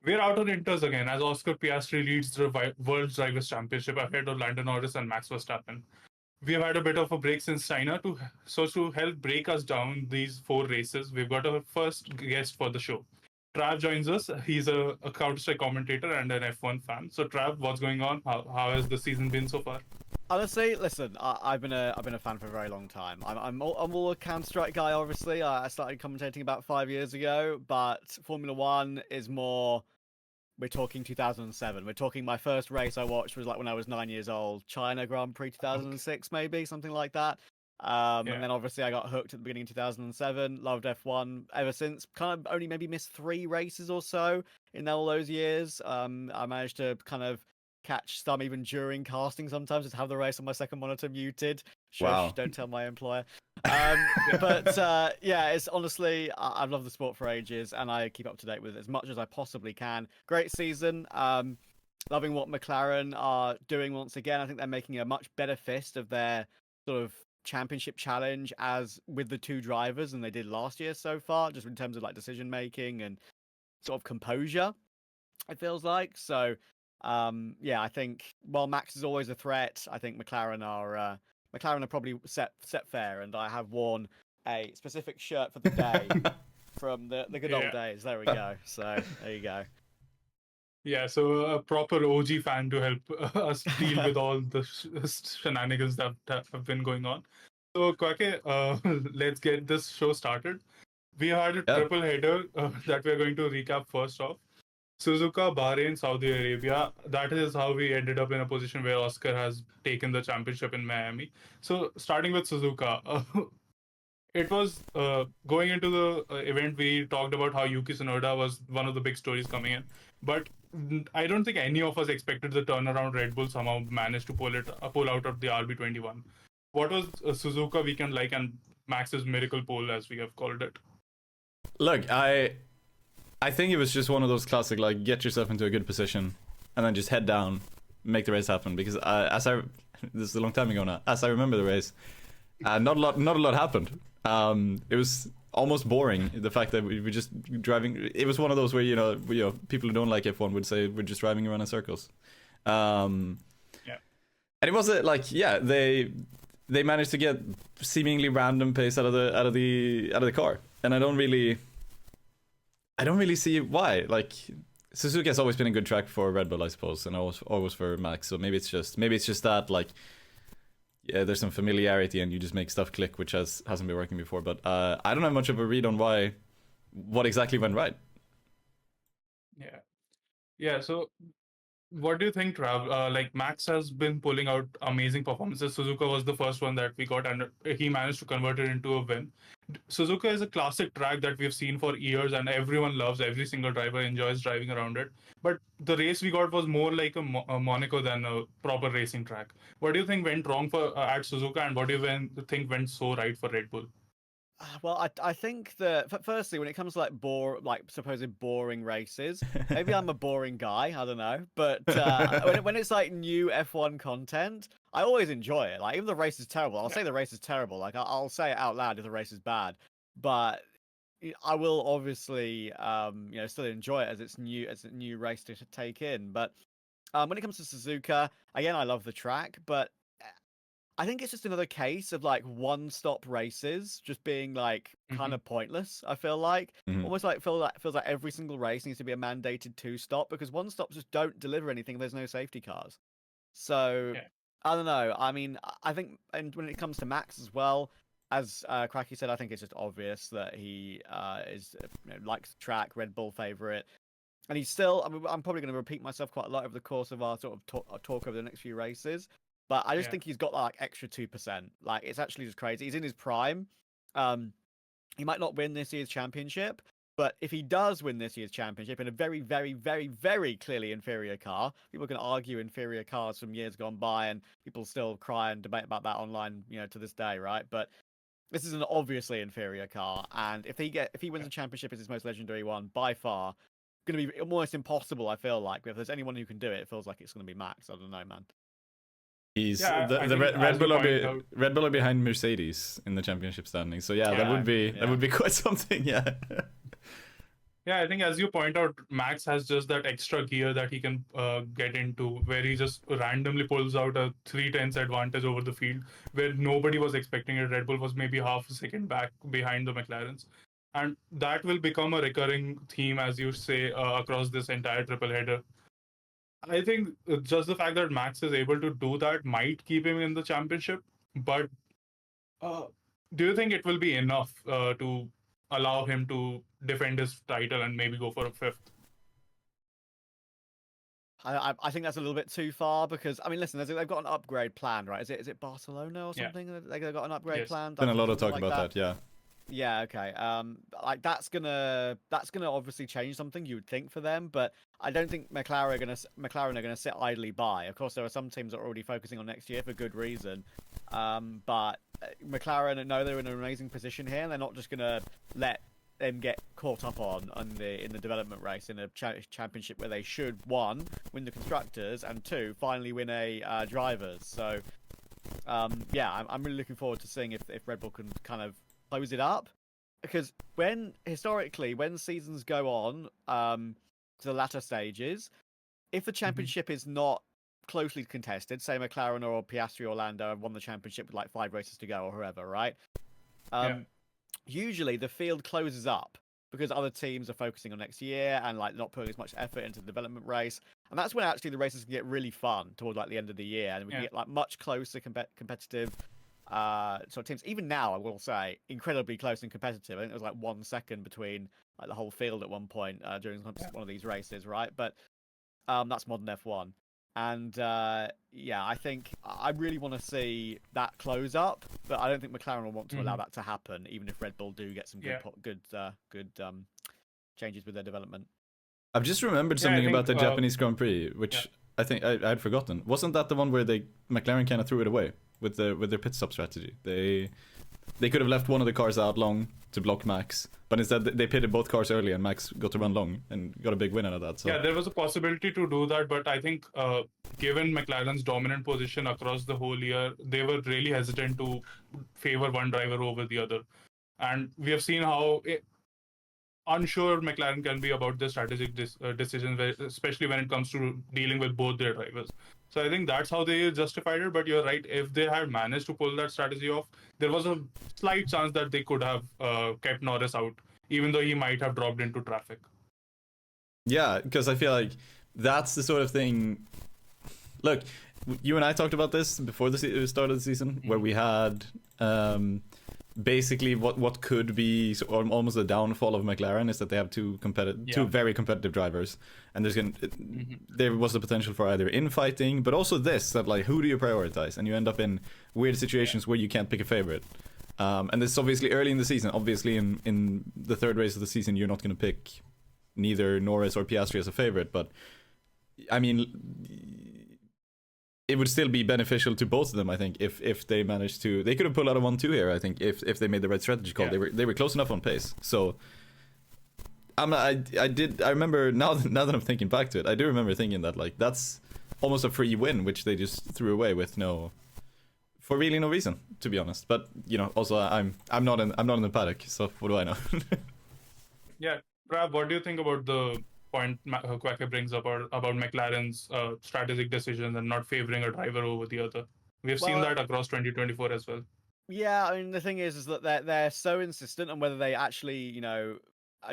We're out on inters again as Oscar Piastri leads the World Drivers' Championship ahead of Lando Norris and Max Verstappen. We have had a bit of a break since China, to help break us down these four races. We've got our first guest for the show. Trav joins us. He's a Counter-Strike commentator and an F1 fan. So Trav, what's going on? How has the season been so far? Honestly, listen, I've been a fan for a very long time. I'm all a Counter-Strike guy. Obviously, I started commentating about 5 years ago, but Formula One is more. We're talking 2007. We're talking my first race I watched was like when I was 9 years old. China Grand Prix 2006, maybe something like that. And then obviously I got hooked at the beginning of 2007. Loved F1 ever since. Kind of only maybe missed 3 races or so in all those years. I managed to kind of catch some even during casting sometimes. Just have the race on my second monitor muted. Shush, Wow. don't tell my employer. But yeah, it's honestly, I've loved the sport for ages, and I keep up to date with it as much as I possibly can. Great season. Loving what McLaren are doing once again. I think they're making a much better fist of their sort of championship challenge as with the 2 drivers than they did last year so far, just in terms of like decision making and sort of composure. It feels like so. Yeah, I think while Max is always a threat, I think McLaren are probably set fair, and I have worn a specific shirt for the day from the good old days. There we go. So there you go. Yeah, so a proper OG fan to help us deal with all the shenanigans that have been going on. So, Quacke, let's get this show started. We had a triple header that we're going to recap first off. Suzuka, Bahrain, Saudi Arabia. That is how we ended up in a position where Oscar has taken the championship in Miami. So, starting with Suzuka, it was going into the event. We talked about how Yuki Tsunoda was one of the big stories coming in, but I don't think any of us expected the turnaround. Red Bull somehow managed to pull out of the RB21. What was Suzuka weekend like, and Max's miracle pole, as we have called it? Look, I think it was just one of those classic, like, get yourself into a good position and then just head down, make the race happen. Because this is a long time ago now. As I remember the race, not a lot happened. It was almost boring. The fact that we were just driving. It was one of those where people who don't like F1 would say we're just driving around in circles. Yeah. And it was they managed to get seemingly random pace out of the car, and I don't really see why. Like, Suzuka has always been a good track for Red Bull, I suppose, and always for Max. So maybe it's just that, like, yeah, there's some familiarity and you just make stuff click, which hasn't been working before. But I don't have much of a read on what exactly went right. Yeah. So, what do you think, Trav? Like, Max has been pulling out amazing performances. Suzuka was the first one that we got, and he managed to convert it into a win. Suzuka is a classic track that we've seen for years, and everyone loves. Every single driver enjoys driving around it. But the race we got was more like a Monaco than a proper racing track. What do you think went wrong at Suzuka, and what do you think went so right for Red Bull? Well, I think that firstly, when it comes to like supposed boring races, maybe I'm a boring guy. I don't know, but when it's like new F1 content, I always enjoy it. Like, even if the race is terrible, I'll say the race is terrible. Like, I'll say it out loud if the race is bad, but I will obviously still enjoy it as it's a new race to take in. But when it comes to Suzuka, again, I love the track, but I think it's just another case of like one-stop races just being like kind of pointless. I feel like almost like feels like every single race needs to be a mandated 2-stop, because one-stops just don't deliver anything if there's no safety cars. So I don't know. I mean, I think, and when it comes to Max as well, as Quacke said, I think it's just obvious that he likes the track, Red Bull favorite. And he's still, I mean, I'm probably going to repeat myself quite a lot over the course of our sort of talk over the next few races. But I just think he's got like extra 2%. Like, it's actually just crazy. He's in his prime. He might not win this year's championship, but if he does win this year's championship in a very, very, very, very clearly inferior car, people can argue inferior cars from years gone by, and people still cry and debate about that online, to this day, right? But this is an obviously inferior car, and if he wins the championship as his most legendary one by far, going to be almost impossible. I feel like if there's anyone who can do it, it feels like it's going to be Max. I don't know, man. He's Red Bull are behind Mercedes in the championship standing, so that would be quite something. Yeah, I think as you point out, Max has just that extra gear that he can get into, where he just randomly pulls out a 3/10 advantage over the field, where nobody was expecting it. Red Bull was maybe half a second back behind the McLarens, and that will become a recurring theme, as you say, across this entire triple header. I think just the fact that Max is able to do that might keep him in the championship, but uh, do you think it will be enough to allow him to defend his title and maybe go for a fifth? I think that's a little bit too far because I mean, listen, they've got an upgrade planned, right? Is it Barcelona or Yeah. something? They've got an upgrade Yes. planned. Been a lot of something talk like about that, yeah. Yeah, okay. Like that's gonna obviously change something you would think for them, but I don't think McLaren are gonna sit idly by. Of course, there are some teams that are already focusing on next year for good reason. But McLaren know they're in an amazing position here, and they're not just gonna let them get caught up in the development race in a championship where they should one win the constructors and two finally win a drivers. So yeah, I'm really looking forward to seeing if Red Bull can kind of close it up, because historically when seasons go on to the latter stages, if the championship is not closely contested, say McLaren or Piastri or Lando have won the championship with like 5 races to go or whoever, right? Usually the field closes up because other teams are focusing on next year and like not putting as much effort into the development race, and that's when actually the races can get really fun towards like the end of the year, and we can get like much closer competitive sort of teams. Even now, I will say, incredibly close and competitive. I think it was like 1 second between like the whole field at one point during one of these races, right? But that's modern F1, and yeah, I think I really want to see that close up, but I don't think McLaren will want to allow that to happen, even if Red Bull do get some good changes with their development. I've just remembered something about the Japanese Grand Prix, which I think I had forgotten. Wasn't that the one where McLaren kind of threw it away with their pit stop strategy? They could have left one of the cars out long to block Max, but instead they pitted both cars early and Max got to run long and got a big win out of that. So. Yeah, there was a possibility to do that, but I think given McLaren's dominant position across the whole year, they were really hesitant to favor one driver over the other. And we have seen how unsure McLaren can be about their strategic decisions, especially when it comes to dealing with both their drivers. So I think that's how they justified it. But you're right, if they had managed to pull that strategy off, there was a slight chance that they could have kept Norris out, even though he might have dropped into traffic. Yeah, because I feel like that's the sort of thing. Look, you and I talked about this before the start of the season, where we had basically what could be almost a downfall of McLaren is that they have two very competitive drivers, and there was the potential for either infighting, but also that like, who do you prioritize, and you end up in weird situations where you can't pick a favorite. And this is obviously early in the season. Obviously, in the third race of the season, you're not going to pick neither Norris or Piastri as a favorite, but I mean, it would still be beneficial to both of them, I think, if they managed to. They could have pulled out a 1-2 here, I think, if they made the right strategy call. They were close enough on pace. So I remember now that I'm thinking back to it, I do remember thinking that like that's almost a free win, which they just threw away for really no reason, to be honest. But also I'm not in the paddock, so what do I know? Yeah, Rab, what do you think about the point Quacke brings up about McLaren's strategic decisions and not favoring a driver over the other? We've seen that across 2024 as well. Yeah, I mean the thing is that they're so insistent on whether they actually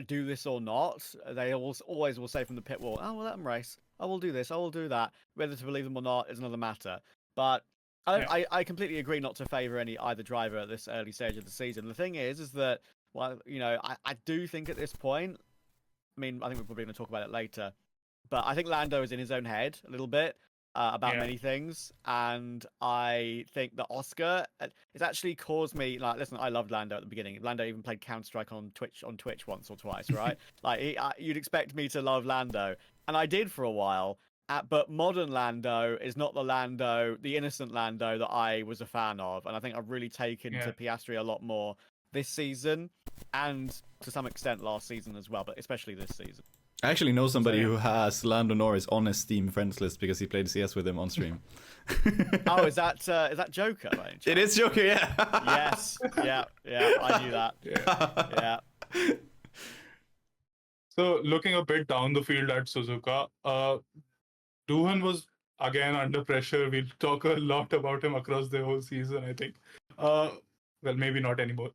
do this or not. They always will say from the pit wall, "Oh, we'll let them race. I will do this. I will do that." Whether to believe them or not is another matter. But I completely agree not to favour either driver at this early stage of the season. The thing is that I do think at this point, I mean, I think we're probably going to talk about it later, but I think Lando is in his own head a little bit about many things, and I think that Oscar, it's actually caused me, like, listen, I loved Lando at the beginning. Lando even played Counter-Strike on Twitch once or twice, right? Like, you'd expect me to love Lando, and I did for a while, but modern Lando is not the innocent Lando that I was a fan of, and I think I've really taken to Piastri a lot more this season, and to some extent last season as well, but especially this season. I actually know somebody who has Lando Norris on his Steam friends list because he played CS with him on stream. Oh, is that Joker? It is Joker, yeah. Yes, yeah, I knew that. Yeah. So looking a bit down the field at Suzuka, Doohan was again under pressure. We'll talk a lot about him across the whole season, I think. Well, maybe not anymore.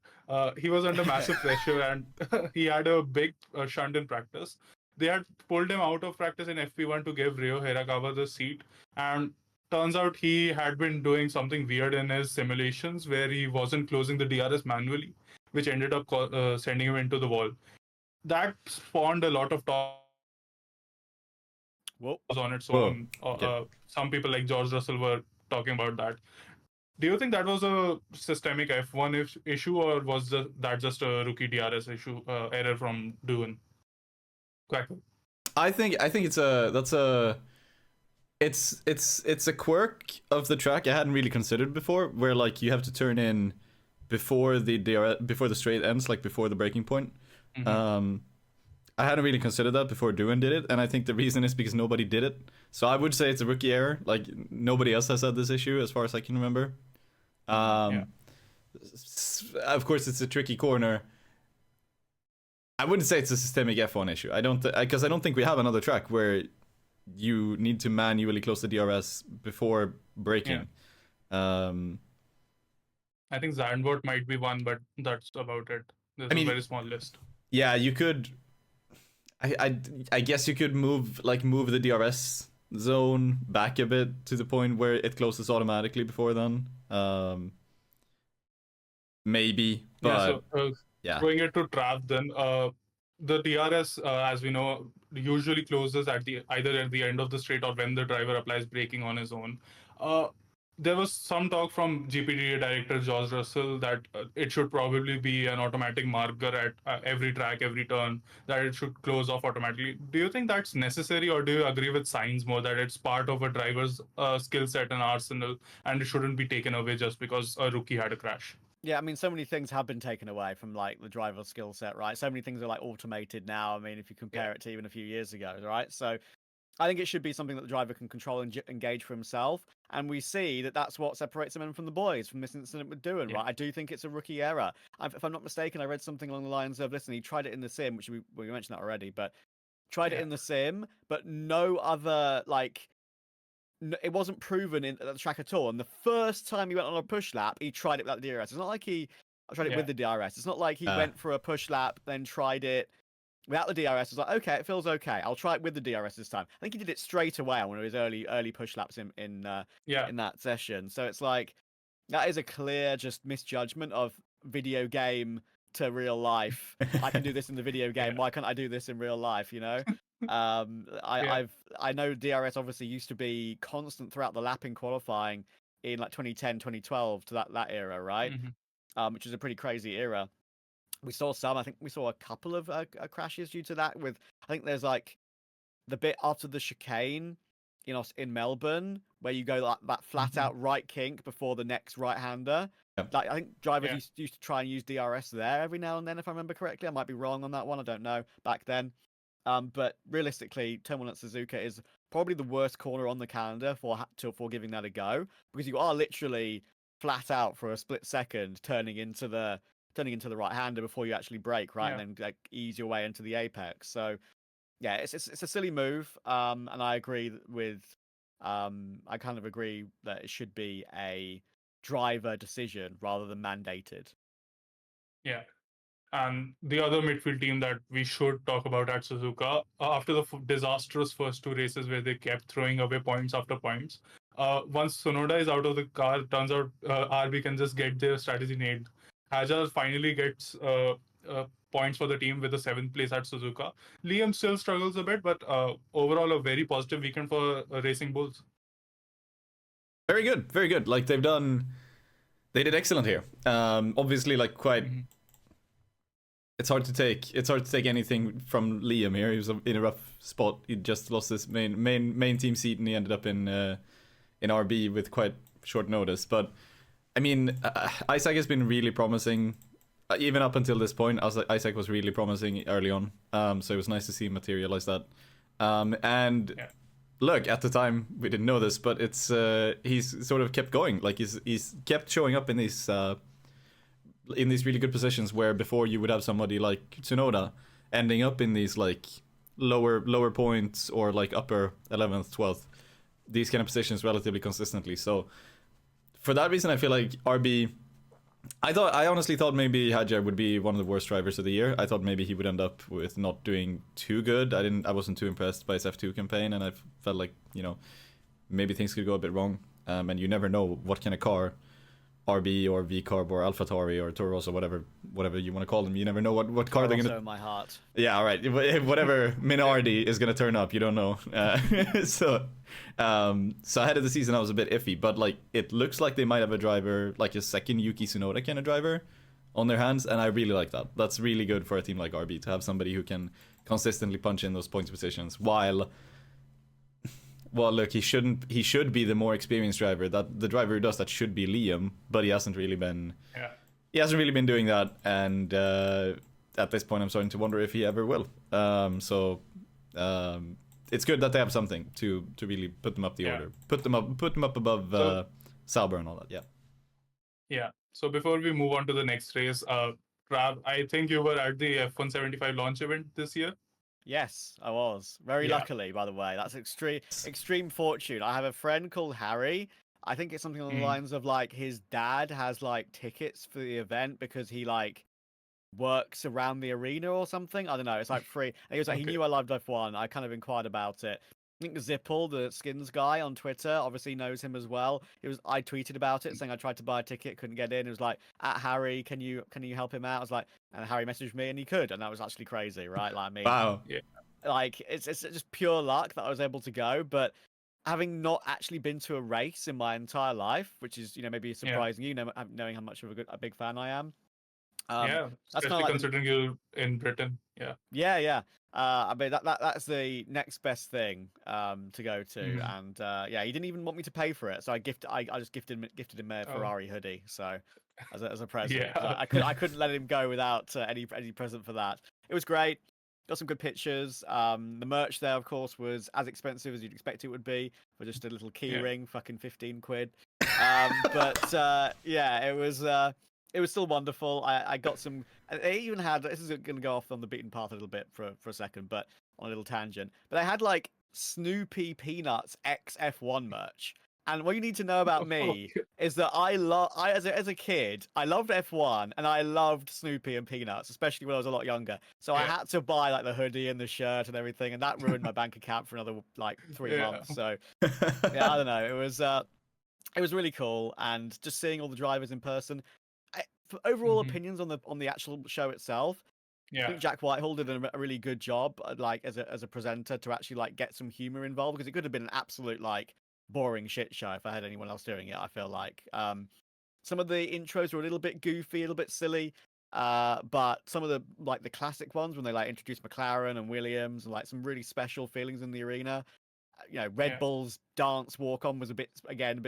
He was under massive pressure and he had a big shunt in practice. They had pulled him out of practice in FP1 to give Ryo Hirakawa the seat. And turns out he had been doing something weird in his simulations where he wasn't closing the DRS manually, which ended up sending him into the wall. That spawned a lot of talk Whoa. on its Whoa. own. Okay. Some people like George Russell were talking about that. Do you think that was a systemic F1 issue, or was that just a rookie DRS issue error from Doohan? Quacke. I think it's a quirk of the track I hadn't really considered before, where like you have to turn in before the straight ends, like before the breaking point. Mm-hmm. I hadn't really considered that before Doohan did it, and I think the reason is because nobody did it. So I would say it's a rookie error. Like nobody else has had this issue as far as I can remember. Of course, it's a tricky corner. I wouldn't say it's a systemic F1 issue. I don't think we have another track where you need to manually close the DRS before braking. I think Zandvoort might be one, but that's about it. There's a very small list. Yeah, you could. I guess you could move the DRS zone back a bit to the point where it closes automatically before then. Maybe, but going it to Trav then. The DRS, as we know, usually closes either at the end of the straight or when the driver applies braking on his own. There was some talk from GPDA director George Russell that it should probably be an automatic marker at every track, every turn, that it should close off automatically. Do you think that's necessary, or do you agree with Sainz more that it's part of a driver's skill set and arsenal and it shouldn't be taken away just because a rookie had a crash? Yeah, I mean, so many things have been taken away from like the driver's skill set, right? So many things are like automated now. I mean, if you compare it to even a few years ago, right? So I think it should be something that the driver can control and engage for himself. And we see that that's what separates him from the boys from this incident with Doohan, right? I do think it's a rookie error. If I'm not mistaken, I read something along the lines of, listen, he tried it in the sim, which we mentioned that already, but tried it in the sim, but no other, like, it wasn't proven at the track at all. And the first time he went on a push lap, he tried it without the DRS. It's not like he tried it with the DRS. It's not like he went for a push lap, then tried it without the DRS. It's like, okay, it feels okay. I'll try it with the DRS this time. I think he did it straight away on one of his early push laps in that session. So it's like, that is a clear just misjudgment of video game to real life. I can do this in the video game. Why can't I do this in real life? You know. I know DRS obviously used to be constant throughout the lapping qualifying in like 2010, 2012 to that era, right? Mm-hmm. Which is a pretty crazy era. We saw I think we saw a couple of crashes due to that. I think there's like the bit after the chicane in Melbourne where you go like that flat out right kink before the next right-hander. Like I think drivers used to try and use DRS there every now and then, if I remember correctly. I might be wrong on that one. I don't know back then. But realistically, Turn 1 at Suzuka is probably the worst corner on the calendar for giving that a go, because you are literally flat out for a split second turning into the right-hander before you actually brake, right? And then like ease your way into the apex. So yeah, it's a silly move. And I agree with I kind of agree that it should be a driver decision rather than mandated. Yeah. And the other midfield team that we should talk about at Suzuka, after the disastrous first two races where they kept throwing away points after points, once Tsunoda is out of the car, it turns out RB can just get their strategy nailed. Hajar finally gets points for the team with the 7th place at Suzuka. Liam still struggles a bit, but overall a very positive weekend for Racing Bulls. Very good, very good. Like they did excellent here. Obviously, like quite. Mm-hmm. It's hard to take anything from Liam here. He was in a rough spot. He just lost his main team seat, and he ended up in RB with quite short notice. But I mean, Isaac has been really promising, even up until this point. Isaac was really promising early on. So it was nice to see him materialize that. Look, at the time we didn't know this, but it's he's sort of kept going. Like he's kept showing up in these really good positions where before you would have somebody like Tsunoda ending up in these like lower points or like upper 11th, 12th, these kind of positions relatively consistently. So for that reason, I feel like RB. I honestly thought maybe Hadjar would be one of the worst drivers of the year. I thought maybe he would end up with not doing too good. I wasn't too impressed by his F2 campaign, and I felt like, you know, maybe things could go a bit wrong. And you never know what kind of car RB or VCarb or AlphaTauri or Toro Rosso, whatever you want to call them. You never know what car they're Also gonna. in my heart. Yeah, all right. Whatever minority is gonna turn up, you don't know. So ahead of the season, I was a bit iffy, but like it looks like they might have a driver, like a second Yuki Tsunoda kind of driver, on their hands, and I really like that. That's really good for a team like RB to have somebody who can consistently punch in those points positions while. Well, look, he should be the more experienced driver. That the driver who does that should be Liam, but he hasn't really been. Yeah. He hasn't really been doing that, and at this point, I'm starting to wonder if he ever will. It's good that they have something to really put them up the order, put them up above Sauber and all that. Yeah. Yeah. So before we move on to the next race, Trav, I think you were at the F175 launch event this year. Yes, I was. Very luckily, by the way. That's extreme fortune. I have a friend called Harry. I think it's something on the lines of like his dad has like tickets for the event because he like works around the arena or something. I don't know. It's like free. And he was like, he knew I loved F1. I kind of inquired about it. I think Zipple, the skins guy on Twitter, obviously knows him as well. I tweeted about it saying I tried to buy a ticket, couldn't get in. It was like, at Harry, can you help him out? I was like, and Harry messaged me and he could, and that was actually crazy, right? Like, I mean, Wow. Yeah. Like it's just pure luck that I was able to go, but having not actually been to a race in my entire life, which is, you know, maybe surprising knowing how much of a big fan I am. Yeah, that's especially kind of considering you're in Britain. Yeah. I mean that's the next best thing to go to, and he didn't even want me to pay for it, so I just gifted him a Ferrari hoodie, so as a present. Yeah. I couldn't let him go without any present for that. It was great. Got some good pictures. The merch there, of course, was as expensive as you'd expect it would be for just a little key ring, fucking 15 quid. But it was still wonderful. I got some. They even had. This is going to go off on the beaten path a little bit for a second, but on a little tangent. But they had like Snoopy Peanuts X F1 merch. And what you need to know about me is that as a kid, I loved F1 and I loved Snoopy and Peanuts, especially when I was a lot younger. So I had to buy like the hoodie and the shirt and everything, and that ruined my bank account for another like 3 months. So I don't know. It was really cool, and just seeing all the drivers in person. For overall opinions on the actual show itself, I think Jack Whitehall did a really good job, like as a presenter, to actually like get some humor involved, because it could have been an absolute like boring shit show if I had anyone else doing it. I feel like some of the intros were a little bit goofy, a little bit silly, but some of the like the classic ones when they like introduced McLaren and Williams and like some really special feelings in the arena. You know, Red Bull's dance walk on was a bit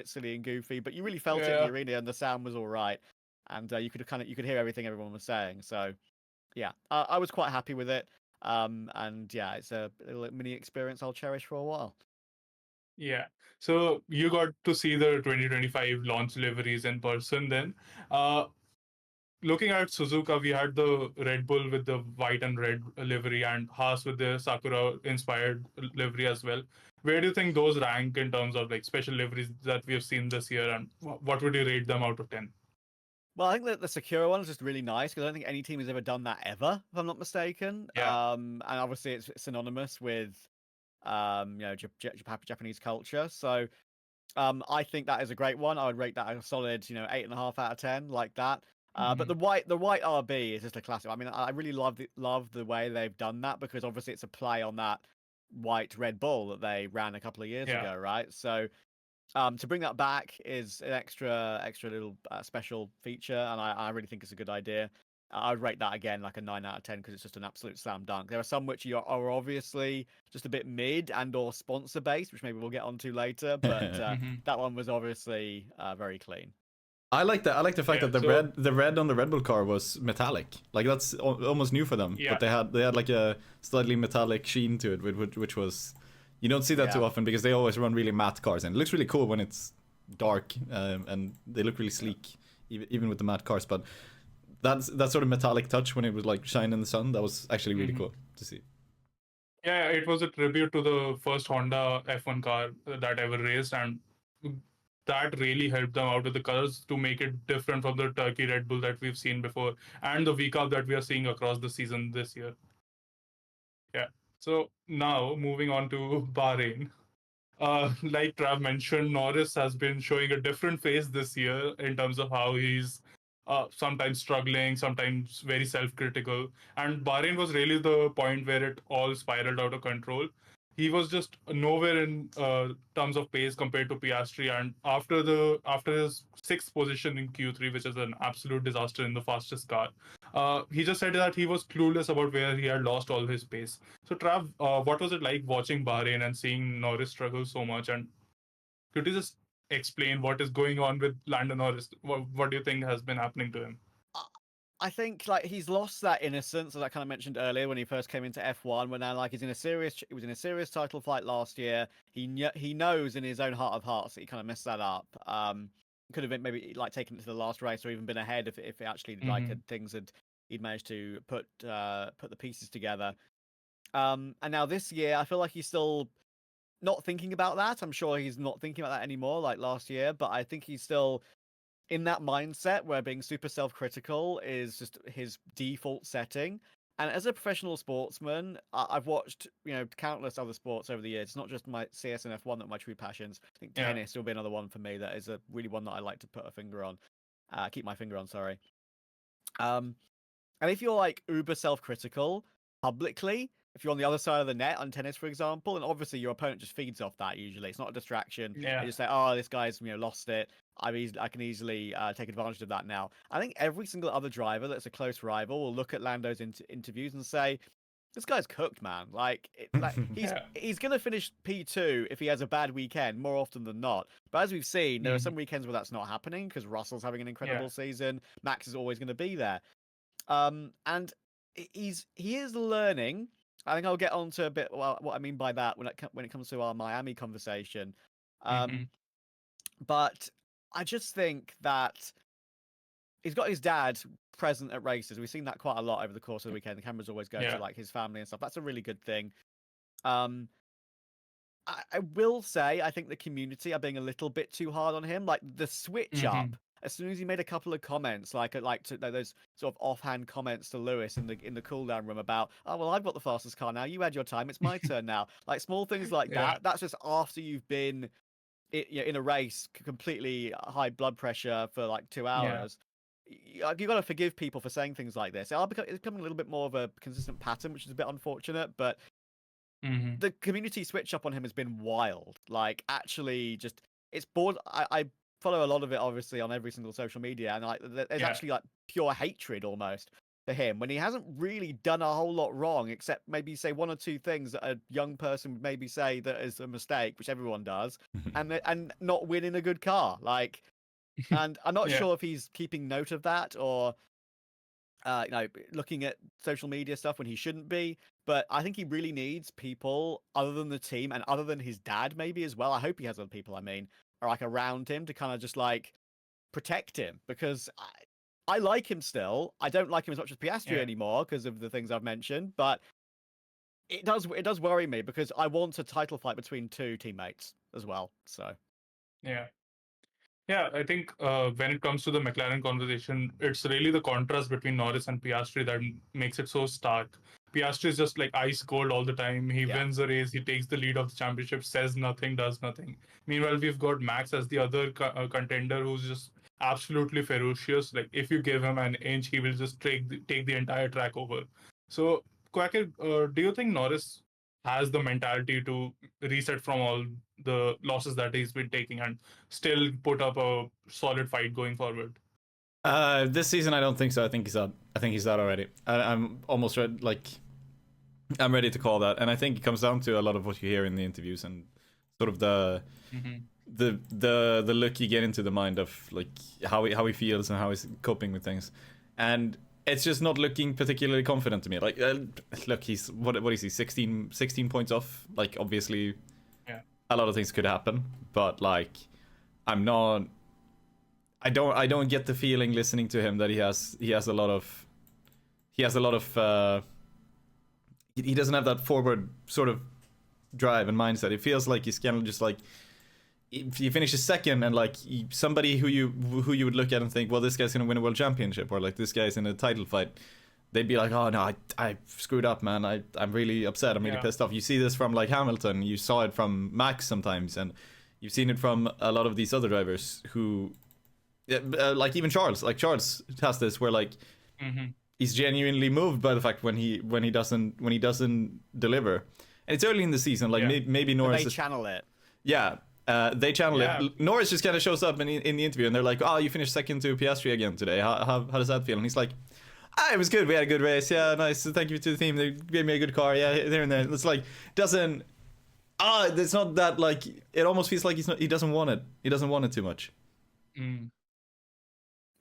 silly and goofy, but you really felt it in the arena, and the sound was all right, and you could hear everything everyone was saying. So I was quite happy with it, and it's a little mini experience I'll cherish for a while. Yeah. So you got to see the 2025 launch liveries in person then. Looking at Suzuka, we had the Red Bull with the white and red livery and Haas with the Sakura-inspired livery as well. Where do you think those rank in terms of like special liveries that we have seen this year, and what would you rate them out of 10? Well, I think that the Sakura one is just really nice, because I don't think any team has ever done that ever, if I'm not mistaken. Yeah. And obviously it's synonymous with Japanese culture. So I think that is a great one. I would rate that a solid 8.5 out of 10, like that. But the white RB is just a classic. I mean, I really love the way they've done that, because obviously it's a play on that white Red Bull that they ran a couple of years ago, right? So to bring that back is an extra little special feature, and I really think it's a good idea. I would rate that again like a 9 out of 10, because it's just an absolute slam dunk. There are some which are obviously just a bit mid and or sponsor based, which maybe we'll get onto later, but that one was obviously very clean. I like that. I like the fact that the red on the Red Bull car was metallic. Like that's almost new for them. But they had like a slightly metallic sheen to it, which was, you don't see that too often, because they always run really matte cars, and it looks really cool when it's dark, and they look really sleek, even with the matte cars. But that sort of metallic touch when it would like shine in the sun, that was actually really cool to see. Yeah, it was a tribute to the first Honda F1 car that ever raced, and that really helped them out with the colors to make it different from the Turkey Red Bull that we've seen before and the VCAP that we are seeing across the season this year. Yeah. So now moving on to Bahrain. Like Trav mentioned, Norris has been showing a different face this year in terms of how he's sometimes struggling, sometimes very self-critical. And Bahrain was really the point where it all spiraled out of control. He was just nowhere in terms of pace compared to Piastri. And after his sixth position in Q3, which is an absolute disaster in the fastest car, he just said that he was clueless about where he had lost all his pace. So, Trav, what was it like watching Bahrain and seeing Norris struggle so much? And could you just explain what is going on with Lando Norris? What do you think has been happening to him? I think like he's lost that innocence, as I kind of mentioned earlier when he first came into F1. When now like he was in a serious title fight last year. He knows in his own heart of hearts that he kind of messed that up. Could have been maybe like taken it to the last race or even been ahead if it actually like he'd managed to put the pieces together. And now this year, I feel like he's still not thinking about that. I'm sure he's not thinking about that anymore, like last year. But I think he's still in that mindset where being super self-critical is just his default setting. And as a professional sportsman, I've watched countless other sports over the years. It's not just my CS and F1 that are my true passions. I think tennis will be another one for me. That is a really one that I like to put a finger on, keep my finger on. Sorry. And if you're like uber self-critical publicly, if you're on the other side of the net on tennis, for example, and obviously your opponent just feeds off that usually. It's not a distraction. Yeah. They just say, oh, this guy's lost it. I can easily take advantage of that now. I think every single other driver that's a close rival will look at Lando's interviews and say, this guy's cooked, man. Like he's going to finish P2 if he has a bad weekend more often than not. But as we've seen, there are some weekends where that's not happening because Russell's having an incredible season. Max is always going to be there. And he is learning. I think I'll get on to a bit what I mean by that when it comes to our Miami conversation. But I just think that he's got his dad present at races. We've seen that quite a lot over the course of the weekend. The cameras always go to like his family and stuff. That's a really good thing. I will say I think the community are being a little bit too hard on him. Like the switch up as soon as he made a couple of comments, like those sort of offhand comments to Lewis in the cool down room about, oh well, I've got the fastest car now. You had your time. It's my turn now. Like small things like that. That's just after you've been in a race completely high blood pressure for like 2 hours. You got to forgive people for saying things like this. It's becoming a little bit more of a consistent pattern, which is a bit unfortunate. But the community switch up on him has been wild. Like actually, just it's bored. I follow a lot of it obviously on every single social media, and like there's actually like pure hatred almost for him when he hasn't really done a whole lot wrong, except maybe say one or two things that a young person would maybe say that is a mistake, which everyone does, and not win in a good car. Like, and I'm not sure if he's keeping note of that or looking at social media stuff when he shouldn't be. But I think he really needs people other than the team and other than his dad maybe as well. I hope he has other people, are like around him to kind of just like protect him, because I like him still. I don't like him as much as Piastri anymore because of the things I've mentioned, but it does worry me because I want a title fight between two teammates as well. So yeah, I think when it comes to the McLaren conversation, it's really the contrast between Norris and Piastri that makes it so stark. Piastri is just like ice cold all the time. He wins the race, he takes the lead of the championship, says nothing, does nothing. Meanwhile, we've got Max as the other contender who's just absolutely ferocious. Like if you give him an inch, he will just take the entire track over. So, Quacke, do you think Norris has the mentality to reset from all the losses that he's been taking and still put up a solid fight going forward? This season, I don't think so. I think he's out. I think he's out already. I'm almost ready. Like, I'm ready to call that. And I think it comes down to a lot of what you hear in the interviews and sort of the look you get into the mind of like how he feels and how he's coping with things. And it's just not looking particularly confident to me. Like, look, he's what is he? 16 points off. Like, obviously, a lot of things could happen, but like, I'm not I don't get the feeling listening to him that he has a lot of he doesn't have that forward sort of drive and mindset. It feels like he's kind of just like, if he finishes second and like somebody who you would look at and think, well, this guy's gonna win a world championship, or like this guy's in a title fight, they'd be like, oh no, I screwed up, man. I'm really upset. I'm really pissed off. You see this from like Hamilton. You saw it from Max sometimes, and you've seen it from a lot of these other drivers who, like even Charles. Like Charles has this where like he's genuinely moved by the fact when he doesn't deliver. And it's early in the season. Like maybe Norris. They channel it. Yeah. They channel it. Norris just kind of shows up in the interview, and they're like, "Oh, you finished second to Piastri again today. How does that feel?" And he's like, "Ah, it was good. We had a good race. Yeah, nice. Thank you to the team. They gave me a good car. Yeah, there and there." It's like doesn't. It's not that like. It almost feels like he doesn't want it. He doesn't want it too much.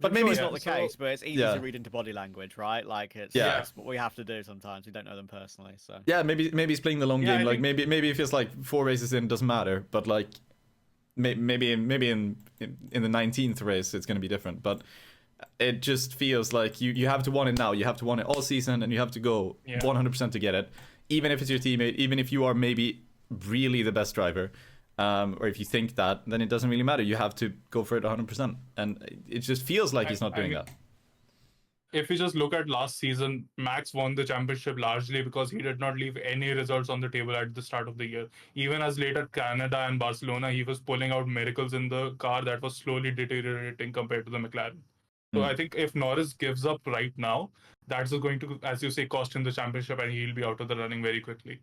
But maybe it's not the case, but it's easy to read into body language, right? Like it's what we have to do sometimes. We don't know them personally, so yeah, maybe he's playing the long game. Like maybe it feels like 4 races in doesn't matter, but like maybe in the 19th race it's going to be different. But it just feels like you have to want it now. You have to want it all season, and you have to go 100% to get it, even if it's your teammate, even if you are maybe really the best driver. Or if you think that, then it doesn't really matter. You have to go for it 100%. And it just feels like he's not doing that. If you just look at last season, Max won the championship largely because he did not leave any results on the table at the start of the year. Even as late at Canada and Barcelona, he was pulling out miracles in the car that was slowly deteriorating compared to the McLaren. So I think if Norris gives up right now, that's going to, as you say, cost him the championship, and he'll be out of the running very quickly.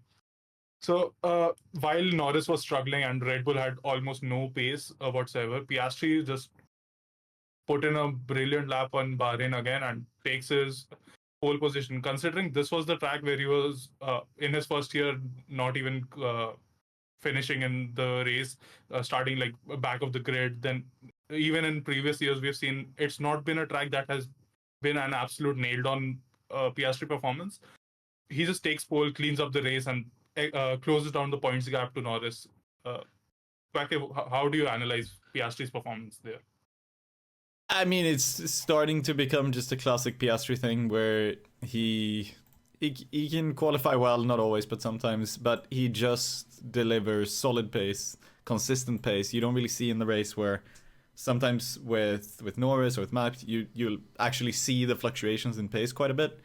So while Norris was struggling and Red Bull had almost no pace whatsoever, Piastri just put in a brilliant lap on Bahrain again and takes his pole position. Considering this was the track where he was in his first year, not even finishing in the race, starting like back of the grid. Then even in previous years, we've seen it's not been a track that has been an absolute nailed-on Piastri performance. He just takes pole, cleans up the race, and closes down the points gap to Norris. Quacke, how do you analyze Piastri's performance there? I mean, it's starting to become just a classic Piastri thing where he can qualify well, not always, but sometimes. But he just delivers solid pace, consistent pace. You don't really see in the race where sometimes with Norris or with Max, you'll actually see the fluctuations in pace quite a bit,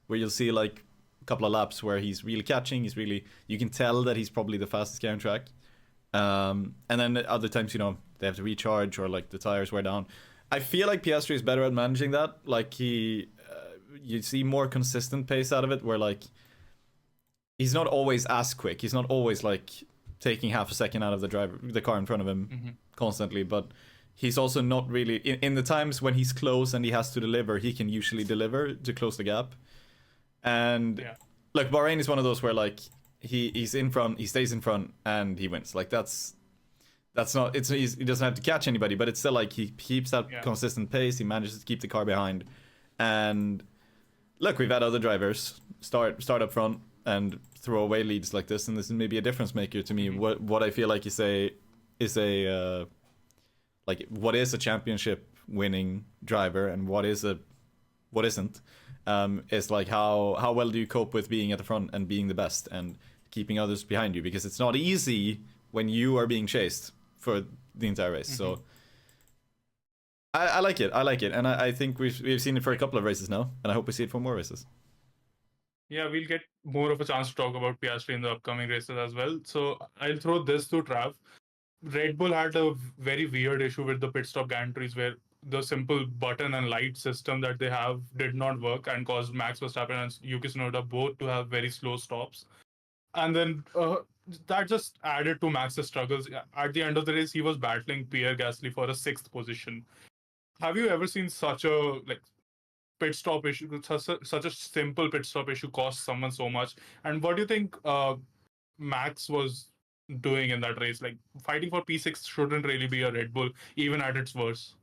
where you'll see like couple of laps where he's really catching, you can tell that he's probably the fastest guy on track, and then other times they have to recharge or like the tires wear down. I feel like Piastri is better at managing that. Like you see more consistent pace out of it, where like he's not always as quick, he's not always like taking half a second out of the car in front of him constantly, but he's also not really in the times when he's close and he has to deliver, he can usually deliver to close the gap. And like Bahrain is one of those where like he's in front, he stays in front, and he wins. Like that's not he doesn't have to catch anybody, but it's still like he keeps that consistent pace. He manages to keep the car behind. And look, we've had other drivers start up front and throw away leads like this, and this is maybe a difference maker to me. What I feel like is a like what is a championship winning driver and what isn't. Is like how well do you cope with being at the front and being the best and keeping others behind you, because it's not easy when you are being chased for the entire race. So I like it, and I think we've seen it for a couple of races now, and I hope we see it for more races. Yeah, we'll get more of a chance to talk about Piastri in the upcoming races as well. So I'll throw this to Trav. Red Bull had a very weird issue with the pit stop gantries where the simple button and light system that they have did not work and caused Max Verstappen and Yuki Tsunoda both to have very slow stops. And then that just added to Max's struggles. At the end of the race, he was battling Pierre Gasly for a 6th position. Have you ever seen such a pit stop issue, such a simple pit stop issue cost someone so much? And what do you think Max was doing in that race? Like, fighting for P6 shouldn't really be a Red Bull, even at its worst.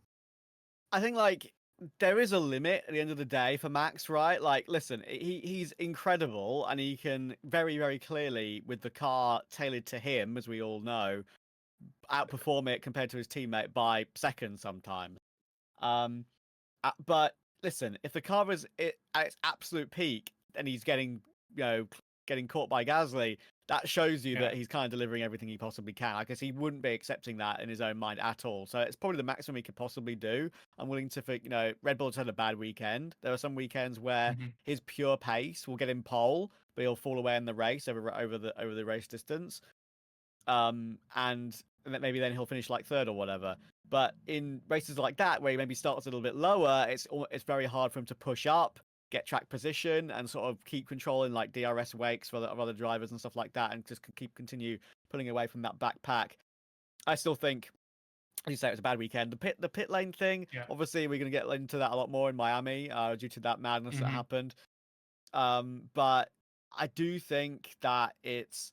I think like there is a limit at the end of the day for Max, right? Like, listen, he's incredible, and he can very, very clearly, with the car tailored to him, as we all know, outperform it compared to his teammate by seconds sometimes. But listen, if the car is at its absolute peak and he's getting caught by Gasly, that shows you that he's kind of delivering everything he possibly can. I guess he wouldn't be accepting that in his own mind at all. So it's probably the maximum he could possibly do. I'm willing to think, Red Bull's had a bad weekend. There are some weekends where his pure pace will get him pole, but he'll fall away in the race over the race distance. And maybe then he'll finish like third or whatever. But in races like that, where he maybe starts a little bit lower, it's very hard for him to push up, get track position, and sort of keep controlling like DRS wakes for other drivers and stuff like that, and just continue pulling away from that back pack. I still think, as you say, it was a bad weekend. The pit lane thing, obviously, we're going to get into that a lot more in Miami due to that madness that happened. But I do think that it's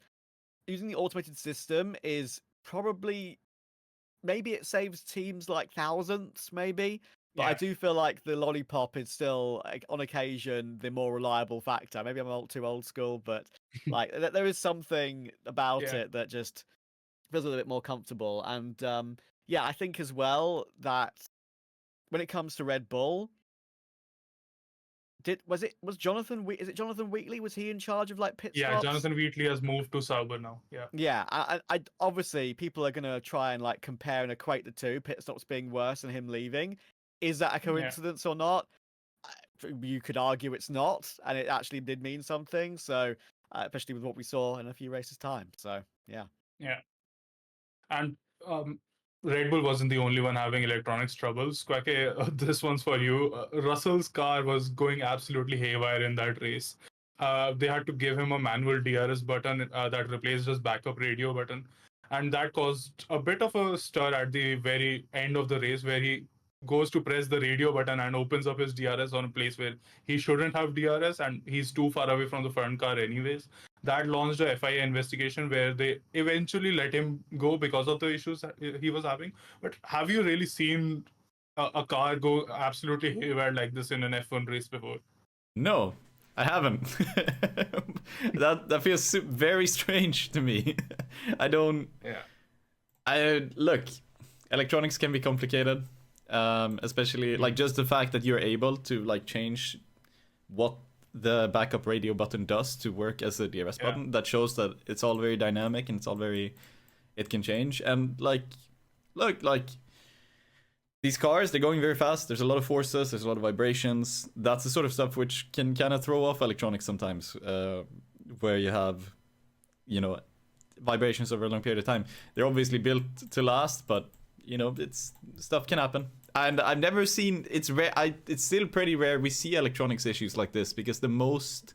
using the automated system is probably, maybe it saves teams like thousandths, maybe. But I do feel like the lollipop is still, on occasion, the more reliable factor. Maybe I'm too old school, but like there is something about it that just feels a little bit more comfortable. And I think as well that when it comes to Red Bull, is it Jonathan Wheatley? Was he in charge of like pit stops? Yeah, Jonathan Wheatley has moved to Sauber now. Yeah. I obviously people are gonna try and like compare and equate the two, pit stops being worse and him leaving. Is that a coincidence or not? You could argue it's not, and it actually did mean something. So, especially with what we saw in a few races' time. So, yeah. And Red Bull wasn't the only one having electronics troubles. Quacke, this one's for you. Russell's car was going absolutely haywire in that race. They had to give him a manual DRS button that replaced his backup radio button. And that caused a bit of a stir at the very end of the race, where he goes to press the radio button and opens up his DRS on a place where he shouldn't have DRS, and he's too far away from the front car anyways. That launched a FIA investigation where they eventually let him go because of the issues that he was having. But have you really seen a car go absolutely haywire like this in an F1 race before? No, I haven't. that feels very strange to me. I don't. Look, electronics can be complicated. Especially like just the fact that you're able to like change what the backup radio button does to work as a DRS button, that shows that it's all very dynamic and it's all very, it can change. And like, look, like these cars, they're going very fast. There's a lot of forces, there's a lot of vibrations. That's the sort of stuff which can kind of throw off electronics sometimes, where you have, vibrations over a long period of time. They're obviously built to last, but it's stuff can happen. And I've never seen, it's rare. It's still pretty rare we see electronics issues like this, because the most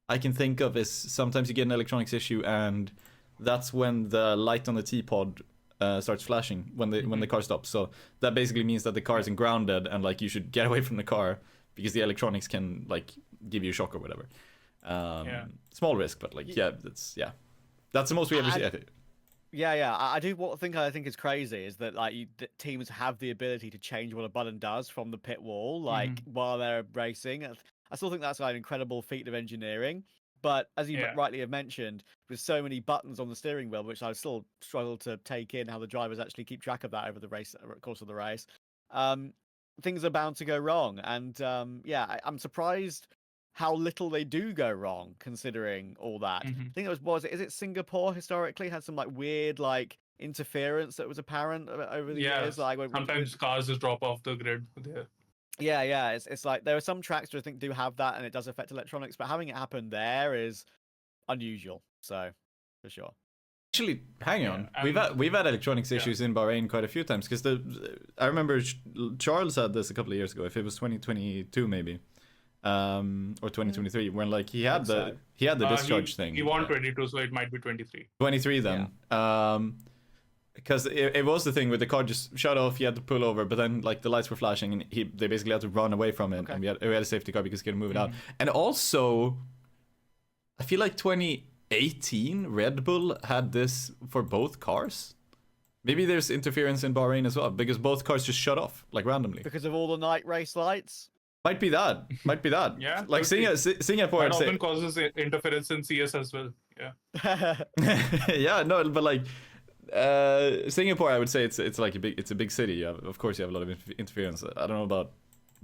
I can think of is sometimes you get an electronics issue and that's when the light on the T-pod starts flashing when the car stops. So that basically means that the car isn't grounded and like you should get away from the car because the electronics can like give you a shock or whatever. Small risk, but like that's the most we ever see, I think. I think is crazy is that like that teams have the ability to change what a button does from the pit wall, like while they're racing. I still think that's like an incredible feat of engineering. But as you rightly have mentioned, with so many buttons on the steering wheel, which I still struggle to take in how the drivers actually keep track of that over the course of the race, things are bound to go wrong. And I'm surprised how little they do go wrong, considering all that. I think is it Singapore historically had some like weird like interference that was apparent over the years. Like sometimes cars just drop off the grid. It's like there are some tracks that I think do have that, and it does affect electronics. But having it happen there is unusual. So for sure. Actually, hang on. We've had electronics issues in Bahrain quite a few times, because I remember Charles had this a couple of years ago. If it was 2022 maybe. Or 2023, when like he had the discharge thing. He won 22, so it might be 23. 23 then. Because it was the thing where the car just shut off, he had to pull over, but then like the lights were flashing and they basically had to run away from it, and we had a safety car because he couldn't move it out. And also, I feel like 2018 Red Bull had this for both cars. Maybe there's interference in Bahrain as well, because both cars just shut off like randomly because of all the night race lights. Might be that. Yeah. Like Singapore. That often causes interference in CS as well. Yeah. Yeah, no, but like Singapore, I would say it's like a big city. Of course, you have a lot of interference. I don't know about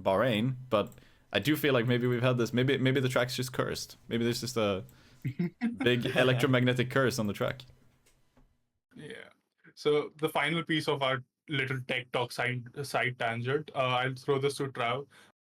Bahrain, but I do feel like maybe we've had this. Maybe the track's just cursed. Maybe there's just a big electromagnetic curse on the track. Yeah. So the final piece of our little tech talk side tangent, I'll throw this to Trav.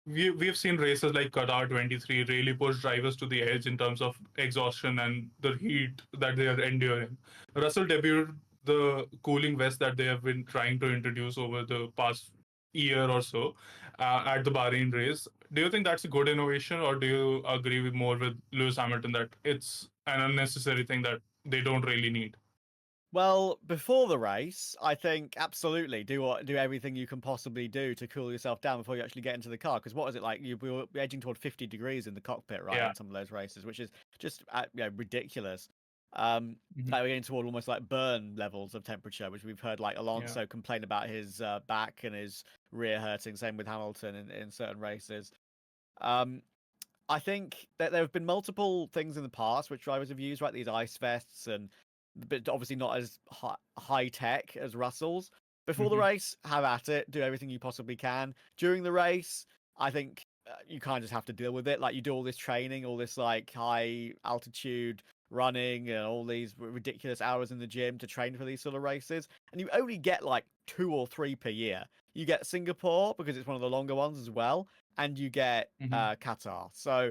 We've seen races like Qatar 23 really push drivers to the edge in terms of exhaustion and the heat that they are enduring. Russell debuted the cooling vest that they have been trying to introduce over the past year or so at the Bahrain race. Do you think that's a good innovation, or do you agree with more with Lewis Hamilton that it's an unnecessary thing that they don't really need? Well, before the race, I think absolutely do everything you can possibly do to cool yourself down before you actually get into the car. Because what is it like? We were edging toward 50 degrees in the cockpit, right? Yeah. In some of those races, which is just ridiculous. Mhm. Like we're getting toward almost like burn levels of temperature, which we've heard like Alonso complain about his back and his rear hurting. Same with Hamilton in certain races. I think that there have been multiple things in the past which drivers have used, right? These ice vests, but obviously not as high tech as Russell's. Before the race, have at it, do everything you possibly can. During the race, I think you kind of just have to deal with it. Like you do all this training, all this like high altitude running, and all these ridiculous hours in the gym to train for these sort of races, and you only get like 2 or 3 per year. You get Singapore because it's one of the longer ones as well, and you get Qatar. So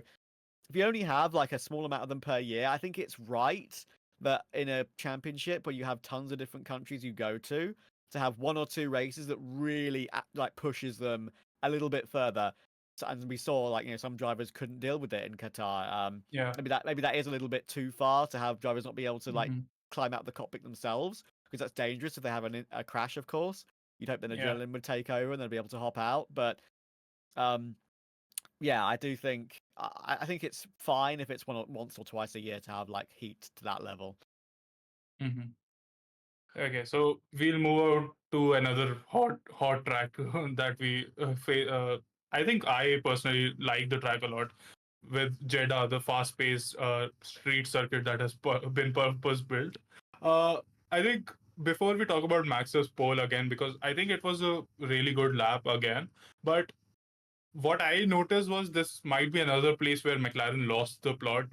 if you only have like a small amount of them per year, I think it's right that in a championship where you have tons of different countries you go to have 1 or 2 races that really like pushes them a little bit further. So, and we saw like some drivers couldn't deal with it in Qatar. Yeah. Maybe that is a little bit too far to have drivers not be able to like climb out the cockpit themselves, because that's dangerous if they have a crash. Of course, you'd hope that adrenaline would take over and they'll be able to hop out. But yeah, I do think I think it's fine if it's once or twice a year to have like heat to that level. Okay, so we'll move out to another hot track that we I think I personally like the track a lot, with Jeddah, the fast-paced street circuit that has been purpose-built. I think before we talk about Max's pole again, because I think it was a really good lap again, but what I noticed was this might be another place where McLaren lost the plot.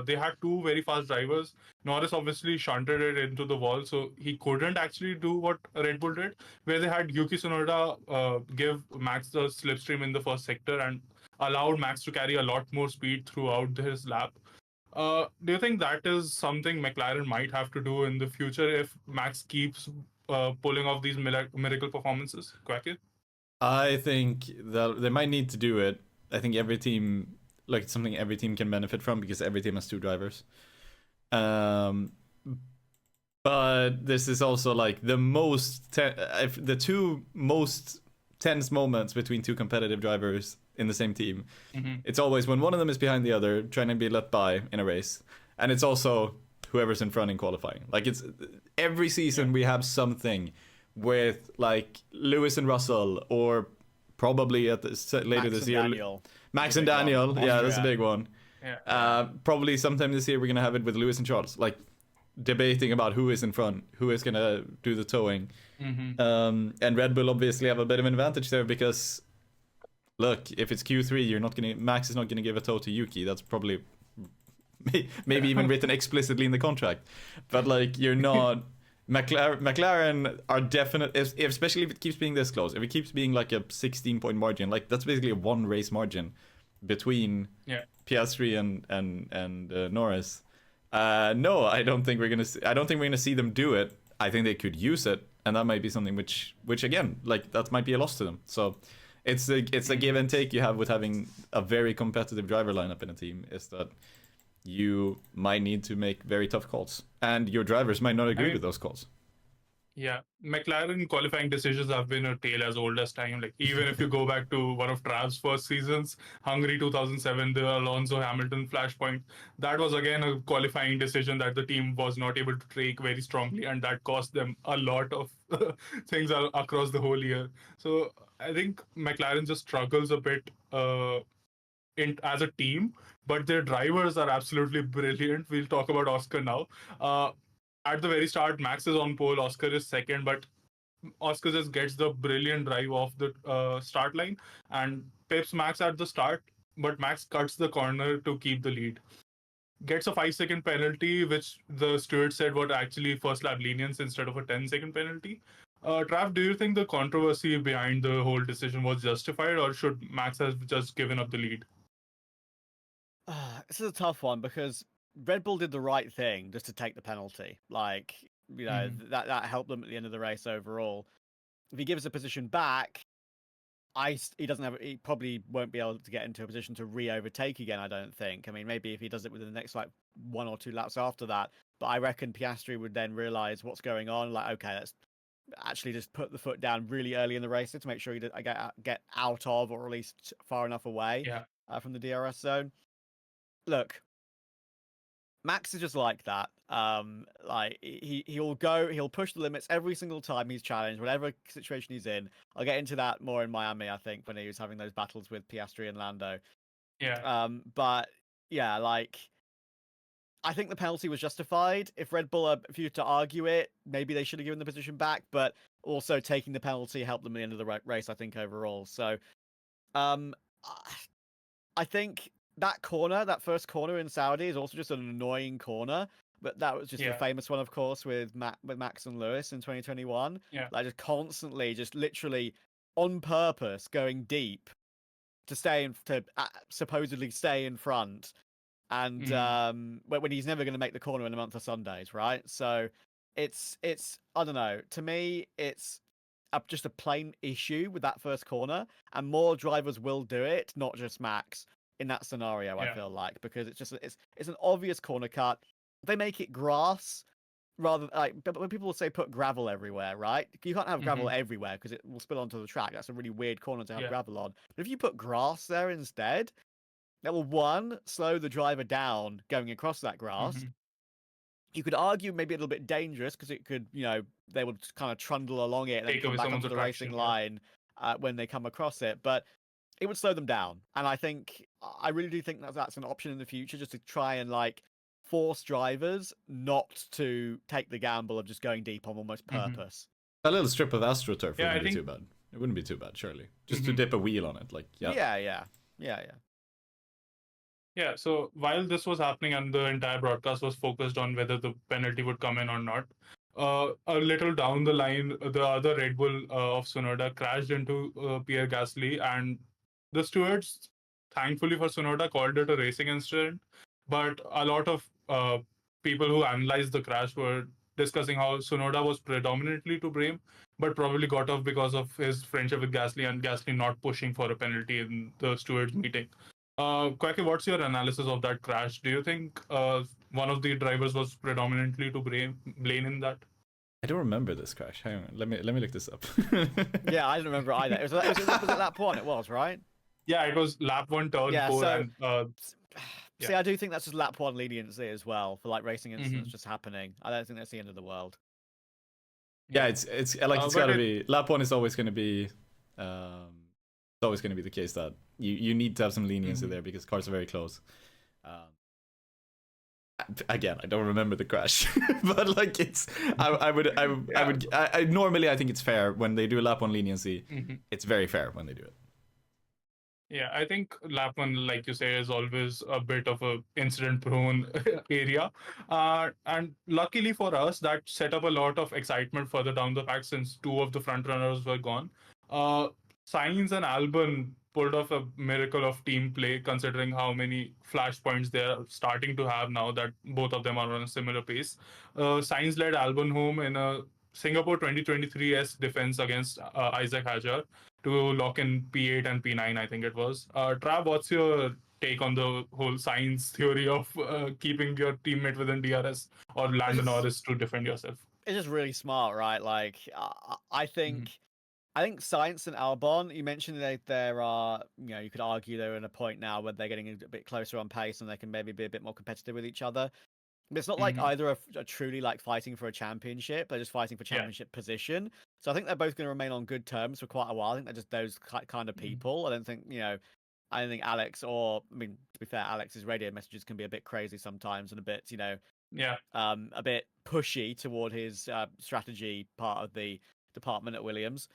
They had 2 very fast drivers. Norris obviously shunted it into the wall, so he couldn't actually do what Red Bull did, where they had Yuki Tsunoda give Max the slipstream in the first sector and allowed Max to carry a lot more speed throughout his lap. Do you think that is something McLaren might have to do in the future if Max keeps pulling off these miracle performances? Quacke? I think that they might need to do it. I think every team, like, it's something every team can benefit from because every team has 2 drivers. But this is also like the the 2 most tense moments between 2 competitive drivers in the same team. It's always when one of them is behind the other, trying to be let by in a race, and it's also whoever's in front in qualifying. Like, it's every season we have something with like Lewis and Russell, or probably at later this year, Max and Daniel. Yeah, that's a big one. Probably sometime this year we're gonna have it with Lewis and Charles, like debating about who is in front, who is gonna do the towing. And Red Bull obviously have a bit of an advantage there because, look, if it's Q3, Max is not gonna give a tow to Yuki. That's probably maybe even written explicitly in the contract. But like, you're not. McLaren are definite, especially if it keeps being this close. If it keeps being like a 16-point margin, like that's basically a 1 race margin between Piastri and Norris. No, I don't think we're gonna see them do it. I think they could use it, and that might be something which again, like, that might be a loss to them. So it's a give and take you have with having a very competitive driver lineup in a team, is that you might need to make very tough calls, and your drivers might not agree with those calls. Yeah, McLaren qualifying decisions have been a tale as old as time. Like, even if you go back to one of Trav's first seasons, Hungary 2007, the Alonso Hamilton flashpoint, that was again a qualifying decision that the team was not able to take very strongly, and that cost them a lot of things across the whole year. So I think McLaren just struggles a bit as a team, but their drivers are absolutely brilliant. We'll talk about Oscar now. at the very start, Max is on pole, Oscar is second, but Oscar just gets the brilliant drive off the start line and pips Max at the start, but Max cuts the corner to keep the lead. Gets a 5-second penalty, which the steward said was actually first lap lenience instead of a 10-second penalty. Trav, do you think the controversy behind the whole decision was justified, or should Max have just given up the lead? This is a tough one because Red Bull did the right thing just to take the penalty. Like, that helped them at the end of the race overall. If he gives a position back, he probably won't be able to get into a position to re-overtake again, I don't think. I mean, maybe if he does it within the next like 1 or 2 laps after that, but I reckon Piastri would then realize what's going on. Like, okay, let's actually just put the foot down really early in the race to make sure he get out of, or at least far enough away from the DRS zone. Look, Max is just like that. Like he'll push the limits every single time he's challenged, whatever situation he's in. I'll get into that more in Miami, I think, when he was having those battles with Piastri and Lando. Yeah. But yeah, like I think the penalty was justified. If Red Bull are for you to argue it, maybe they should have given the position back. But also taking the penalty helped them at the end of the race, I think, overall. So, I think that first corner in Saudi is also just an annoying corner. But that was just the famous one, of course, with Max and Lewis in 2021. Yeah. Like just constantly, just literally on purpose going deep to supposedly stay in front. And when he's never going to make the corner in a month of Sundays, right? So it's I don't know. To me, it's just a plain issue with that first corner, and more drivers will do it, not just Max in that scenario. I feel like, because it's an obvious corner cut. They make it grass rather but when people say put gravel everywhere, right? You can't have gravel everywhere because it will spill onto the track. That's a really weird corner to have gravel on. But if you put grass there instead, that will, one, slow the driver down going across that grass. You could argue maybe a little bit dangerous because it could, they would kind of trundle along it and then come back onto the racing line when they come across it. But it would slow them down. And I really do think that's an option in the future, just to try and force drivers not to take the gamble of just going deep on almost purpose. A little strip of AstroTurf wouldn't be too bad. It wouldn't be too bad, surely. Just to dip a wheel on it, Yeah, so while this was happening and the entire broadcast was focused on whether the penalty would come in or not, a little down the line, the other Red Bull of Tsunoda crashed into Pierre Gasly, and the stewards, thankfully for Tsunoda, called it a racing incident. But a lot of people who analyzed the crash were discussing how Tsunoda was predominantly to blame, but probably got off because of his friendship with Gasly and Gasly not pushing for a penalty in the stewards meeting. Quacke, what's your analysis of that crash? Do you think one of the drivers was predominantly to blame in that? I don't remember this crash. Hang on, let me look this up. Yeah, I don't remember either. Was it lap 1? It was, right? Yeah, it was lap 1, turn 4. And, see, I do think that's just lap 1 leniency as well for racing incidents just happening. I don't think that's the end of the world. Yeah, it's gotta be lap 1 is always going to be. It's always going to be the case that you need to have some leniency there because cars are very close. Again, I don't remember the crash, but normally I think it's fair when they do a lap 1 leniency. It's very fair when they do it. Yeah, I think lap 1, like you say, is always a bit of a incident-prone area. And luckily for us, that set up a lot of excitement further down the pack since 2 of the front runners were gone. Sainz and Albon pulled off a miracle of team play, considering how many flashpoints they're starting to have now that both of them are on a similar pace. Sainz led Albon home in a Singapore 2023's defense against Isaac Hadjar to lock in P8 and P9, I think it was. Trav, what's your take on the whole Sainz theory of keeping your teammate within DRS or Lando Norris to defend yourself? It's just really smart, right? I think Sainz and Albon, you mentioned that there are, you could argue they're in a point now where they're getting a bit closer on pace and they can maybe be a bit more competitive with each other. But it's not like either are truly fighting for a championship. They're just fighting for championship position. So I think they're both going to remain on good terms for quite a while. I think they're just those kind of people. I don't think, Alex to be fair, Alex's radio messages can be a bit crazy sometimes and a bit, Yeah. A bit pushy toward his strategy part of the department at Williams.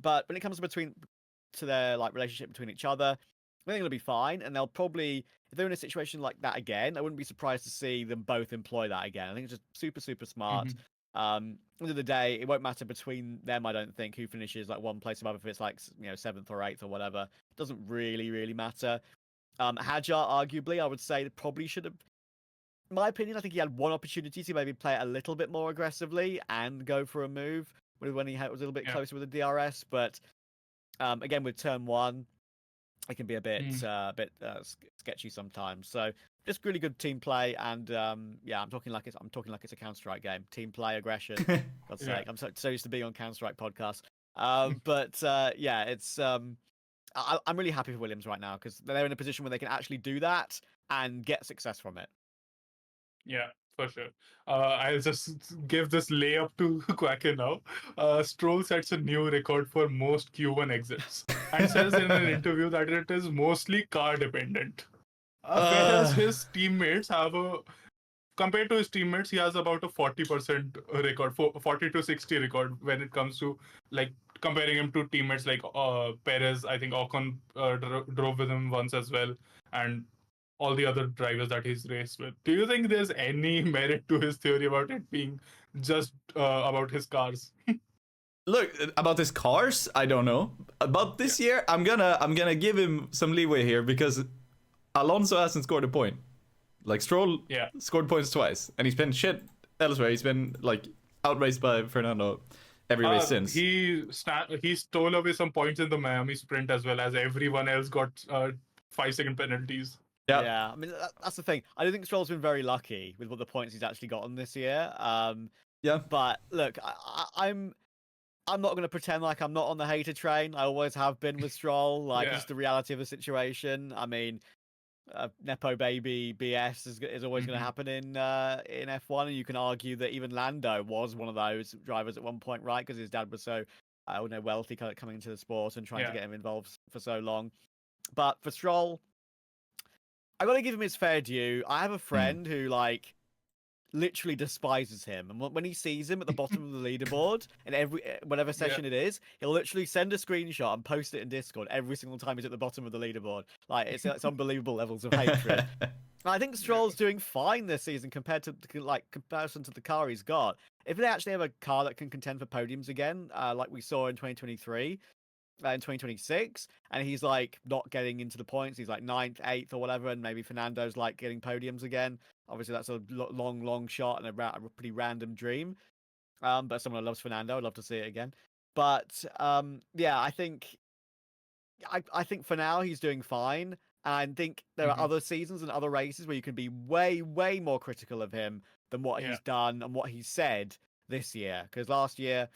But when it comes to their like relationship between each other, I think it'll be fine, and they'll probably, if they're in a situation like that again, I wouldn't be surprised to see them both employ that again. I think it's just super, super smart. End of the day, it won't matter between them. I don't think who finishes like one place above, if it's like seventh or eighth or whatever. It doesn't really matter. Hadjar, arguably, I would say probably should have. In my opinion, I think he had one opportunity to maybe play it a little bit more aggressively and go for a move when he was a little bit closer with the DRS. But again, with turn one, it can be a bit sketchy sometimes. So just really good team play, and yeah, I'm talking like it's a Counter-Strike game. Team play, aggression. God's sake, I'm so used to being on Counter-Strike podcasts. But yeah, it's I'm really happy for Williams right now because they're in a position where they can actually do that and get success from it. Yeah, for sure. I'll just give this layup to Quacke now. Stroll sets a new record for most Q1 exits and says in an interview that it is mostly car dependent. Whereas his teammates have compared to his teammates, he has about a 40% record, 40 to 60 record when it comes to like comparing him to teammates like Perez. I think Ocon drove with him once as well, and all the other drivers that he's raced with. Do you think there's any merit to his theory about it being just about his cars? Look, about his cars, I don't know. About this year, I'm gonna give him some leeway here because Alonso hasn't scored a point. Like Stroll scored points twice, and he's been shit elsewhere. He's been like outraced by Fernando every race since. He stole away some points in the Miami sprint as well, as everyone else got 5-second penalties. Yeah, I mean that's the thing. I don't think Stroll's been very lucky with what the points he's actually gotten this year. Yeah, but look, I'm not going to pretend like I'm not on the hater train. I always have been with Stroll. Like it's the reality of the situation. I mean, Nepo baby BS is always going to happen in F1, and you can argue that even Lando was one of those drivers at one point, right? Because his dad was so wealthy coming into the sport and trying to get him involved for so long. But for Stroll, I got to give him his fair due. I have a friend who like literally despises him, and when he sees him at the bottom of the leaderboard in whatever session it is, he'll literally send a screenshot and post it in Discord every single time he's at the bottom of the leaderboard. Like it's unbelievable levels of hatred. I think Stroll's doing fine this season comparison to the car he's got. If they actually have a car that can contend for podiums again, like we saw in 2023. In 2026, and he's like not getting into the points. He's like 9th, 8th, or whatever, and maybe Fernando's like getting podiums again. Obviously, that's a long shot and a pretty random dream. But someone who loves Fernando, I'd love to see it again. But yeah, I think for now he's doing fine. And I think there are other seasons and other races where you can be way more critical of him than what he's done and what he's said this year. Because last year,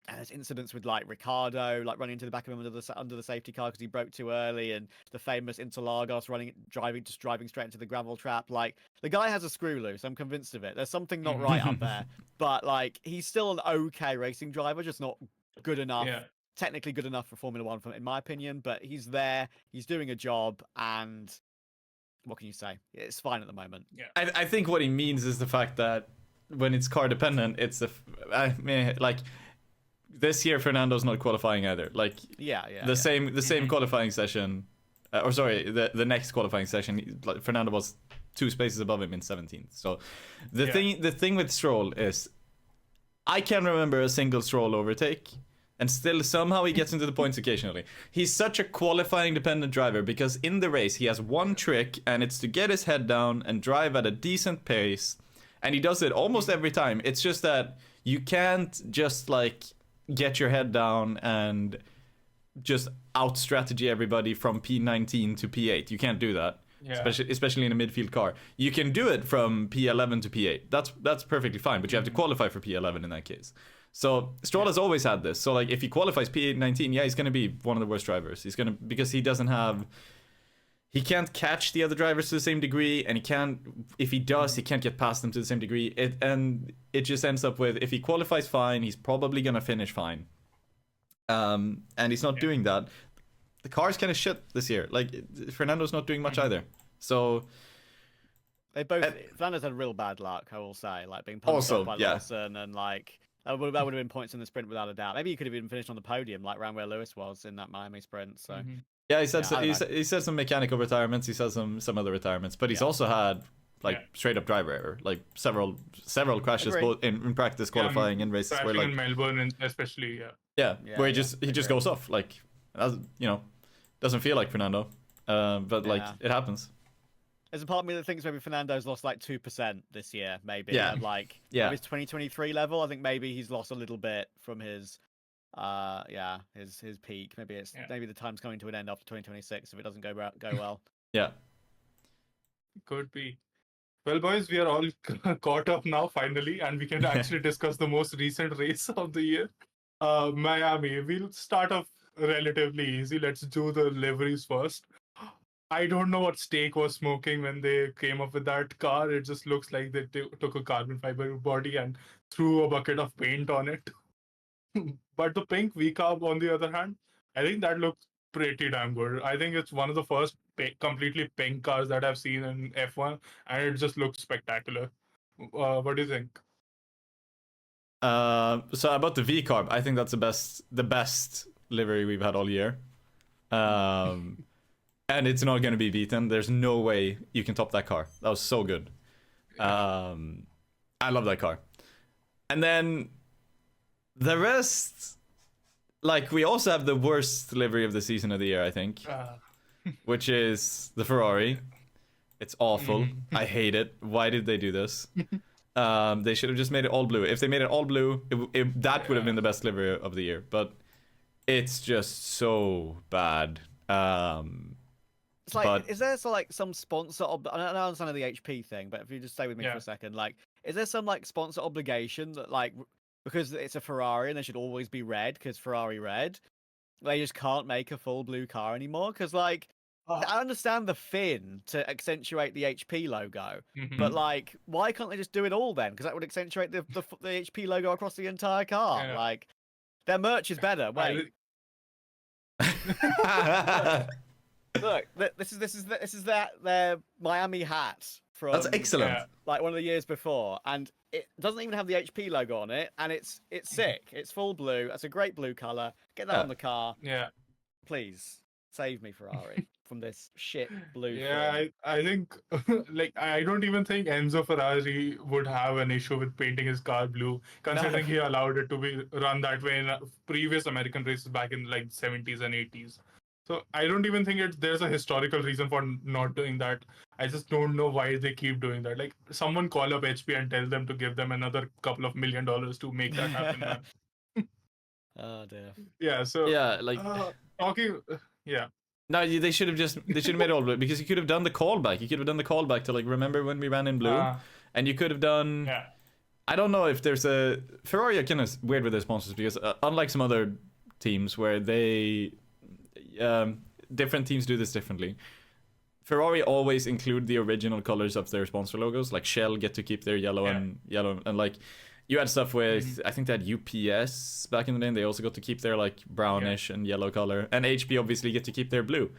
and there's incidents with like Ricardo, like running into the back of him under the safety car because he broke too early, and the famous Interlagos driving straight into the gravel trap. Like the guy has a screw loose. I'm convinced of it. There's something not right up there. But like he's still an okay racing driver, just not good enough. Technically good enough for Formula One, in my opinion. But he's there. He's doing a job, and what can you say? It's fine at the moment. I think what he means is the fact that when it's car dependent, it's like. This year, Fernando's not qualifying either. Like, the same qualifying session, or sorry, the next qualifying session, Fernando was 2 spaces above him in 17th. So, the thing with Stroll is, I can't remember a single Stroll overtake, and still somehow he gets into the points occasionally. He's such a qualifying dependent driver because in the race he has one trick, and it's to get his head down and drive at a decent pace, and he does it almost every time. It's just that you can't just like get your head down and just out strategy everybody from P19 to P8. You can't do that, especially in a midfield car. You can do it from P11 to P8. That's perfectly fine, but you have to qualify for P11 in that case. So Stroll has always had this. So like if he qualifies P19, he's going to be one of the worst drivers. He's going to, because he can't catch the other drivers to the same degree, and if he does, he can't get past them to the same degree. It just ends up with, if he qualifies fine, he's probably going to finish fine. And he's not doing that. The car's kind of shit this year. Like, Fernando's not doing much either. So, They both. And- Flanders had real bad luck, I will say. Like being punched Also, off by yeah. Lawson, and like that would have been points in the sprint without a doubt. Maybe he could have even finished on the podium, like around where Lewis was in that Miami sprint. So Yeah, he said Yeah, I don't know. he said some mechanical retirements. He said some other retirements, but he's Yeah. also had like Yeah. straight up driver error, like several crashes Agree. both in practice, qualifying, and races where Crashing like in Melbourne, and especially, yeah, Yeah, where he yeah, just agree. goes off, like as you know, doesn't feel like Fernando, but like Yeah. it happens. There's a part of me that thinks maybe Fernando's lost like 2% this year, maybe. Yeah. At like Yeah. his 2023 level. I think maybe he's lost a little bit from his his peak. Maybe maybe the time's coming to an end after 2026 if it doesn't go well. Yeah. could be. Well, boys, we are all caught up now, finally, and we can actually discuss the most recent race of the year. Miami. We'll start off relatively easy. Let's do the liveries first. I don't know what Stake was smoking when they came up with that car. It just looks like they took a carbon fiber body and threw a bucket of paint on it. But the pink V-carb, on the other hand, I think that looks pretty damn good. I think it's one of the first completely pink cars that I've seen in F1, and it just looks spectacular. What do you think? So about the V carb, I think that's the best livery we've had all year. And it's not going to be beaten. There's no way you can top that car. That was so good. I love that car. And then the rest, like, we also have the worst livery of the season of the year, I think, which is the Ferrari. It's awful. I hate it. Why did they do this? They should have just made it all blue. If they made it all blue, that would have been the best livery of the year. But it's just so bad. It's like, But- is there some sponsor? I don't understand the HP thing, but if you just stay with me for a second, like, is there some like sponsor obligation that like because it's a Ferrari and they should always be red because Ferrari red, they just can't make a full blue car anymore? Because like I understand the fin to accentuate the HP logo, but like why can't they just do it all then? Because that would accentuate the HP logo across the entire car. Yeah. Like their merch is better. Wait. Look, this is their Miami hat from That's excellent. Yeah. like one of the years before, and it doesn't even have the HP logo on it, and it's sick. It's full blue. It's a great blue color. Get that on the car, Yeah. please. Save me, Ferrari, from this shit blue. Yeah, film. I think like I don't even think Enzo Ferrari would have an issue with painting his car blue, considering he allowed it to be run that way in previous American races back in like 70s and 80s. So I don't even think there's a historical reason for not doing that. I just don't know why they keep doing that. Like someone call up HP and tell them to give them another couple of $1 million to make that happen, man. Oh dear. Yeah. So Yeah, like talking. Yeah. no, they should have made it all blue because you could have done the callback. You could have done the callback to like remember when we ran in blue, and you could have done. Yeah. I don't know if there's a Ferrari are kind of weird with their sponsors because unlike some other teams where they different teams do this differently. Ferrari always include the original colors of their sponsor logos. Like Shell get to keep their yellow and like you had stuff with I think they had UPS back in the day. And they also got to keep their like brownish and yellow color, and HP obviously get to keep their blue.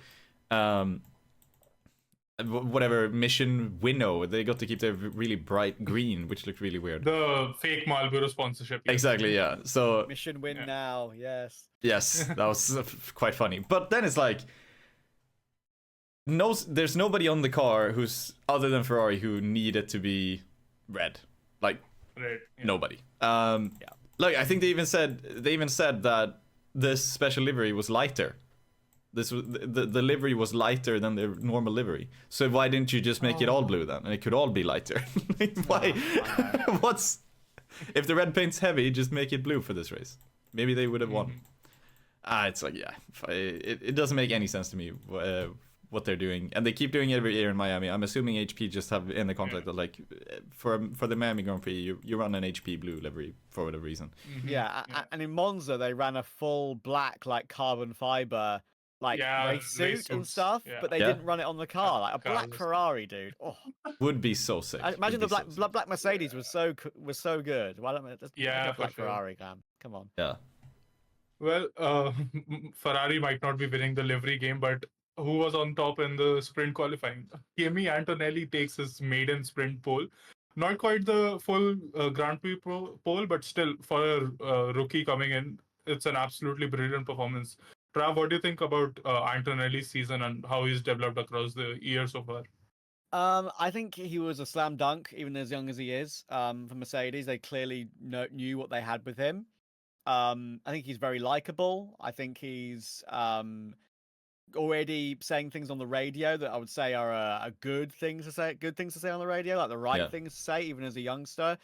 Whatever Mission Winnow, they got to keep their really bright green, which looked really weird. The fake Marlboro sponsorship. Yes. Exactly, yeah. So Mission win now, yes. yes, that was quite funny. But then it's like, there's nobody on the car who's other than Ferrari who needed to be red. Like Right. Yeah. nobody. Like I think they even said that this special livery was lighter. This was the livery was lighter than the normal livery. So why didn't you just make it all blue then? And it could all be lighter. Like, why? What's if the red paint's heavy? Just make it blue for this race. Maybe they would have won. It's like it doesn't make any sense to me what they're doing, and they keep doing it every year in Miami. I'm assuming HP just have in the contract that like for the Miami Grand Prix you run an HP blue livery for whatever reason. Yeah, and in Monza they ran a full black like carbon fiber like race suit and stuff, but they didn't run it on the car. Like a black Ferrari, dude. Oh, Would be so sick. imagine the Would be black Mercedes was so good. Why don't we just make a for black sure. Ferrari, man? Come on. Yeah. Well, Ferrari might not be winning the livery game, but who was on top in the sprint qualifying. Kimi Antonelli takes his maiden sprint pole. Not quite the full Grand Prix pole, but still, for a rookie coming in, it's an absolutely brilliant performance. Trav, what do you think about Antonelli's season and how he's developed across the years so far? I think he was a slam dunk, even as young as he is. For Mercedes, they clearly knew what they had with him. I think he's very likable. I think he's already saying things on the radio that I would say are a good things to say. Good things to say on the radio, like the right things to say, even as a youngster.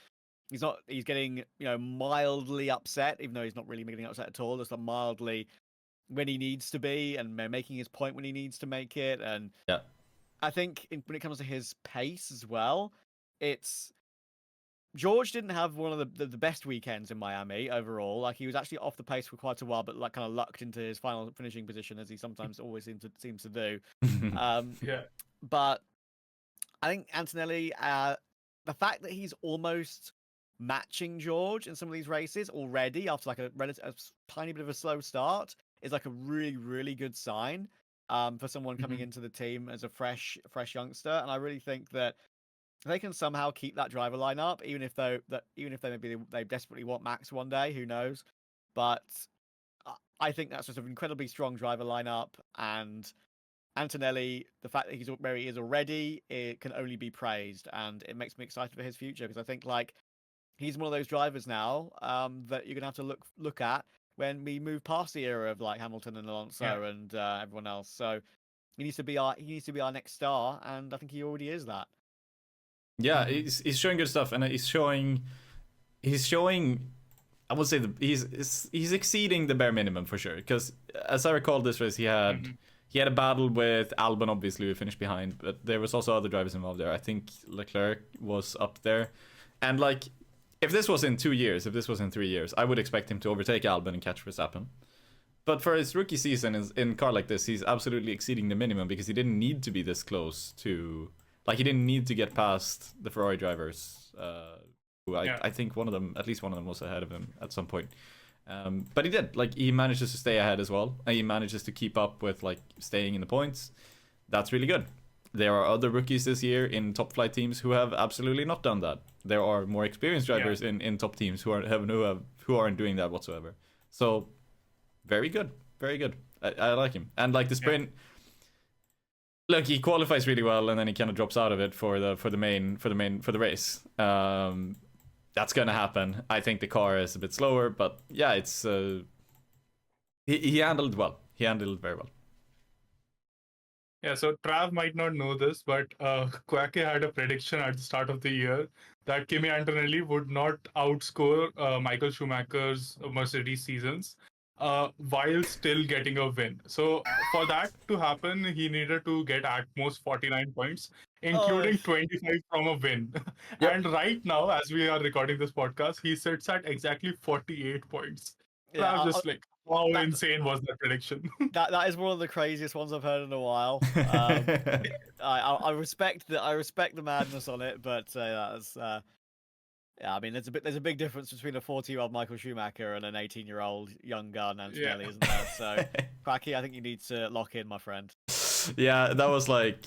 He's not. He's getting mildly upset, even though he's not really getting upset at all. Just like mildly when he needs to be, and making his point when he needs to make it. And Yeah. I think when it comes to his pace as well, it's George didn't have one of the best weekends in Miami overall. Like he was actually off the pace for quite a while, but like kind of lucked into his final finishing position as he sometimes always seems to do. Yeah. But I think Antonelli, the fact that he's almost matching George in some of these races already after like a tiny bit of a slow start is like a really, really good sign for someone coming into the team as a fresh youngster. And I really think that if they can somehow keep that driver lineup, even if they maybe they desperately want Max one day, who knows? But I think that's just an incredibly strong driver lineup, and Antonelli, the fact that he's where he is already, it can only be praised, and it makes me excited for his future because I think like he's one of those drivers now that you're gonna have to look at when we move past the era of like Hamilton and Alonso and everyone else. So he needs to be our next star, and I think he already is that. Yeah, he's showing good stuff, and he's showing. I would say he's exceeding the bare minimum for sure. Because as I recall, this race he had a battle with Albon, obviously who finished behind, but there was also other drivers involved there. I think Leclerc was up there, and like if this was in 2 years, if this was in 3 years, I would expect him to overtake Albon and catch Verstappen. But for his rookie season in a car like this, he's absolutely exceeding the minimum because he didn't need to be this close to. Like, he didn't need to get past the Ferrari drivers, who I think at least one of them was ahead of him at some point. But he did. Like, he manages to stay ahead as well. And he manages to keep up with, like, staying in the points. That's really good. There are other rookies this year in top flight teams who have absolutely not done that. There are more experienced drivers in top teams who aren't doing that whatsoever. So, very good. Very good. I like him. And, like, the sprint... Yeah. Look, he qualifies really well, and then he kind of drops out of it for the race. That's gonna happen. I think the car is a bit slower, but yeah, it's he handled it well. He handled it very well. Yeah, so Trav might not know this, but Quacke had a prediction at the start of the year that Kimi Antonelli would not outscore Michael Schumacher's Mercedes seasons. While still getting a win. So for that to happen, he needed to get at most 49 points, including 25 from a win. Yep. And right now, as we are recording this podcast, he sits at exactly 48 points. So I was just like, how insane was that prediction? That is one of the craziest ones I've heard in a while. I respect the madness on it, but that's. Yeah, I mean, there's a big difference between a 40-year-old Michael Schumacher and an 18-year-old young gun Antonelli, isn't there? So, Quacke, I think you need to lock in, my friend. Yeah, that was like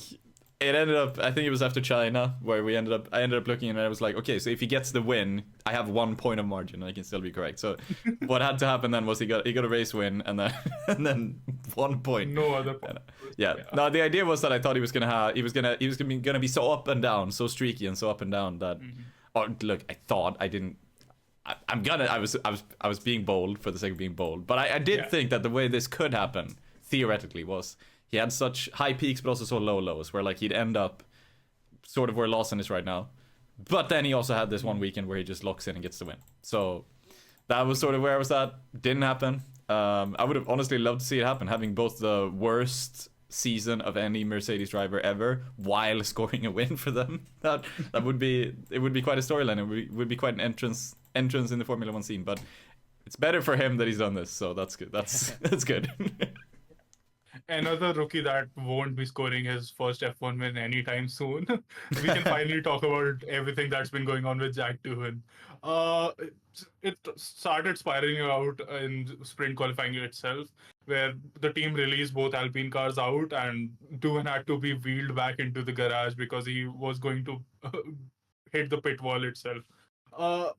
it ended up. I think it was after China where I ended up looking and I was like, okay, so if he gets the win, I have 1 point of margin and I can still be correct. So, what had to happen then was he got a race win and then 1 point. No other point. Yeah. No, the idea was that I thought he was gonna be so up and down, so streaky and so up and down that. Oh, look, I thought I didn't. I was being bold for the sake of being bold, but I did think that the way this could happen theoretically was he had such high peaks but also so low lows where like he'd end up sort of where Lawson is right now, but then he also had this one weekend where he just locks in and gets the win. So that was sort of where I was at. Didn't happen. I would have honestly loved to see it happen, having both the worst season of any Mercedes driver ever while scoring a win for them. That would be quite a storyline. It would be quite an entrance in the Formula 1 scene, but it's better for him that he's done this, so that's good. That's good. another rookie that won't be scoring his first F1 win anytime soon. We can finally talk about everything that's been going on with Jack Doohan. It started spiraling out in sprint qualifying itself, where the team released both Alpine cars out, and Doohan had to be wheeled back into the garage because he was going to hit the pit wall itself. Uh,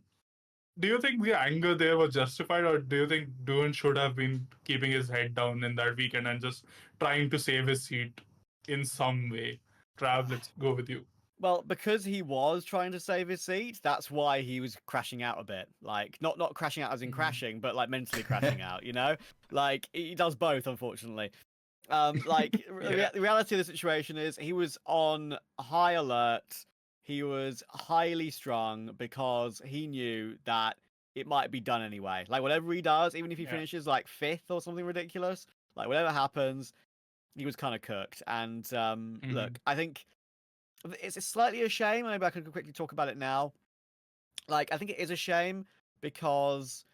do you think the anger there was justified, or do you think Doohan should have been keeping his head down in that weekend and just trying to save his seat in some way? Trav, let's go with you. Well, because he was trying to save his seat, that's why he was crashing out a bit. Like, not crashing out as in crashing, but like mentally crashing out. You know, like he does both, unfortunately. Like the reality of the situation is he was on high alert. He was highly strung because he knew that it might be done anyway. Like whatever he does, even if he finishes like 5th or something ridiculous, like whatever happens, he was kind of cooked. And look, I think it's slightly a shame. Maybe I could quickly talk about it now. Like I think it is a shame because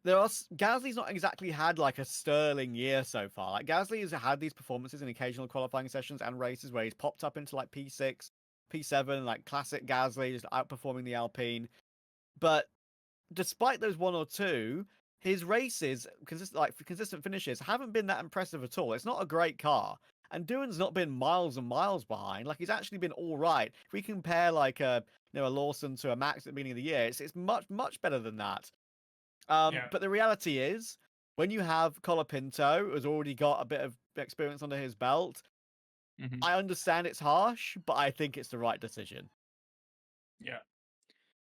Gasly's not exactly had like a sterling year so far. Like Gasly has had these performances in occasional qualifying sessions and races where he's popped up into like P6, P7, like classic Gasly, just outperforming the Alpine. But despite those one or two, his races, consistent finishes, haven't been that impressive at all. It's not a great car. And Doohan's not been miles and miles behind. Like he's actually been all right. If we compare like a Lawson to a Max at the beginning of the year, it's much better than that. But the reality is, when you have Colapinto, who's already got a bit of experience under his belt, I understand it's harsh, but I think it's the right decision. Yeah.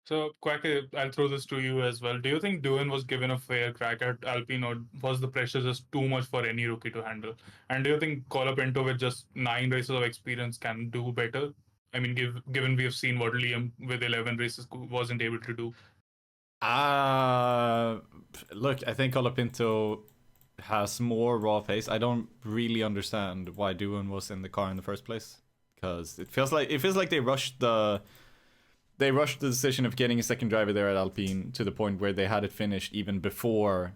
So, Quacke, I'll throw this to you as well. Do you think Doohan was given a fair crack at Alpine, or was the pressure just too much for any rookie to handle? And do you think Colapinto, with just 9 races of experience, can do better? I mean, given we have seen what Liam with 11 races wasn't able to do. Look, I think Colapinto has more raw pace. I don't really understand why Doohan was in the car in the first place, because it feels like they rushed the decision of getting a second driver there at Alpine to the point where they had it finished even before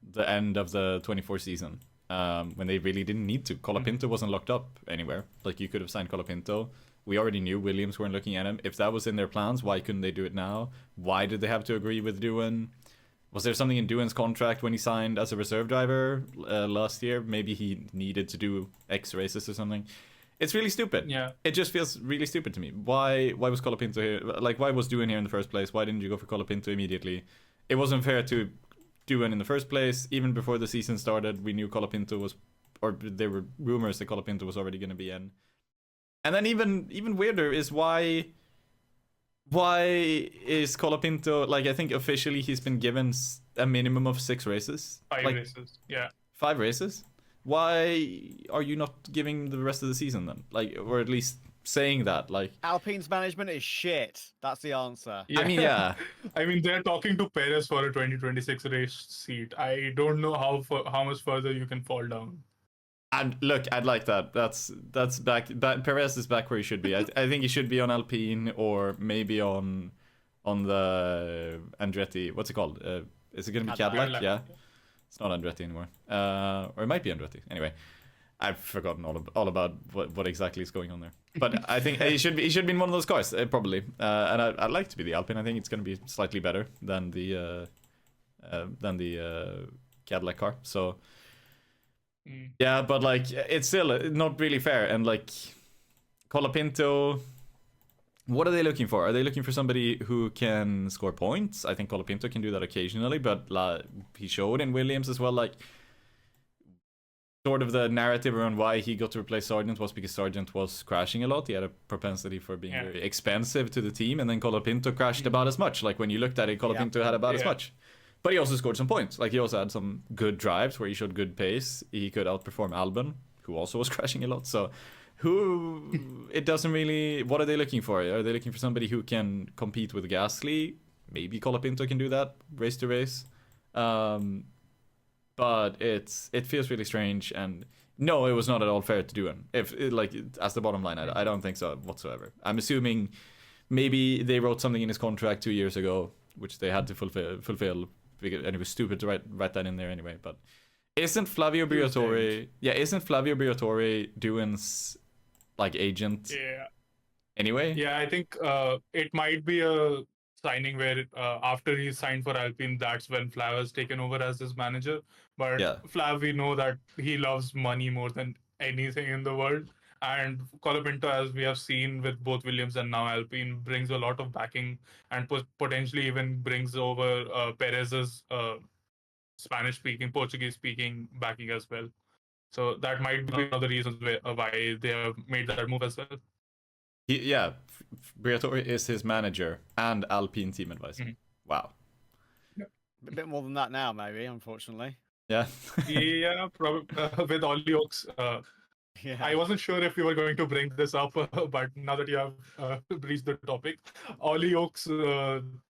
the end of the 24 season, when they really didn't need to. Colapinto wasn't locked up anywhere. Like, you could have signed Colapinto. We already knew Williams weren't looking at him. If that was in their plans, why couldn't they do it now? Why did they have to agree with Doohan? Was there something in Doohan's contract when he signed as a reserve driver last year? Maybe he needed to do X races or something. It's really stupid. Yeah. It just feels really stupid to me. Why was Colapinto here? Like, why was Doohan here in the first place? Why didn't you go for Colapinto immediately? It wasn't fair to Doohan in the first place. Even before the season started, we knew Colapinto was, or there were rumors that Colapinto was already going to be in. And then even weirder is why is Colapinto, like, I think officially he's been given a minimum of 6 races. 5 like, races, yeah. 5 races? Why are you not giving the rest of the season then? Like, or at least saying that, like... Alpine's management is shit. That's the answer. I mean, yeah. I mean, they're talking to Perez for a 2026 race seat. I don't know how much further you can fall down. And look, I'd like that. That's back. Perez is back where he should be. I think he should be on Alpine, or maybe on the Andretti. What's it called? Is it going to be Cadillac? Yeah. It's not Andretti anymore. Or it might be Andretti. Anyway, I've forgotten all about what exactly is going on there. But I think he should be in one of those cars, probably. And I'd like to be the Alpine. I think it's going to be slightly better than the Cadillac car. So. Yeah, but like, it's still not really fair. And like, Colapinto, what are they looking for? Are they looking for somebody who can score points? I think Colapinto can do that occasionally, but he showed in Williams as well, like, sort of the narrative around why he got to replace Sargent was because Sargent was crashing a lot. He had a propensity for being very expensive to the team, and then Colapinto crashed about as much. Like, when you looked at it, Colapinto had about as much. But he also scored some points. Like, he also had some good drives where he showed good pace. He could outperform Albon, who also was crashing a lot. So, it doesn't really... What are they looking for? Are they looking for somebody who can compete with Gasly? Maybe Colapinto can do that, race to race. But it feels really strange. And no, it was not at all fair to do it. As the bottom line, I don't think so whatsoever. I'm assuming maybe they wrote something in his contract 2 years ago, which they had to fulfill. And it was stupid to write that in there anyway. But Isn't Flavio Tuesday. Briatore? Yeah, isn't Flavio Briatore Doohan's like agent Yeah. anyway? Yeah, I think it might be a signing where after he signed for Alpine, that's when Flav has taken over as his manager. But Yeah. Flav, we know that he loves money more than anything in the world. And Colapinto, as we have seen with both Williams and now Alpine, brings a lot of backing and potentially even brings over Perez's Spanish speaking, Portuguese speaking backing as well. So that might be one of the reasons why they have made that move as well. Yeah, Briatore is his manager and Alpine team advisor. Mm-hmm. Wow. A bit more than that now, maybe. Unfortunately. Yeah. Yeah, probably with Ollie Oaks. Yeah. I wasn't sure if you were going to bring this up, but now that you have breached the topic, Ollie Oaks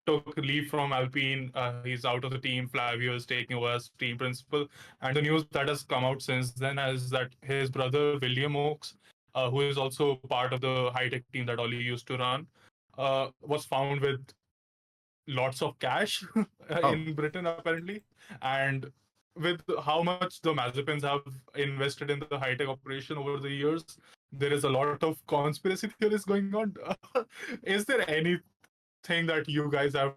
took leave from Alpine. He's out of the team. Flavio is taking over as team principal. And the news that has come out since then is that his brother, William Oaks, who is also part of the high-tech team that Ollie used to run, was found with lots of cash in Britain, apparently. And with how much the Mazepins have invested in the high tech operation over the years, there is a lot of conspiracy theories going on. Is there anything that you guys have,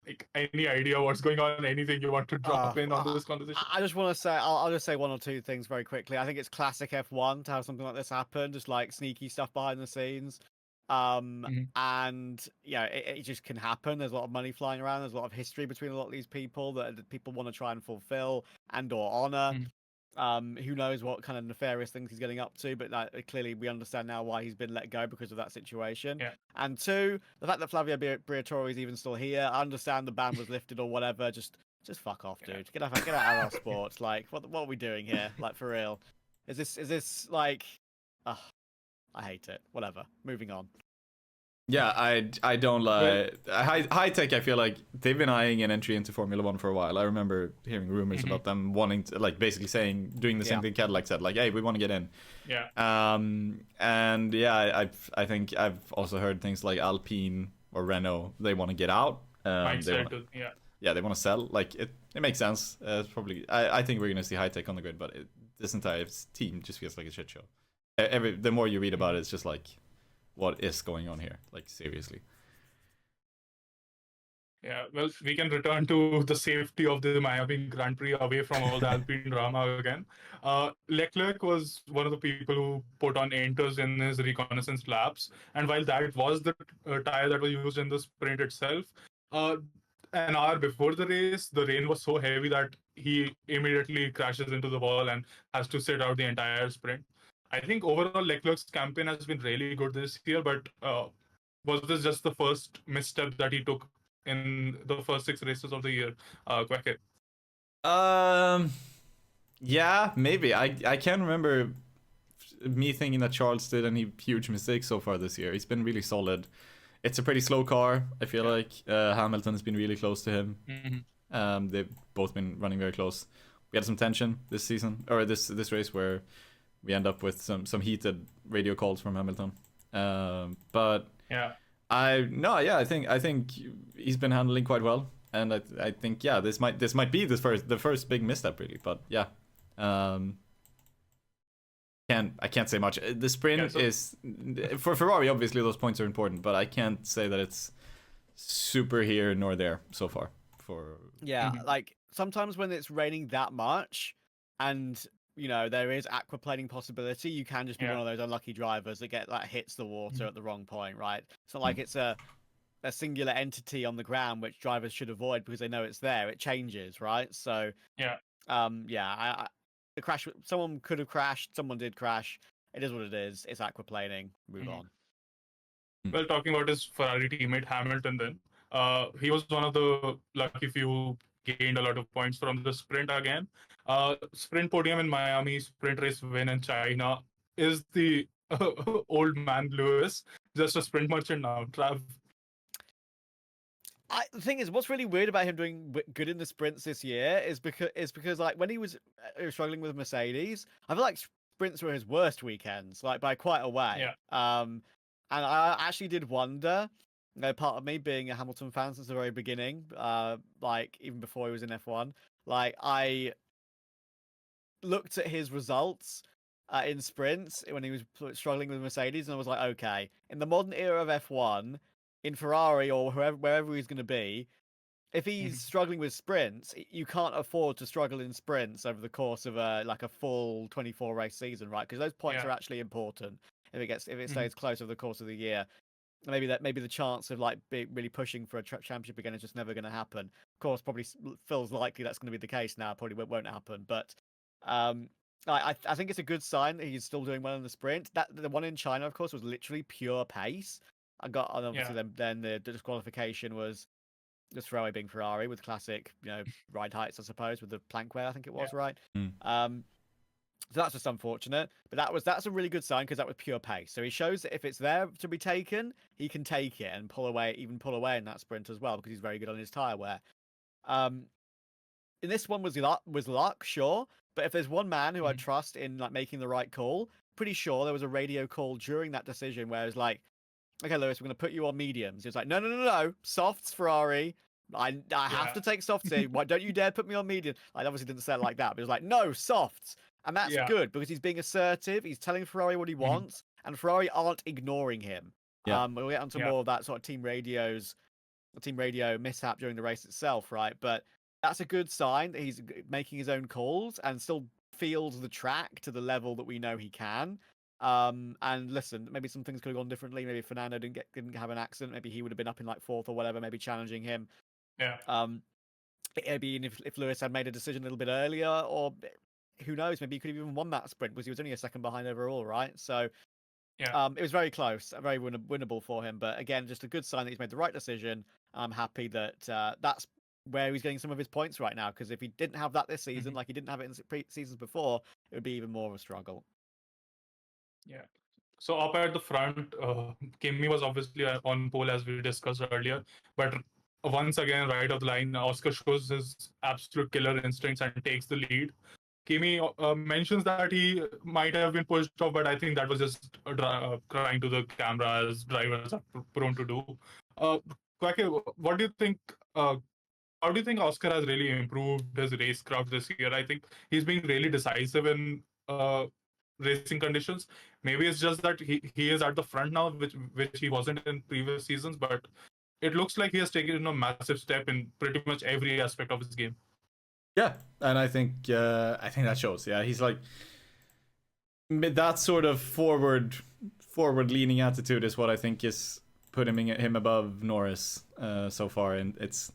like, any idea what's going on? Anything you want to drop in on this conversation? I just want to say, I'll just say one or two things very quickly. I think it's classic F1 to have something like this happen, just like sneaky stuff behind the scenes. And yeah, it just can happen. There's a lot of money flying around. There's a lot of history between a lot of these people that people want to try and fulfill and/or honor. Who knows what kind of nefarious things he's getting up to, but clearly we understand now why he's been let go because of that situation. Yeah. And two, the fact that Flavio Briatore is even still here. I understand the ban was lifted or whatever. Just fuck off, dude. Get out of our sports. Like, what are we doing here? Like, for real? Is this like? I hate it. Whatever. Moving on. Yeah, I don't like high tech. I feel like they've been eyeing an entry into Formula One for a while. I remember hearing rumors about them wanting to, like, basically doing the same thing Cadillac said, like, hey, we want to get in. Yeah. And yeah, I think I've also heard things like Alpine or Renault, they want to get out. Yeah. They want to sell. Like, it makes sense. It's probably I think we're gonna see high tech on the grid, but this entire team just feels like a shit show. The more you read about it, it's just like, what is going on here? Like, seriously. Yeah, well, we can return to the safety of the Miami Grand Prix away from all the Alpine drama again. Leclerc was one of the people who put on Inters in his reconnaissance laps. And while that was the tire that was used in the sprint itself, an hour before the race, the rain was so heavy that he immediately crashes into the wall and has to sit out the entire sprint. I think overall Leclerc's campaign has been really good this year, but was this just the first misstep that he took in the first 6 races of the year, Quacke? Yeah, maybe. I can't remember me thinking that Charles did any huge mistakes so far this year. He's been really solid. It's a pretty slow car, I feel like. Hamilton has been really close to him. They've both been running very close. We had some tension this season, or this race, where we end up with some heated radio calls from Hamilton. But yeah, I think he's been handling quite well, and I think this might be the first big misstep, really. But yeah, I can't say much. The sprint is for Ferrari. Obviously, those points are important, but I can't say that it's super here nor there so far. Like, sometimes when it's raining that much, and there is aquaplaning possibility, you can just be one of those unlucky drivers that hits the water at the wrong point, right? It's not like it's a singular entity on the ground which drivers should avoid because they know it's there. It changes, right? So the crash. Someone could have crashed. Someone did crash. It is what it is. It's aquaplaning. Move on. Well, talking about his Ferrari teammate Hamilton, then he was one of the lucky few who gained a lot of points from the sprint again. Sprint podium in Miami, sprint race win in China. Is the old man Lewis just a sprint merchant now, Trav? The thing is, what's really weird about him doing good in the sprints this year is because like when he was struggling with Mercedes, I feel like sprints were his worst weekends, like by quite a way. And I actually did wonder, part of me being a Hamilton fan since the very beginning, like even before he was in F1, like I looked at his results in sprints when he was struggling with Mercedes, and I was like, okay, in the modern era of F1, in Ferrari or wherever he's going to be, if he's struggling with sprints, you can't afford to struggle in sprints over the course of a full 24 race season, right? Because those points are actually important if it stays close over the course of the year. Maybe the chance of really pushing for a championship again is just never going to happen. Of course, probably feels likely that's going to be the case now. Probably won't happen, but I think it's a good sign that he's still doing well in the sprint. That the one in China, of course, was literally pure pace. And obviously then the disqualification was just Ferrari being Ferrari with classic, ride heights, I suppose, with the plankway, I think it was, right? So that's just unfortunate, but that's a really good sign because that was pure pace. So he shows that if it's there to be taken, he can take it and pull away in that sprint as well because he's very good on his tyre wear. In this one was luck, sure, but if there's one man who I trust in making the right call, pretty sure there was a radio call during that decision where it was like, okay, Lewis, we're going to put you on mediums. He was like, no, softs, Ferrari. I have to take softs here. Why don't you dare put me on medium? I obviously didn't say it like that, but he was like, no, softs. And that's good because he's being assertive. He's telling Ferrari what he wants, and Ferrari aren't ignoring him. We'll get onto more of that sort of team radio mishap during the race itself, right? But that's a good sign that he's making his own calls and still feels the track to the level that we know he can. And listen, maybe some things could have gone differently. Maybe Fernando didn't have an accident. Maybe he would have been up in fourth or whatever, maybe challenging him. Maybe if Lewis had made a decision a little bit earlier, or who knows, maybe he could have even won that sprint because he was only a second behind overall, right? So it was very close, very winnable for him. But again, just a good sign that he's made the right decision. I'm happy that that's where he's getting some of his points right now, because if he didn't have that this season, like he didn't have it in seasons before, it would be even more of a struggle. Yeah. So up at the front, Kimi was obviously on pole as we discussed earlier, but once again, right of the line, Oscar shows his absolute killer instincts and takes the lead. Kimi mentions that he might have been pushed off, but I think that was just crying to the camera, as drivers are prone to do. Quacke, what do you think? How do you think Oscar has really improved his racecraft this year? I think he's being really decisive in racing conditions. Maybe it's just that he is at the front now, which he wasn't in previous seasons, but it looks like he has taken a massive step in pretty much every aspect of his game. Yeah, and I think that shows. Yeah, he's that sort of forward leaning attitude is what I think is putting him above Norris so far, and it's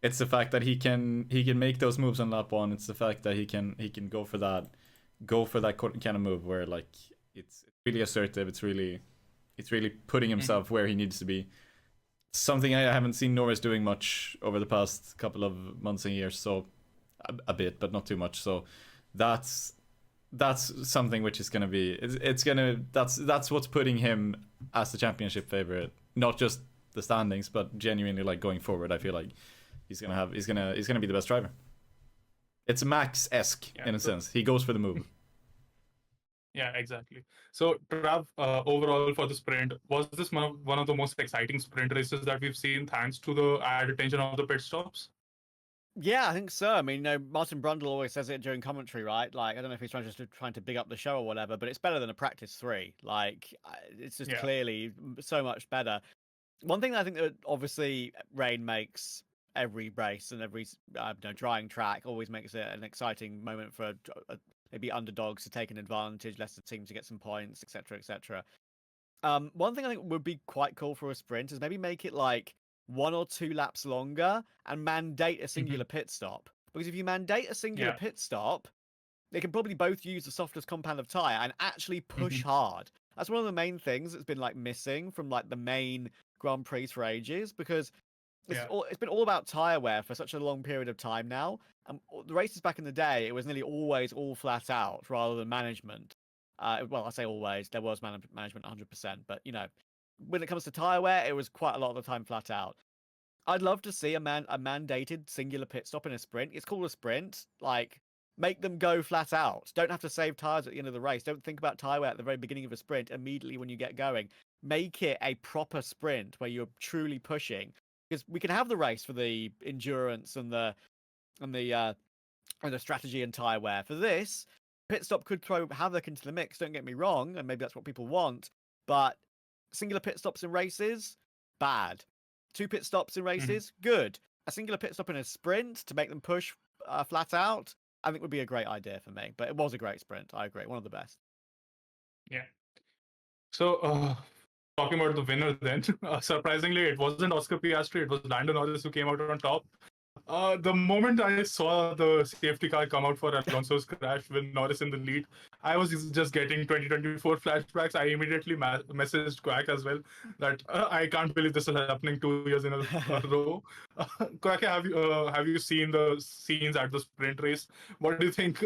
the fact that he can make those moves on lap 1. It's the fact that he can go for that kind of move where it's really assertive. It's really putting himself where he needs to be. Something I haven't seen Norris doing much over the past couple of months and years. So a bit, but not too much. So that's something which is gonna be that's what's putting him as the championship favorite. Not just the standings, but genuinely going forward. I feel like he's gonna be the best driver. It's Max-esque in a sense. He goes for the move. Yeah, exactly. So, Trav, overall for the sprint, was this one of the most exciting sprint races that we've seen thanks to the added attention of the pit stops? Yeah, I think so. I mean, Martin Brundle always says it during commentary, right? I don't know if he's trying to big up the show or whatever, but it's better than a practice 3. It's just clearly so much better. One thing that I think that obviously rain makes every race and every drying track always makes it an exciting moment for maybe underdogs to take an advantage, lesser teams to get some points, etc., etc. One thing I think would be quite cool for a sprint is maybe make it 1 or 2 laps longer and mandate a singular pit stop. Because if you mandate a singular pit stop, they can probably both use the softest compound of tyre and actually push hard. That's one of the main things that's been missing from the main Grand Prix for ages, because it's been all about tyre wear for such a long period of time now. And the races back in the day, it was nearly always all flat out rather than management. Well, I say always, there was management 100%, but when it comes to tyre wear, it was quite a lot of the time flat out. I'd love to see a mandated singular pit stop in a sprint. It's called a sprint. Make them go flat out. Don't have to save tyres at the end of the race. Don't think about tyre wear at the very beginning of a sprint immediately when you get going. Make it a proper sprint where you're truly pushing. Because we can have the race for the endurance and the and the strategy and tyre wear. For this, pit stop could throw havoc into the mix. Don't get me wrong, and maybe that's what people want. But singular pit stops in races, bad. 2 pit stops in races, good. A singular pit stop in a sprint to make them push flat out, I think would be a great idea for me. But it was a great sprint. I agree, one of the best. Yeah. So, talking about the winner then, surprisingly, it wasn't Oscar Piastri, it was Lando Norris who came out on top. The moment I saw the safety car come out for Alonso's crash with Norris in the lead, I was just getting 2024 flashbacks. I immediately messaged Quack as well that I can't believe this is happening 2 years in a row. Quack, have you seen the scenes at the sprint race? What do you think?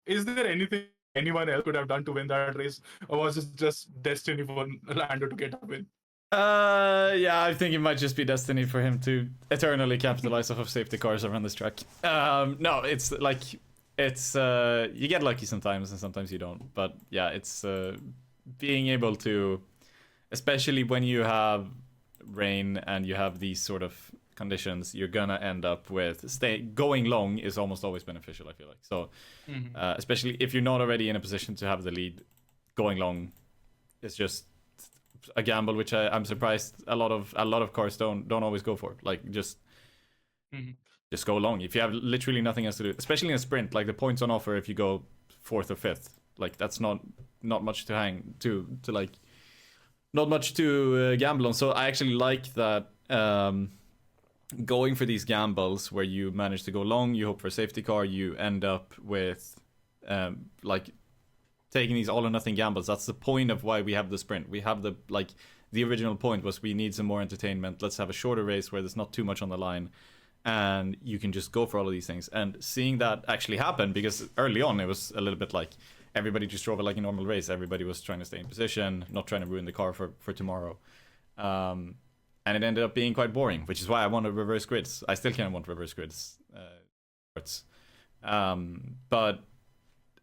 Is there anything anyone else could have done to win that race, or was it just destiny for Lando to get a win? Yeah, I think it might just be destiny for him to eternally capitalize off of safety cars around this track. No, it's like you get lucky sometimes and sometimes you don't. But yeah, it's being able to, especially when you have rain and you have these sort of conditions, you're gonna end up with going long is almost always beneficial, I feel like. So especially if you're not already in a position to have the lead, going long is just a gamble, which I'm surprised a lot of cars don't always go for. Like just go long if you have literally nothing else to do, especially in a sprint. Like the points on offer if you go 4th or 5th, like that's not much to hang to like, not much to gamble on. So I actually like that going for these gambles where you manage to go long, you hope for a safety car, you end up with like taking these all or nothing gambles. That's the point of why we have the sprint. We have the original point was we need some more entertainment. Let's have a shorter race where there's not too much on the line, and you can just go for all of these things. And seeing that actually happen, because early on it was a little bit like everybody just drove it like a normal race. Everybody was trying to stay in position, not trying to ruin the car for tomorrow. And it ended up being quite boring, which is why I wanted reverse grids. I still kind of want reverse grids. But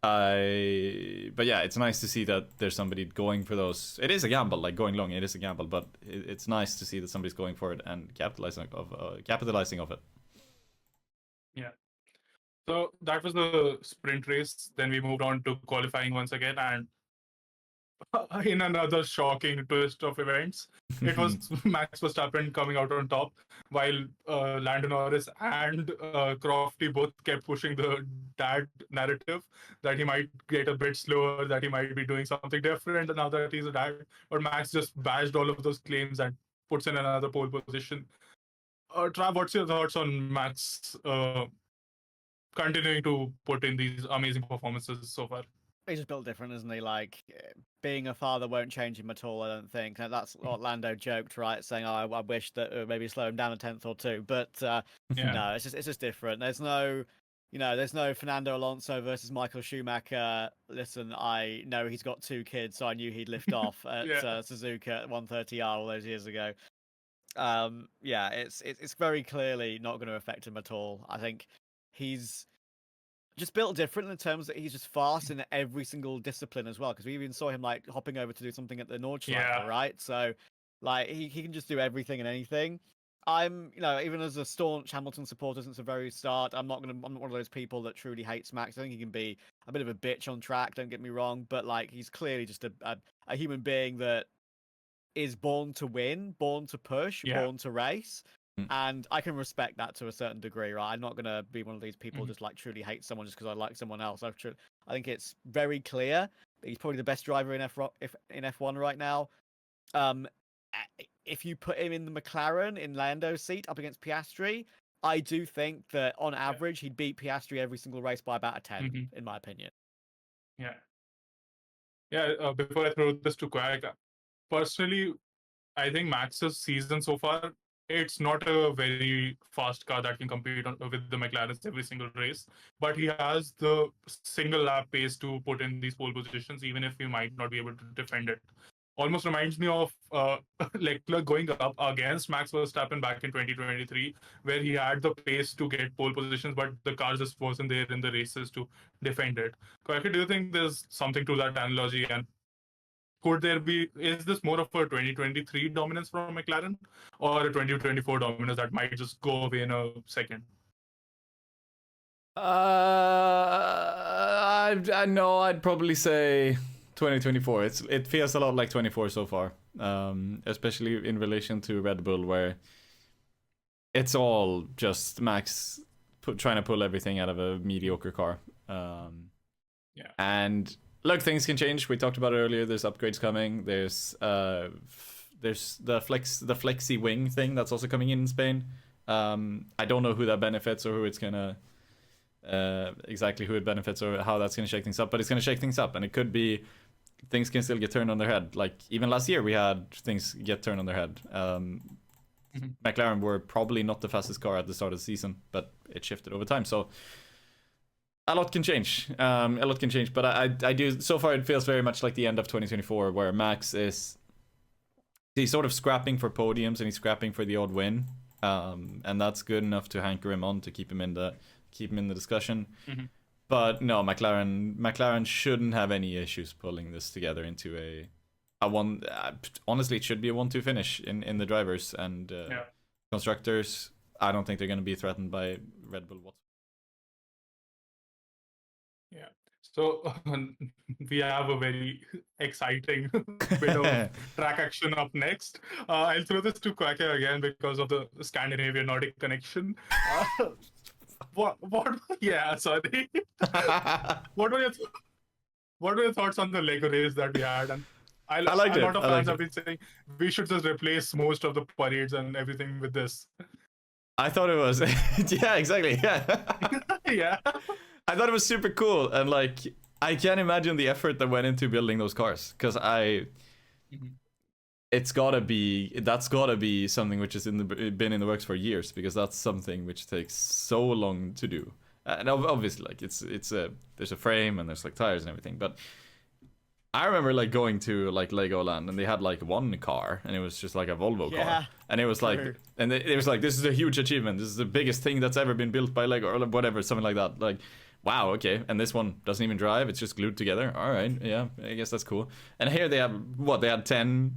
yeah, it's nice to see that there's somebody going for those. It is a gamble, like going long. It is a gamble, but it's nice to see that somebody's going for it and capitalizing of it. Yeah. So that was the sprint race. Then we moved on to qualifying once again, and in another shocking twist of events, it was Max Verstappen coming out on top, while Lando Norris and Crofty both kept pushing the dad narrative that he might get a bit slower, that he might be doing something different now that he's a dad. But Max just bashed all of those claims and puts in another pole position. Trav, what's your thoughts on Max continuing to put in these amazing performances so far? He's just built different, isn't he? Like, being a father won't change him at all, I don't think. That's what Lando joked, right? Saying, "Oh, I wish that maybe slow him down a 10th or 2." But no, it's just different. There's no, there's no Fernando Alonso versus Michael Schumacher. Listen, I know he's got 2 kids, so I knew he'd lift off at Suzuka at 130R all those years ago. Yeah, it's very clearly not going to affect him at all. I think he's just built different in terms that he's just fast in every single discipline as well, because we even saw him like hopping over to do something at the Nordschleife, right? So like he can just do everything and anything. I'm, even as a staunch Hamilton supporter since the very start, I'm not one of those people that truly hates Max. I think he can be a bit of a bitch on track, don't get me wrong, but like he's clearly just a human being that is born to win, born to push, born to race. And I can respect that to a certain degree, right? I'm not going to be one of these people just like truly hate someone just because I like someone else. I think it's very clear that he's probably the best driver in F1 right now. If you put him in the McLaren in Lando's seat up against Piastri, I do think that on average he'd beat Piastri every single race by about a 10, in my opinion. Yeah. Before I throw this to Quack, personally, I think Max's season so far, it's not a very fast car that can compete with the McLarens every single race, but he has the single lap pace to put in these pole positions, even if he might not be able to defend it. Almost reminds me of Leclerc going up against Max Verstappen back in 2023, where he had the pace to get pole positions, but the car just wasn't there in the races to defend it. Quack, do you think there's something to that analogy, and is this more of a 2023 dominance from McLaren or a 2024 dominance that might just go away in a second? I know. I'd probably say 2024. It feels a lot like 24 so far, especially in relation to Red Bull, where it's all just Max trying to pull everything out of a mediocre car. Yeah. And look, things can change. We talked about it earlier. There's upgrades coming. There's the flexi wing thing that's also coming in Spain. I don't know who that benefits or who it's gonna exactly who it benefits or how that's gonna shake things up, but it's gonna shake things up, and it could be things can still get turned on their head. Like even last year we had things get turned on their head. McLaren were probably not the fastest car at the start of the season, but it shifted over time. So a lot can change. But I do. So far, it feels very much like the end of 2024, where Max he's sort of scrapping for podiums and he's scrapping for the odd win, and that's good enough to hanker him on to keep him in the discussion. Mm-hmm. But no, McLaren shouldn't have any issues pulling this together into a one. Honestly, it should be a 1-2 finish in the drivers and constructors. I don't think they're going to be threatened by Red Bull whatsoever. Yeah. So we have a very exciting bit of track action up next. I'll throw this to Quacke again because of the Scandinavian Nordic connection. What? Yeah, sorry. What were your thoughts on the Lego race that we had? And a lot of fans have been saying we should just replace most of the parades and everything with this. I thought it was yeah, exactly. Yeah. Yeah. I thought it was super cool, and like I can't imagine the effort that went into building those cars, because that's gotta be something which has been in the works for years, because that's something which takes so long to do. And obviously, like it's there's a frame and there's like tires and everything, but I remember like going to like Legoland and they had like one car and it was just like a Volvo car, and it was like, and it was like, this is a huge achievement, this is the biggest thing that's ever been built by Lego or whatever, something like that. Like, wow, okay, and this one doesn't even drive, it's just glued together. All right, yeah, I guess that's cool. And here they had 10,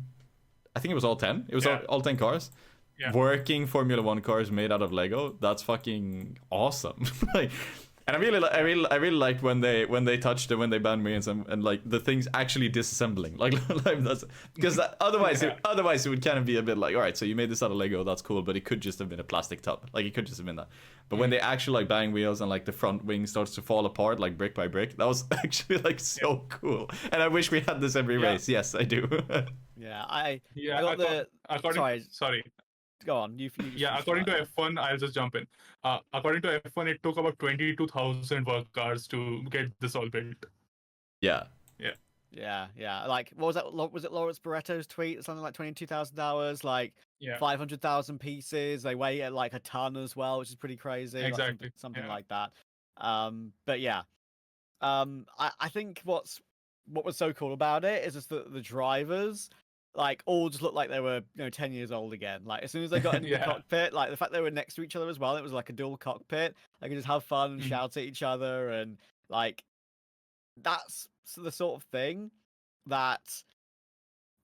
I think it was all 10. It was all 10 cars. Yeah. Working Formula 1 cars made out of Lego. That's fucking awesome. Like, and I really liked when they touched it, when they banned me and like the things actually disassembling. Like that's because otherwise it would kind of be a bit like, all right, so you made this out of Lego, that's cool, but it could just have been a plastic tub. Like it could just have been that. But when they actually like bang wheels and like the front wing starts to fall apart like brick by brick, that was actually like so cool. And I wish we had this every race. Yes, I do. Sorry. Go on. You according to F1, I'll just jump in. According to F1, it took about 22,000 work hours to get this all built. Yeah. Like, what was that? Was it Lawrence Barretto's tweet? Something like 22,000 hours, like 500,000 pieces. They weigh at like a ton as well, which is pretty crazy. Exactly. Like something like that. But yeah. I think what was so cool about it is just that the drivers like all just looked like they were 10 years old again. Like as soon as they got into the cockpit, like the fact they were next to each other as well, it was like a dual cockpit. They could just have fun and shout at each other, and like that's the sort of thing that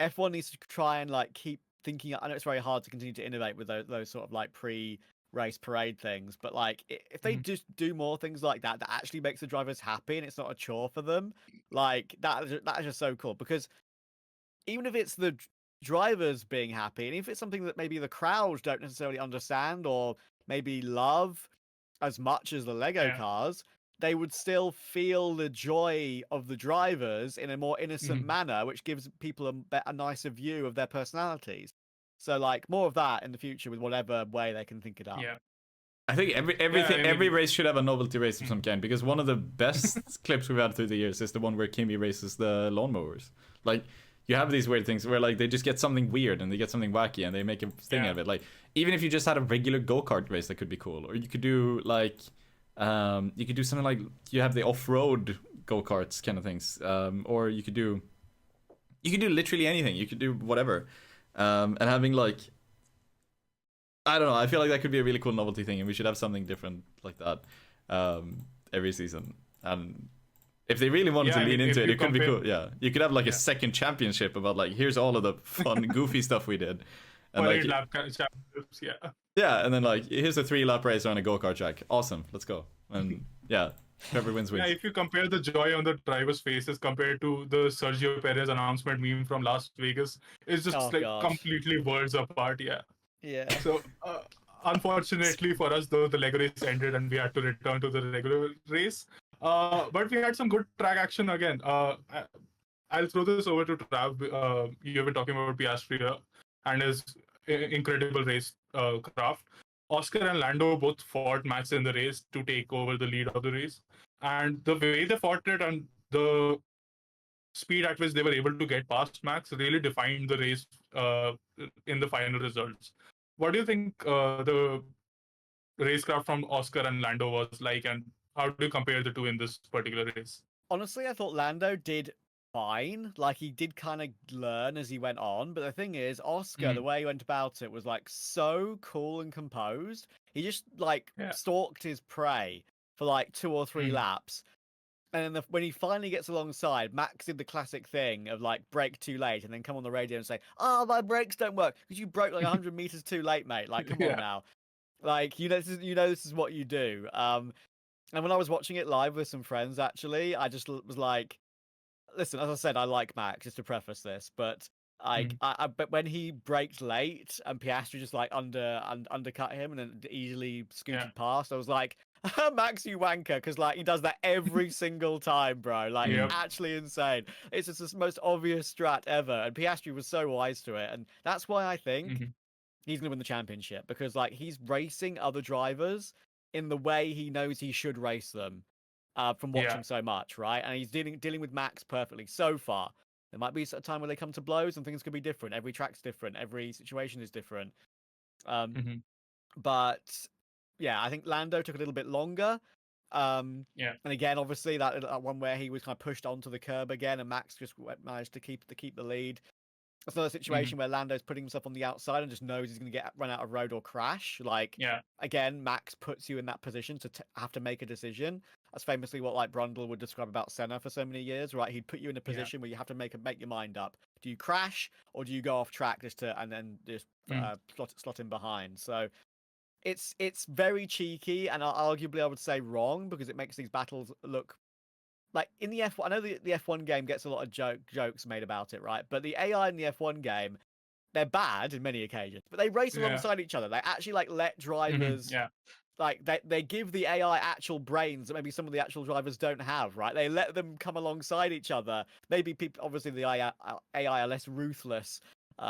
F1 needs to try and like keep thinking. I know it's very hard to continue to innovate with those sort of like pre-race parade things, but like if they just do more things like that actually makes the drivers happy and it's not a chore for them, like that is just so cool. Because even if it's the drivers being happy, and if it's something that maybe the crowds don't necessarily understand or maybe love as much as the Lego cars, they would still feel the joy of the drivers in a more innocent manner, which gives people a nicer view of their personalities. So, like, more of that in the future with whatever way they can think it up. Yeah. I think every race should have a novelty race of some kind, because one of the best clips we've had through the years is the one where Kimi races the lawnmowers. Like, you have these weird things where like they just get something weird and they get something wacky and they make a thing out of it. Like even if you just had a regular go-kart race, that could be cool. Or you could do like something like you have the off-road go-karts kind of things. Or you could do literally anything. You could do whatever. And having like, I don't know, I feel like that could be a really cool novelty thing, and we should have something different like that every season. And if they really wanted to lean into it, it could be cool. Yeah, you could have like a second championship about like, here's all of the fun, goofy stuff we did, and like lap championships, yeah, and then like here's a 3-lap race on a go-kart track. Awesome, let's go. And Yeah, whoever wins Yeah, wins. if you compare the joy on the drivers' faces compared to the Sergio Perez announcement meme from Las Vegas, it's just Oh like God. completely worlds apart. Yeah. Yeah. So, unfortunately for us, though, the leg race ended and we had to return to the regular race. But we had some good track action again. I'll throw this over to Trav. You've been talking about Piastri and his incredible race craft. Oscar and Lando both fought Max in the race to take over the lead of the race. And the way they fought it and the speed at which they were able to get past Max really defined the race in the final results. What do you think the racecraft from Oscar and Lando was like, and how do you compare the two in this particular race? Honestly, I thought Lando did fine. Like he did kind of learn as he went on. But the thing is, Oscar, the Mm, way he went about it was like so cool and composed. He just like yeah. stalked his prey for like 2 or 3 Mm, laps. And then when he finally gets alongside, Max did the classic thing of like brake too late and then come on the radio and say, "Oh, my brakes don't work because you broke like 100 meters too late, mate." Like, come on yeah. now. Like, this is what you do. And when I was watching it live with some friends, actually, I just was like, listen, as I said, I like Max, just to preface this, but like, Mm, but when he braked late and Piastri just like undercut him and then easily yeah. scooted past, I was like, Max, you wanker, because like he does that every single time, bro. Like, Mm. Yep. actually insane. It's just the most obvious strat ever, and Piastri was so wise to it, and that's why I think Hmm. he's gonna win the championship because like he's racing other drivers in the way he knows he should race them, from Yeah. watching so much, right? And he's dealing with Max perfectly so far. There might be a time where they come to blows and things could be different. Every track's different. Every situation is different. Um, Hmm. but yeah, I think Lando took a little bit longer. Yeah. And again, obviously that one where he was kind of pushed onto the curb again, and Max just managed to keep the lead. It's another Hmm. situation where Lando's putting himself on the outside and just knows he's going to get run out of road or crash. Like, Yeah. again, Max puts you in that position to have to make a decision. That's famously what like Brundle would describe about Senna for so many years, right? He'd put you in a Yeah. position where you have to make your mind up. Do you crash or do you go off track and then just Mm, slot in behind? So it's very cheeky and arguably I would say wrong because it makes these battles look like in the F1. I know the F1 game gets a lot of jokes made about it, right? But the AI in the F1 game, they're bad in many occasions, but they race yeah. alongside each other. They actually like let Hmm. drivers Yeah. like they give the AI actual brains that maybe some of the actual drivers don't have, right? They let them come alongside each other. Maybe people, obviously the AI are less ruthless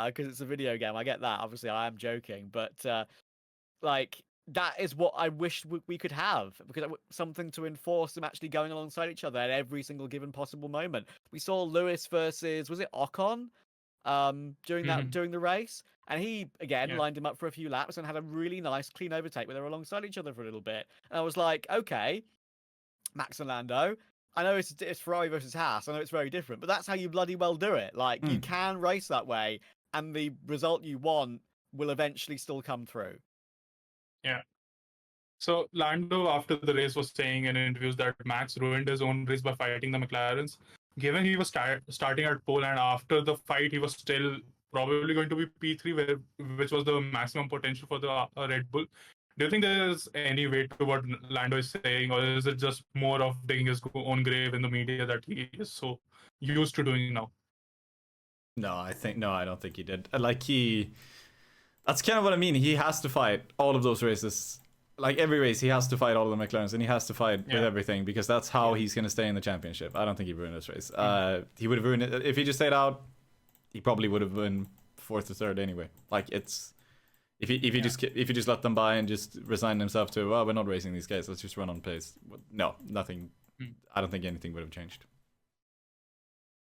because it's a video game. I get that. Obviously, I am joking, but like that is what I wish we could have because something to enforce them actually going alongside each other at every single given possible moment. We saw Lewis versus was it Ocon Hmm. during the race, and he again Yeah. lined him up for a few laps and had a really nice clean overtake where they were alongside each other for a little bit. And I was like, okay, Max and Lando. I know it's Ferrari versus Haas. I know it's very different, but that's how you bloody well do it. Like you Mm. can race that way, and the result you want will eventually still come through. Yeah. So Lando, after the race, was saying in interviews that Max ruined his own race by fighting the McLarens. Given he was starting at pole, and after the fight, he was still probably going to be P3, which was the maximum potential for the Red Bull. Do you think there's any weight to what Lando is saying, or is it just more of digging his own grave in the media that he is so used to doing now? No, I don't think he did. Like he, that's kind of what I mean. He has to fight all of those races. Like every race, he has to fight all of the McLarens, and he has to fight with Yeah. everything because that's how he's gonna stay in the championship. I don't think he ruined this race. Mm. He would have ruined it if he just stayed out. He probably would have been fourth or third anyway. Like it's Yeah. if he just let them by and just resigned himself to, well, we're not racing these guys, let's just run on pace. No, nothing. Mm. I don't think anything would have changed.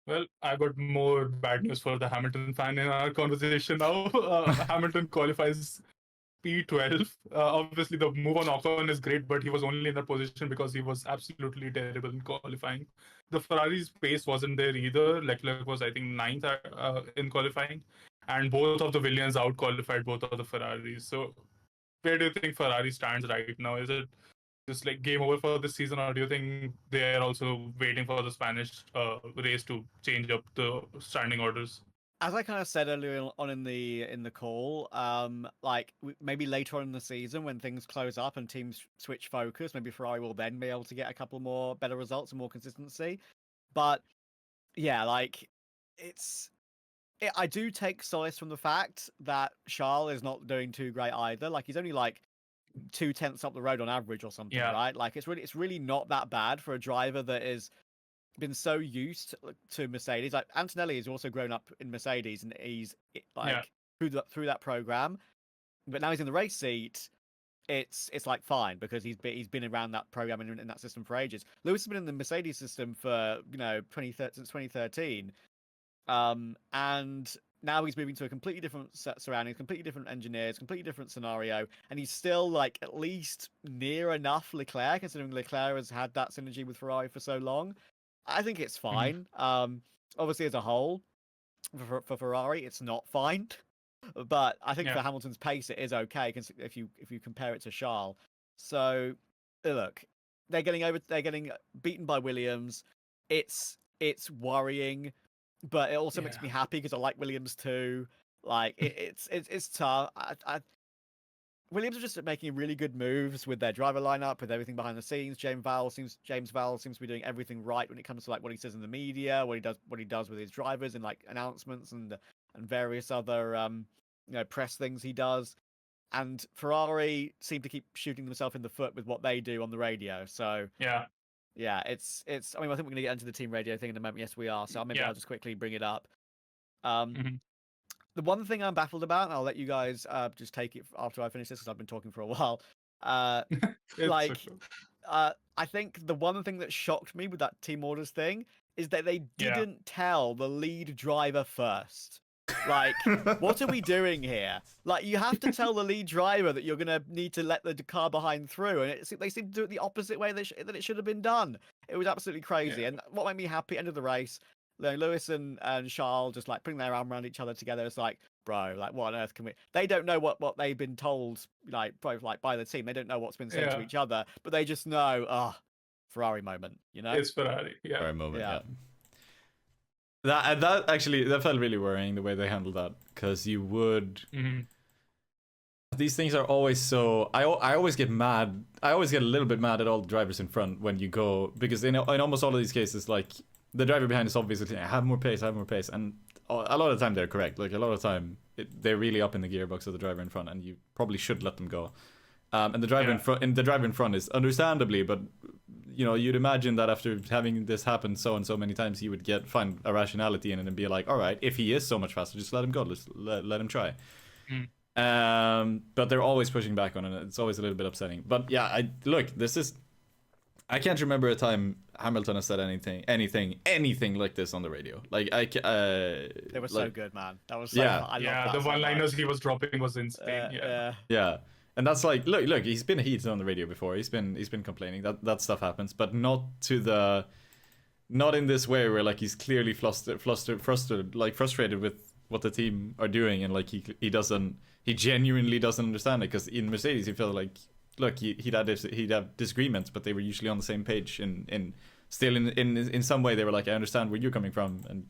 Well, I got more bad news for the Hamilton fan in our conversation now. Hamilton qualifies P12. Obviously, the move on Ocon is great, but he was only in that position because he was absolutely terrible in qualifying. The Ferrari's pace wasn't there either. Leclerc was, I think, ninth in qualifying, and both of the Williams out qualified both of the Ferraris. So, where do you think Ferrari stands right now? Is it just like game over for this season, or do you think they are also waiting for the Spanish race to change up the standing orders? As I kind of said earlier on in the call, like maybe later on in the season when things close up and teams switch focus, maybe Ferrari will then be able to get a couple more better results and more consistency. But yeah, like I do take solace from the fact that Charles is not doing too great either. Like he's only like 2/10 up the road on average or something, Yeah. right? Like it's really not that bad for a driver that is been so used to Mercedes. Like Antonelli has also grown up in Mercedes, and he's like through that program. But now he's in the race seat. It's like fine because he's been around that program in that system for ages. Lewis has been in the Mercedes system for since 2013, and now he's moving to a completely different set surroundings, completely different engineers, completely different scenario, and he's still like at least near enough Leclerc, considering Leclerc has had that synergy with Ferrari for so long. I think it's fine. Obviously, as a whole, for Ferrari, it's not fine. But I think for Hamilton's pace, it is okay if you compare it to Charles. So look, they're getting beaten by Williams. It's worrying, but it also makes me happy because I like Williams too. Like it's tough. Williams are just making really good moves with their driver lineup, with everything behind the scenes. James Vowles seems to be doing everything right when it comes to like what he says in the media, what he does with his drivers and like announcements and various other press things he does. And Ferrari seem to keep shooting themselves in the foot with what they do on the radio. So yeah, it's. I mean, I think we're gonna get into the team radio thing in a moment. Yes, we are. So maybe I'll just quickly bring it up. The one thing I'm baffled about, and I'll let you guys just take it after I finish this because I've been talking for a while. I think the one thing that shocked me with that team orders thing is that they didn't tell the lead driver first. Like, what are we doing here? Like, you have to tell the lead driver that you're gonna need to let the car behind through, and they seem to do it the opposite way that it should have been done. It was absolutely crazy, and what made me happy, end of the race, Lewis and Charles just like putting their arm around each other together. It's like, bro, like what on earth can we? They don't know what they've been told, like by the team. They don't know what's been said to each other, but they just know, Ferrari moment, you know? It's Ferrari, Ferrari moment, yeah. That actually felt really worrying the way they handled that, because you would. These things are always so. I always get mad. I always get a little bit mad at all the drivers in front when you go, because in almost all of these cases, like, the driver behind is obviously have more pace, and a lot of the time they're correct. Like a lot of the time they're really up in the gearbox of the driver in front, and you probably should let them go. And the driver in front is understandably, but you'd imagine that after having this happen so and so many times, he would find a rationality in it and be like, all right, if he is so much faster, just let him go. Let's let him try. But they're always pushing back on it. It's always a little bit upsetting. But yeah, I can't remember a time Hamilton has said anything like this on the radio. Like they were so good, man. That was so fun. The one-liners he was dropping was insane. Yeah. And that's like, look, he's been heated on the radio before. He's been complaining that stuff happens, but not in this way where like he's clearly frustrated with what the team are doing, and like he genuinely doesn't understand it, because in Mercedes he felt like, look, he'd have disagreements, but they were usually on the same page, in some way they were like, I understand where you're coming from, and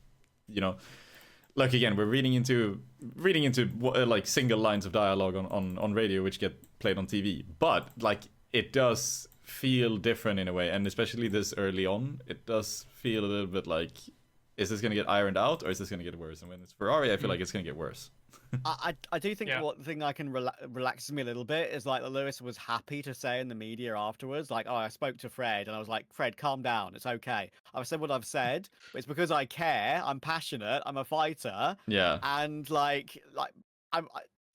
like again, we're reading into like single lines of dialogue on radio which get played on TV, but like it does feel different in a way, and especially this early on, it does feel a little bit like, is this going to get ironed out, or is this going to get worse? And when it's Ferrari, I feel like it's going to get worse. I do think what thing I can relaxes me a little bit is like that Lewis was happy to say in the media afterwards, like, I spoke to Fred and I was like, Fred, calm down, it's okay. I've said what I've said, but it's because I care, I'm passionate, I'm a fighter. Yeah. And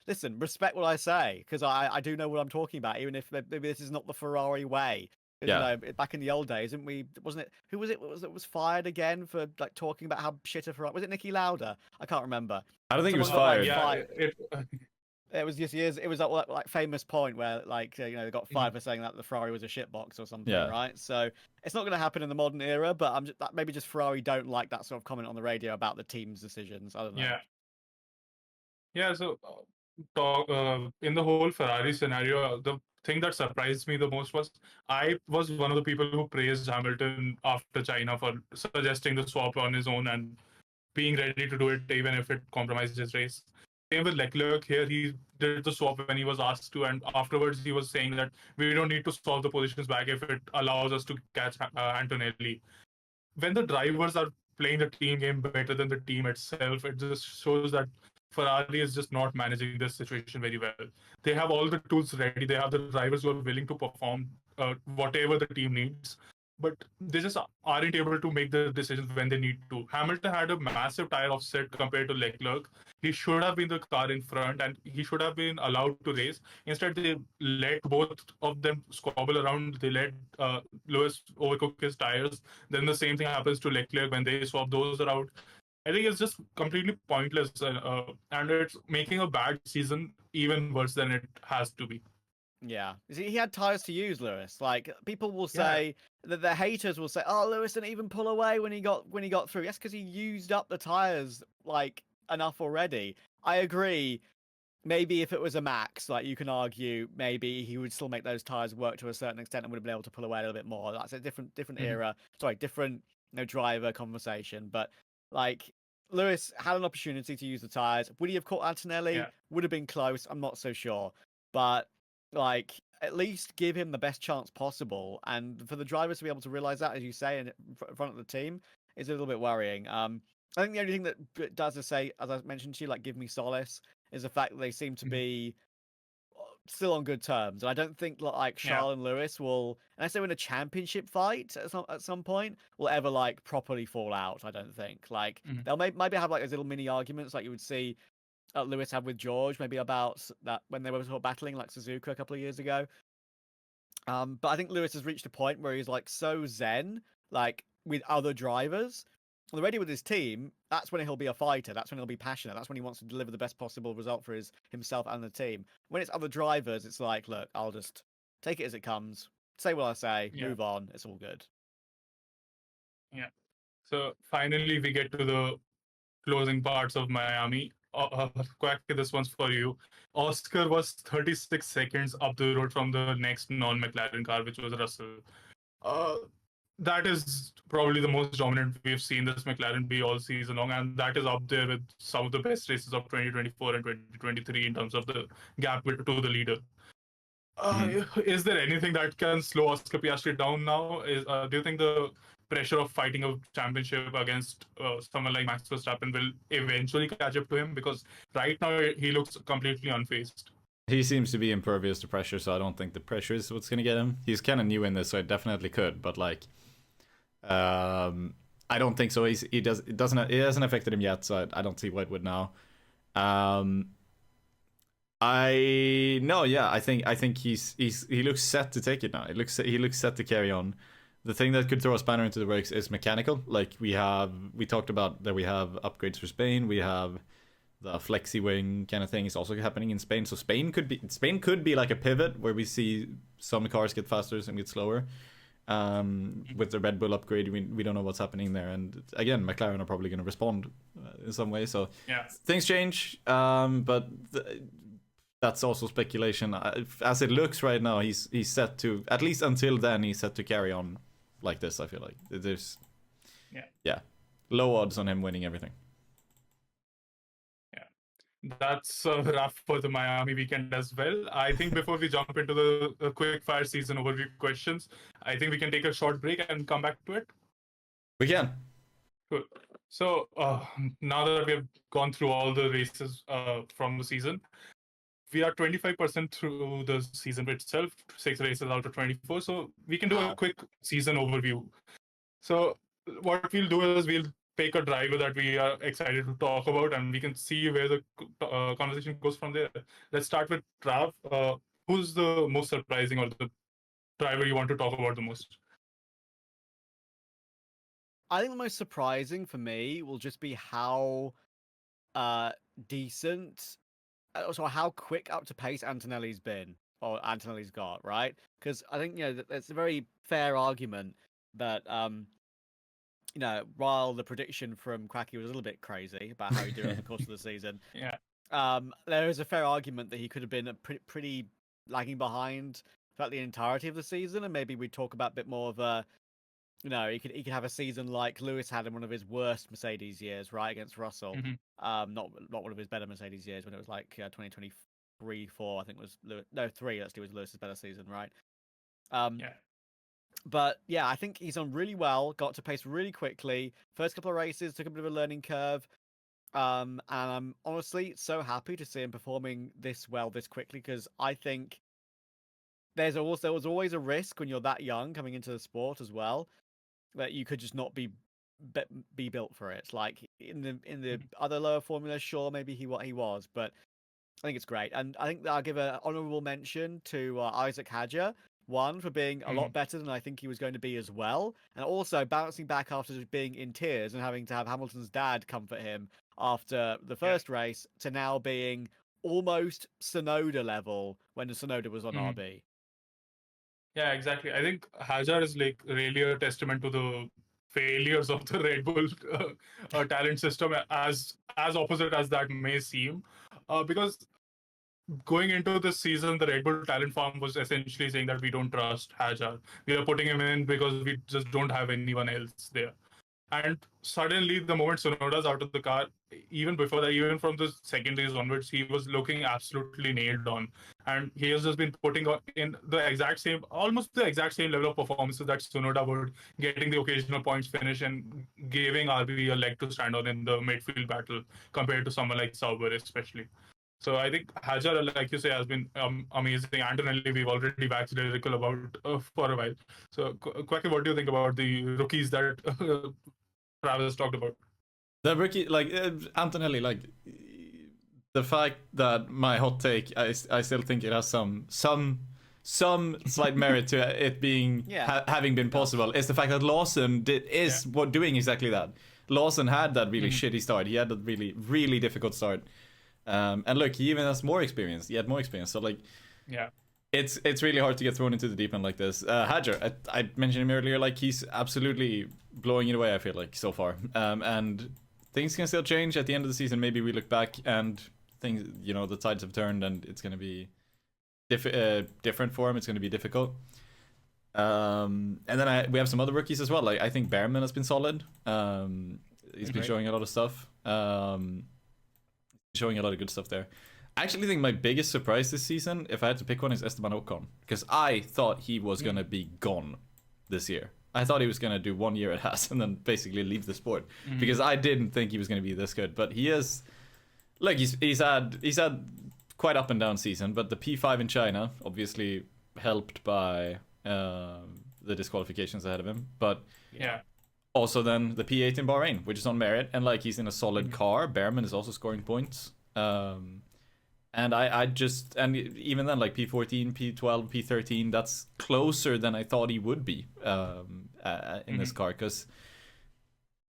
listen, respect what I say, because I do know what I'm talking about, even if maybe this is not the Ferrari way. Back in the old days, wasn't it? Who was it? That was fired again for like talking about how shit a Ferrari? Was it Niki Lauda? I can't remember. I don't think he was fired. It was just years. It was that like famous point where like they got fired for saying that the Ferrari was a shitbox or something, right? So it's not going to happen in the modern era, but maybe just Ferrari don't like that sort of comment on the radio about the team's decisions. I don't know. Yeah. So in the whole Ferrari scenario, the thing that surprised me the most was I was one of the people who praised Hamilton after China for suggesting the swap on his own and being ready to do it even if it compromised his race. Same with Leclerc here. He did the swap when he was asked to, and afterwards he was saying that we don't need to solve the positions back if it allows us to catch Antonelli. When the drivers are playing the team game better than the team itself, it just shows that Ferrari is just not managing this situation very well. They have all the tools ready. They have the drivers who are willing to perform whatever the team needs, but they just aren't able to make the decisions when they need to. Hamilton had a massive tire offset compared to Leclerc. He should have been the car in front and he should have been allowed to race. Instead, they let both of them squabble around. They let Lewis overcook his tires. Then the same thing happens to Leclerc when they swap those around. I think it's just completely pointless, and it's making a bad season even worse than it has to be. Yeah, see, he had tires to use, Lewis. Like people will Yeah. say that the haters will say, "Oh, Lewis didn't even pull away when he got through." Yes, because he used up the tires like enough already. I agree. Maybe if it was a Max, like you can argue, maybe he would still make those tires work to a certain extent and would have been able to pull away a little bit more. That's a different era. Sorry, different driver conversation. But like Lewis had an opportunity to use the tires. Would he have caught Antonelli? Yeah. Would have been close. I'm not so sure. But like at least give him the best chance possible. And for the drivers to be able to realize that, as you say, in front of the team, is a little bit worrying. I think the only thing that does is say, as I mentioned to you, like give me solace, is the fact that they seem to be still on good terms. And I don't think like Charles and Lewis will, unless they're in a championship fight at some point, will ever like properly fall out. I don't think. Like they'll maybe have like those little mini arguments like you would see Lewis have with George, maybe about that when they were sort of battling like Suzuka a couple of years ago. But I think Lewis has reached a point where he's like so zen, like with other drivers. Already with his team, that's when he'll be a fighter. That's when he'll be passionate. That's when he wants to deliver the best possible result for himself and the team. When it's other drivers, it's like, look, I'll just take it as it comes, say what I say, move on. It's all good. Yeah. So finally, we get to the closing parts of Miami. Quack, this one's for you. Oscar was 36 seconds up the road from the next non-McLaren car, which was Russell. Uh, that is probably the most dominant we've seen this McLaren be all season long, and that is up there with some of the best races of 2024 and 2023 in terms of the gap to the leader. Is there anything that can slow Oscar Piastri down now? Do you think the pressure of fighting a championship against someone like Max Verstappen will eventually catch up to him? Because right now he looks completely unfazed. He seems to be impervious to pressure, so I don't think the pressure is what's gonna get him. He's kind of new in this, so it definitely could, but like, I don't think so. It hasn't affected him yet, so I don't see why it would now. I think he looks set to take it now. He looks set to carry on. The thing that could throw a spanner into the works is mechanical. Like we talked about that we have upgrades for Spain. We have the flexi wing kind of thing is also happening in Spain. So Spain could be like a pivot where we see some cars get faster, some get slower. With the Red Bull upgrade, we don't know what's happening there. And again, McLaren are probably going to respond in some way. So things change, but that's also speculation. As it looks right now, he's set to, at least until then, he's set to carry on like this. I feel like there's low odds on him winning everything. That's a wrap for the Miami weekend as well. I think before we jump into the quick fire season overview questions, I think we can take a short break and come back to it. We can. Cool. So now that we have gone through all the races from the season, we are 25% through the season itself, 6 races out of 24. So we can do a quick season overview. So what we'll do is we'll pick a driver that we are excited to talk about, and we can see where the conversation goes from there. Let's start with Trav. Who's the most surprising or the driver you want to talk about the most? I think the most surprising for me will just be how decent, also how quick up to pace Antonelli's been, or Antonelli's got, right? Because I think, it's a very fair argument that while the prediction from Quacke was a little bit crazy about how he did over the course of the season, there is a fair argument that he could have been pretty lagging behind throughout the entirety of the season, and maybe we'd talk about a bit more of a No, he could have a season like Lewis had in one of his worst Mercedes years, right, against Russell. Not one of his better Mercedes years when it was like 2023, 4, I think was Lewis. No, 3. Let's do was Lewis's better season, right? Yeah. But yeah, I think he's done really well. Got to pace really quickly. First couple of races took a bit of a learning curve. And I'm honestly so happy to see him performing this well this quickly because I think there was always a risk when you're that young coming into the sport as well that you could just not be built for it. Like in the other lower formulas, sure, maybe he was, but I think it's great. And I think that I'll give an honourable mention to Isaac Hadjar. One, for being a lot better than I think he was going to be as well. And also bouncing back after just being in tears and having to have Hamilton's dad comfort him after the first race to now being almost Tsunoda level when Tsunoda was on RB. Yeah, exactly. I think Hajar is like really a testament to the failures of the Red Bull talent system, as opposite as that may seem, because going into this season, the Red Bull talent farm was essentially saying that we don't trust Hajar. We are putting him in because we just don't have anyone else there. And suddenly, the moment Sonoda's out of the car, even before that, even from the second race onwards, he was looking absolutely nailed on. And he has just been putting in the exact same, almost the exact same level of performances that Sonoda would, getting the occasional points finish and giving RB a leg to stand on in the midfield battle compared to someone like Sauber, especially. So I think Hajar, like you say, has been amazing. Antonelli, we've already waxed lyrical about for a while. So, Quacke, what do you think about the rookies that Travis talked about? The rookie, like Antonelli, like the fact that my hot take, I still think it has some slight merit to it being having been possible. Is the fact that Lawson doing exactly that. Lawson had that really shitty start. He had a really difficult start. And look, he even has more experience. He had more experience. So like, yeah, it's really hard to get thrown into the deep end like this. Hadjar, I mentioned him earlier. Like he's absolutely blowing it away. I feel like so far. And things can still change at the end of the season. Maybe we look back and things, the tides have turned, and it's gonna be different for him. It's gonna be difficult. And then we have some other rookies as well. Like I think Behrman has been solid. He's been showing a lot of stuff. Showing a lot of good stuff there. I actually think my biggest surprise this season, if I had to pick one, is Esteban Ocon. Because I thought he was going to be gone this year. I thought he was going to do 1 year at Haas and then basically leave the sport. Because I didn't think he was going to be this good. But he is... Like, he's had quite up and down season. But the P5 in China, obviously helped by the disqualifications ahead of him. But... yeah. Also then the P8 in Bahrain, which is on merit, and like he's in a solid car. Behrman is also scoring points. And even then like P14, P12, P13, that's closer than I thought he would be in this car, because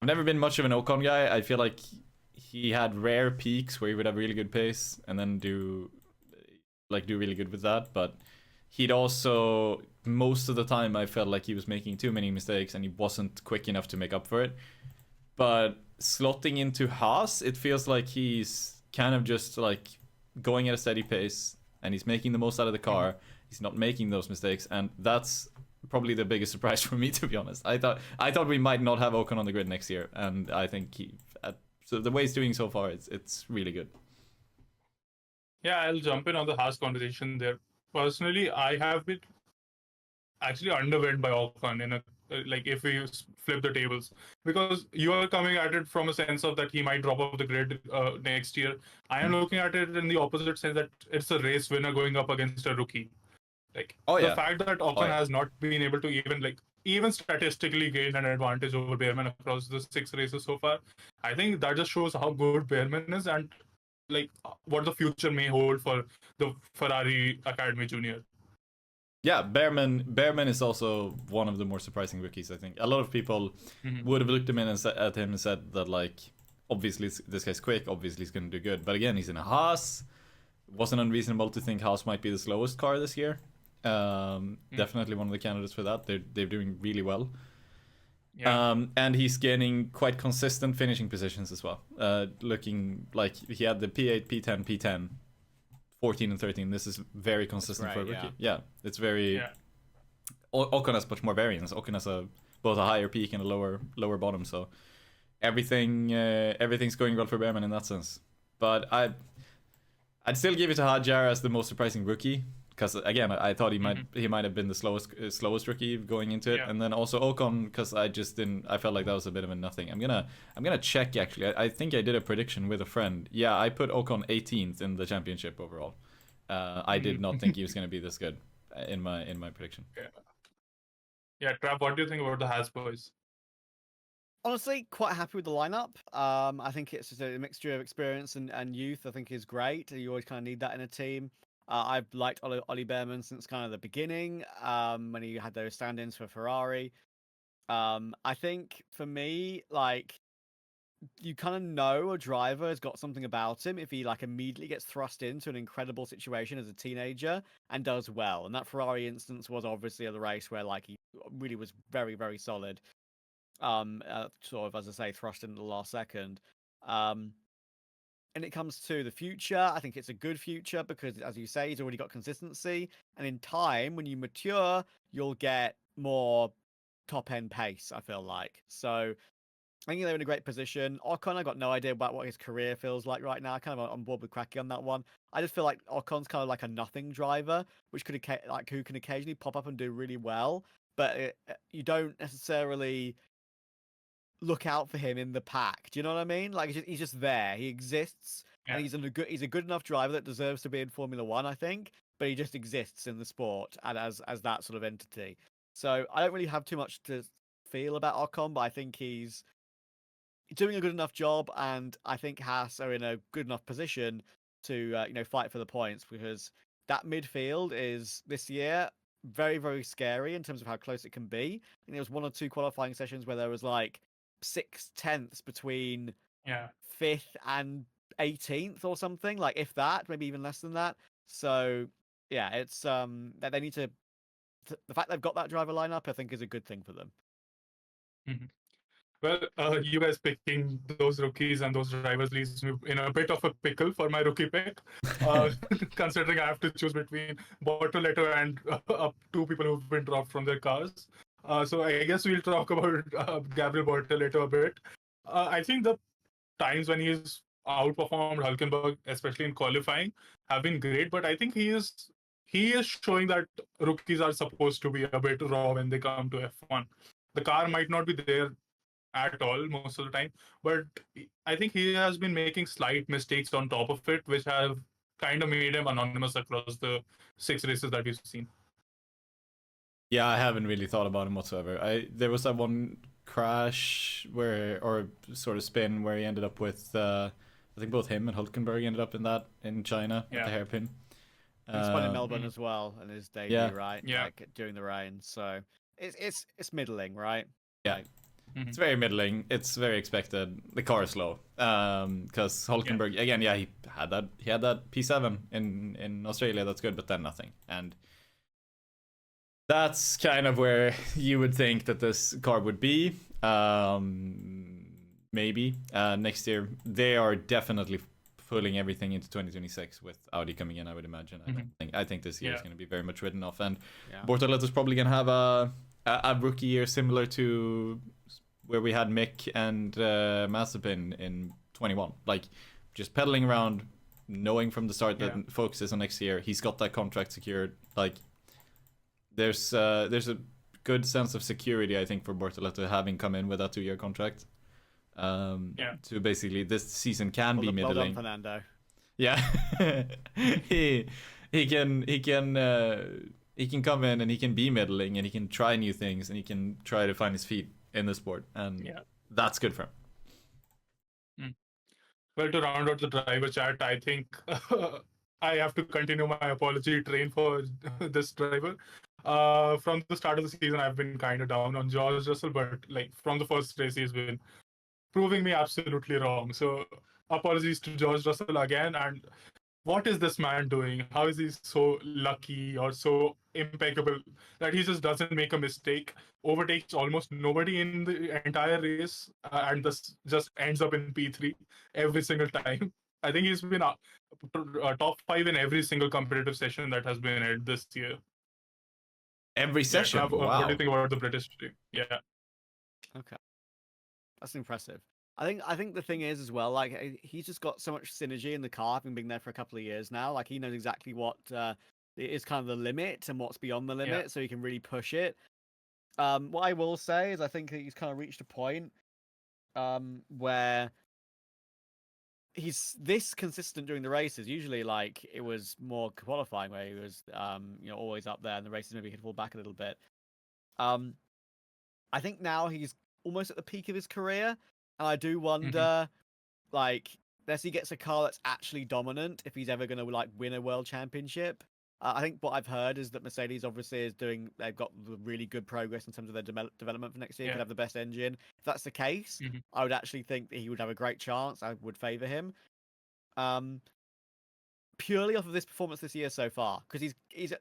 I've never been much of an Ocon guy. I feel like he had rare peaks where he would have really good pace and then do really good with that, but he'd also, most of the time, I felt like he was making too many mistakes and he wasn't quick enough to make up for it. But slotting into Haas, it feels like he's kind of just like going at a steady pace and he's making the most out of the car. He's not making those mistakes, and that's probably the biggest surprise for me, to be honest. I thought we might not have Ocon on the grid next year, and I think so the way he's doing so far, it's really good. Yeah, I'll jump in on the Haas conversation there. Personally, I have been actually underwhelmed by Ocon in like if we flip the tables, because you are coming at it from a sense of that he might drop off the grid next year. I am looking at it in the opposite sense, that it's a race winner going up against a rookie. Like the fact that Ocon has not been able to even statistically gain an advantage over Behrman across the 6 races so far, I think that just shows how good Behrman is and like what the future may hold for the Ferrari Academy Junior. Yeah, Behrman is also one of the more surprising rookies, I think. A lot of people would have looked at him and said that, like, obviously this guy's quick, obviously he's going to do good. But again, he's in a Haas. It wasn't unreasonable to think Haas might be the slowest car this year. Definitely one of the candidates for that. They're doing really well. Yeah. And he's gaining quite consistent finishing positions as well. Looking like he had the P8, P10, P10, 14 and 13. This is very consistent for a rookie. Yeah, it's very... Yeah. Ocon has much more variance. Ocon has a both a higher peak and a lower bottom. So everything's going well for Behrman in that sense. But I'd still give it to Hadjar as the most surprising rookie, because again I thought he might have been the slowest rookie going into it, and then also Ocon, because I felt like that was a bit of a nothing. I'm gonna check actually. I think I did a prediction with a friend. Yeah, I put Ocon 18th in the championship overall. I did not think he was gonna be this good in my prediction. Yeah, Trav, what do you think about the Haas boys? Honestly, quite happy with the lineup. I think it's just a mixture of experience and youth. I think is great. You always kind of need that in a team. I've liked Ollie Behrman since kind of the beginning, when he had those stand-ins for Ferrari. I think for me, like, you kind of know a driver has got something about him if he like immediately gets thrust into an incredible situation as a teenager and does well. And that Ferrari instance was obviously the race where like he really was very, very solid. Sort of, as I say, thrust into the last second. And it comes to the future, I think it's a good future because, as you say, he's already got consistency. And in time, when you mature, you'll get more top-end pace, I feel like. So I think they're in a great position. Ocon, I got no idea about what his career feels like right now. Kind of on board with Quacke on that one. I just feel like Ocon's kind of like a nothing driver, which who can occasionally pop up and do really well, but you don't necessarily look out for him in the pack. Do you know what I mean? Like he's just there. He exists, and he's a good enough driver that deserves to be in Formula One, I think. But he just exists in the sport and as that sort of entity. So I don't really have too much to feel about Ocon, but I think he's doing a good enough job, and I think Haas are in a good enough position to fight for the points, because that midfield is this year very, very scary in terms of how close it can be. And there was one or two qualifying sessions where there was like 6/10 between 5th and 18th or something, like if that, maybe even less than that. So yeah, it's that they need to. The fact they've got that driver lineup, I think, is a good thing for them. Well, you guys picking those rookies and those drivers leaves me in a bit of a pickle for my rookie pick, considering I have to choose between Bortoleto and two people who've been dropped from their cars. So I guess we'll talk about Gabriel Bortoleto a bit. I think the times when he's outperformed Hulkenberg, especially in qualifying, have been great. But I think he is showing that rookies are supposed to be a bit raw when they come to F1. The car might not be there at all most of the time, but I think he has been making slight mistakes on top of it, which have kind of made him anonymous across the 6 races that we've seen. Yeah, I haven't really thought about him whatsoever. There was that one crash or sort of spin where he ended up with I think both him and Hulkenberg ended up in China at the hairpin. He spun in Melbourne as well in his debut, right? Yeah. Like during the rain. So it's middling, right? Yeah. Like, it's very middling. It's very expected. The car is slow. Because Hulkenberg again, he had that P7 in Australia. That's good, but then nothing. And that's kind of where you would think that this car would be. Maybe next year. They are definitely pulling everything into 2026 with Audi coming in, I would imagine. I think this year is going to be very much written off, and Bortoletto's probably going to have a rookie year similar to where we had Mick and Mazepin in 21. Like, just pedaling around, knowing from the start that focus is on next year. He's got that contract secured. Like, there's a good sense of security, I think, for Bortoletto having come in with that 2-year contract. To basically this season can be middling. Well done, Fernando. Yeah, he can come in and he can be middling and he can try new things and he can try to find his feet in the sport, and that's good for him. Well, to round out the driver chat, I think I have to continue my apology train for this driver. From the start of the season, I've been kind of down on George Russell, but like from the first race, he's been proving me absolutely wrong. So apologies to George Russell again. And what is this man doing? How is he so lucky or so impeccable that he just doesn't make a mistake, overtakes almost nobody in the entire race, and this just ends up in P3 every single time? I think he's been top 5 in every single competitive session that has been held this year. Every session? Wow. What do you think about the British team? Yeah. Okay, that's impressive. I think the thing is as well, like he's just got so much synergy in the car, having been there for a couple of years now. Like he knows exactly what is kind of the limit and what's beyond the Yeah. limit, so he can really push it. What I will say is I think that he's kind of reached a point where he's this consistent during the races. Usually, like it was more qualifying where he was, always up there, and the races maybe he'd fall back a little bit. I think now he's almost at the peak of his career, and I do wonder, like, unless he gets a car that's actually dominant, if he's ever going to like win a world championship. I think what I've heard is that Mercedes obviously is doing. They've got really good progress in terms of their development for next year. Yeah. Could have the best engine. If that's the case, I would actually think that he would have a great chance. I would favour him. Purely off of this performance this year so far, because he's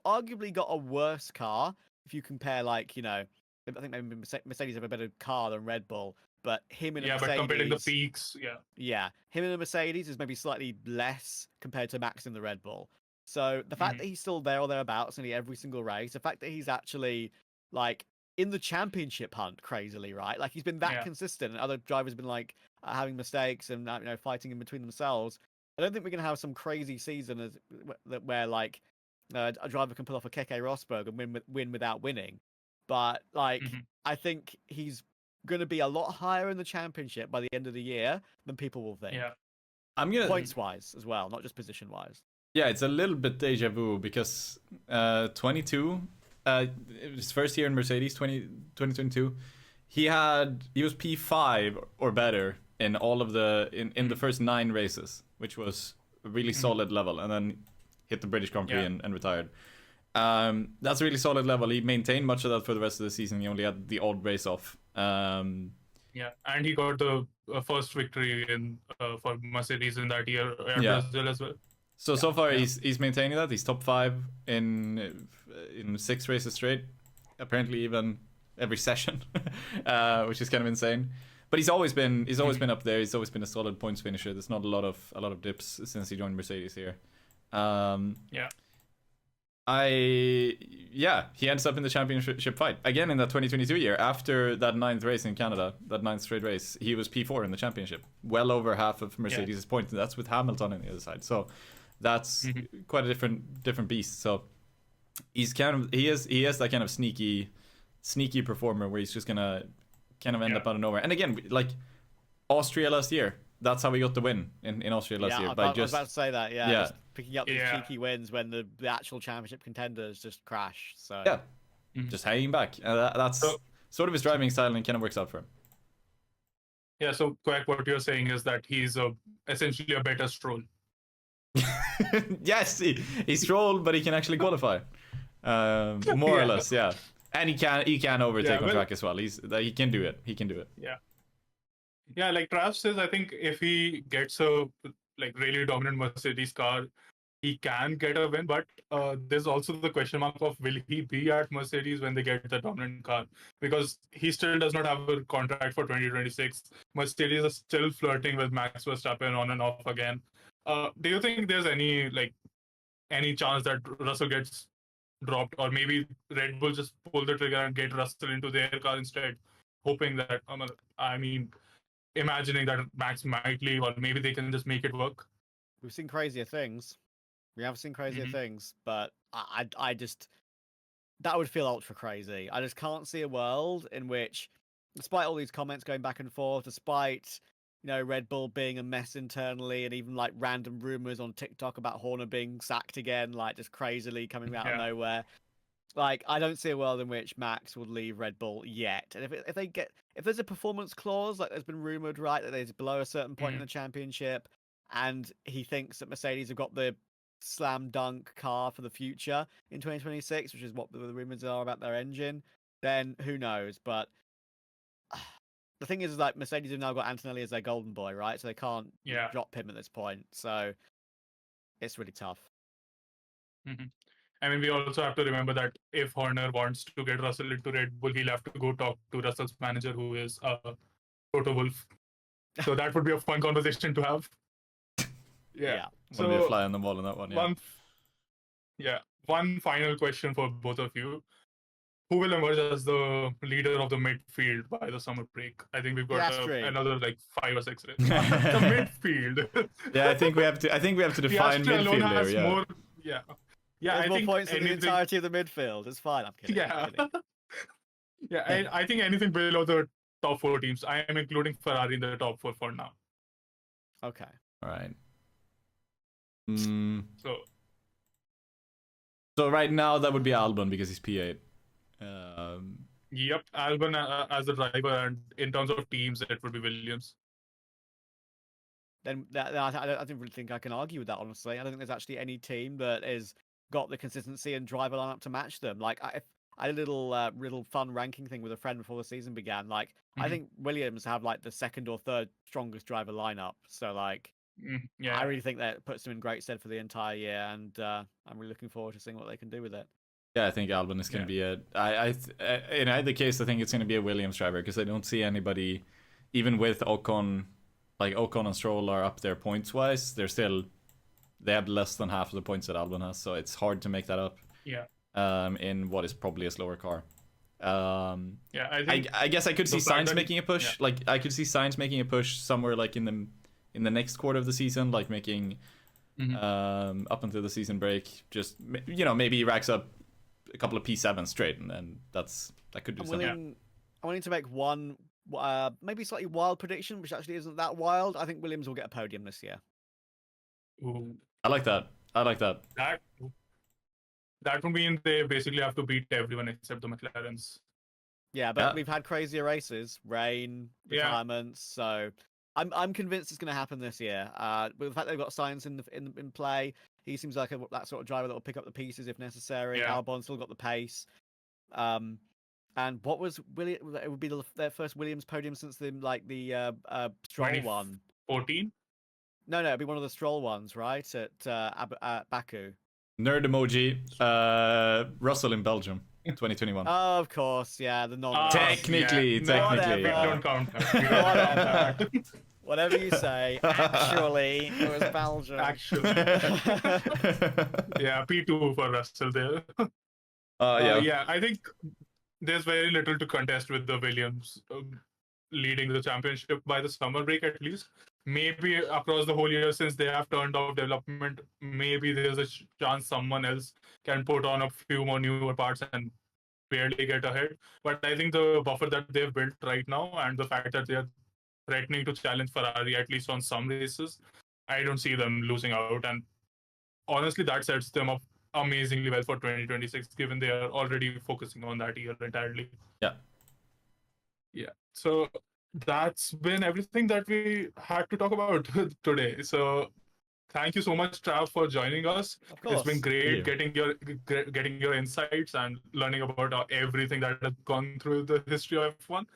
arguably got a worse car if you compare, like, I think maybe Mercedes have a better car than Red Bull, but him in a Mercedes, but comparing the peaks, him in a Mercedes is maybe slightly less compared to Max in the Red Bull. So the fact that he's still there or thereabouts nearly every single race, the fact that he's actually like in the championship hunt, crazily, right? Like he's been that consistent, and other drivers have been like having mistakes and fighting in between themselves. I don't think we're gonna have some crazy season where like a driver can pull off a Keke Rosberg and win without winning. But like I think he's gonna be a lot higher in the championship by the end of the year than people will think. Yeah. I'm gonna points wise as well, not just position wise. Yeah, it's a little bit deja vu because 22, his first year in Mercedes, 2022, he was P5 or better in all of in the first 9 races, which was a really solid level, and then hit the British Grand Prix and retired. That's a really solid level. He maintained much of that for the rest of the season. He only had the odd race off. And he got the first victory for Mercedes in that year at Brazil as well. So far he's maintaining that. He's top 5 in 6 races straight. Apparently even every session, which is kind of insane. But he's always been up there. He's always been a solid points finisher. There's not a lot of dips since he joined Mercedes here. He ends up in the championship fight again in that 2022 year. After that 9th race in Canada, that 9th straight race, he was P4 in the championship, well over half of Mercedes' points, and that's with Hamilton on the other side. So that's quite a different beast. So he is that kind of sneaky performer where he's just gonna kind of end up out of nowhere. And again, like Austria last year, that's how we got the win in Austria last year. I was about to say that. Just picking up these cheeky wins when the actual championship contenders just crash. So just hanging back. That's sort of his driving style, and kind of works out for him. Yeah. So Quack, what you're saying is that he's essentially a better Stroll. Yes, he's Stroll, but he can actually qualify, more or less. Yeah, and he can overtake on track as well. He can do it. Yeah, like Trav says, I think if he gets a really dominant Mercedes car, he can get a win. But there's also the question mark of, will he be at Mercedes when they get the dominant car? Because he still does not have a contract for 2026. Mercedes is still flirting with Max Verstappen on and off again. Do you think there's any chance that Russell gets dropped, or maybe Red Bull just pull the trigger and get Russell into their car instead, hoping that imagining that Max might leave, or maybe they can just make it work? We've seen crazier things. We have seen crazier things, but I just, that would feel ultra crazy. I just can't see a world in which, despite all these comments going back and forth, despite Red Bull being a mess internally, and even like random rumors on TikTok about Horner being sacked again, like just crazily coming out of nowhere. Like, I don't see a world in which Max would leave Red Bull yet. And if there's a performance clause, like there's been rumored, right, that there's below a certain point in the championship, and he thinks that Mercedes have got the slam dunk car for the future in 2026, which is what the rumors are about their engine, then who knows? But the thing is like Mercedes have now got Antonelli as their golden boy, right? So they can't drop him at this point. So it's really tough. I mean, we also have to remember that if Horner wants to get Russell into Red Bull, he'll have to go talk to Russell's manager, who is Toto Wolff. So that would be a fun conversation to have. So be a fly on the wall in that one. One final question for both of you. who will emerge as the leader of the midfield by the summer break? I think we've got Piastri. another like 5 or 6 races. The midfield. Yeah, I think we have to. I think we have to define Piastri alone midfield there. has Yeah. more. Yeah, He yeah. has I more think points than the anything. entirety of the midfield. It's fine. I'm kidding. Yeah, I'm kidding. yeah. I think anything below the top 4 teams. I am including Ferrari in the top 4 for now. Okay. All right. So So right now that would be Albon because he's P8. yep, Albon as the driver, and in terms of teams, it would be Williams. Then I don't really think I can argue with that. Honestly, I don't think there's actually any team that has got the consistency and driver lineup to match them. Like I had a little fun ranking thing with a friend before the season began. Like I think Williams have like the second or third strongest driver lineup. So like Yeah, I really think that puts them in great stead for the entire year, and I'm really looking forward to seeing what they can do with it. Yeah, I think Albon is going to be in either case, I think it's going to be a Williams driver because I don't see anybody, even with Ocon, like Ocon and Stroll are up there points wise. They have less than half of the points that Albon has, so it's hard to make that up. Yeah. In what is probably a slower car. Yeah, I guess I could see Sainz making a push. Yeah. Like I could see Sainz making a push somewhere like in the next quarter of the season, like making up until the season break. Just maybe he racks up a couple of P7 straight, and that could do something. I'm willing to make one maybe slightly wild prediction, which actually isn't that wild. I think Williams will get a podium this year. Ooh. I like that. That would mean they basically have to beat everyone except the McLarens. Yeah, but we've had crazier races, rain, retirements, so I'm convinced it's going to happen this year. With the fact they've got Sainz in play, he seems like that sort of driver that will pick up the pieces if necessary. Yeah. Albon's still got the pace. And what was It would be their first Williams podium since the Stroll one. 14? No, it'd be one of the Stroll ones, right? At Baku. Nerd emoji. Russell in Belgium, 2021. Oh, of course, yeah, the non. Technically. We don't count that. Whatever you say. Actually, it was Belgium. Actually. Yeah, P2 for Russell there. Yeah, I think there's very little to contest with the Williams leading the championship by the summer break at least. Maybe across the whole year, since they have turned off development, maybe there's a chance someone else can put on a few more newer parts and barely get ahead. But I think the buffer that they've built right now and the fact that they're threatening to challenge Ferrari, at least on some races, I don't see them losing out. And honestly, that sets them up amazingly well for 2026, given they are already focusing on that year entirely. Yeah. So that's been everything that we had to talk about today. So thank you so much, Trav, for joining us. Of course. It's been great getting your insights and learning about everything that has gone through the history of F1.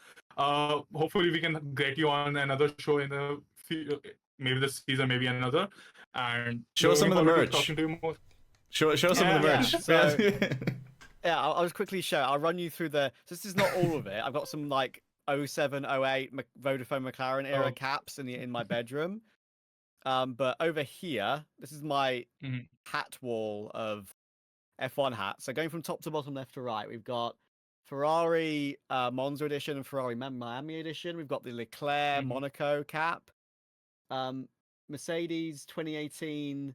Hopefully we can get you on another show in a few, maybe this season, maybe another, and show some of the merch. Talking to you more. Show some of the merch. So, I'll just quickly show. I'll run you through so this is not all of it. I've got some like 07, 08 Vodafone McLaren era caps in my bedroom. But over here, this is my hat wall of F1 hats. So going from top to bottom, left to right, we've got Ferrari Monza edition and Ferrari Miami edition. We've got the Leclerc Monaco cap. Mercedes 2018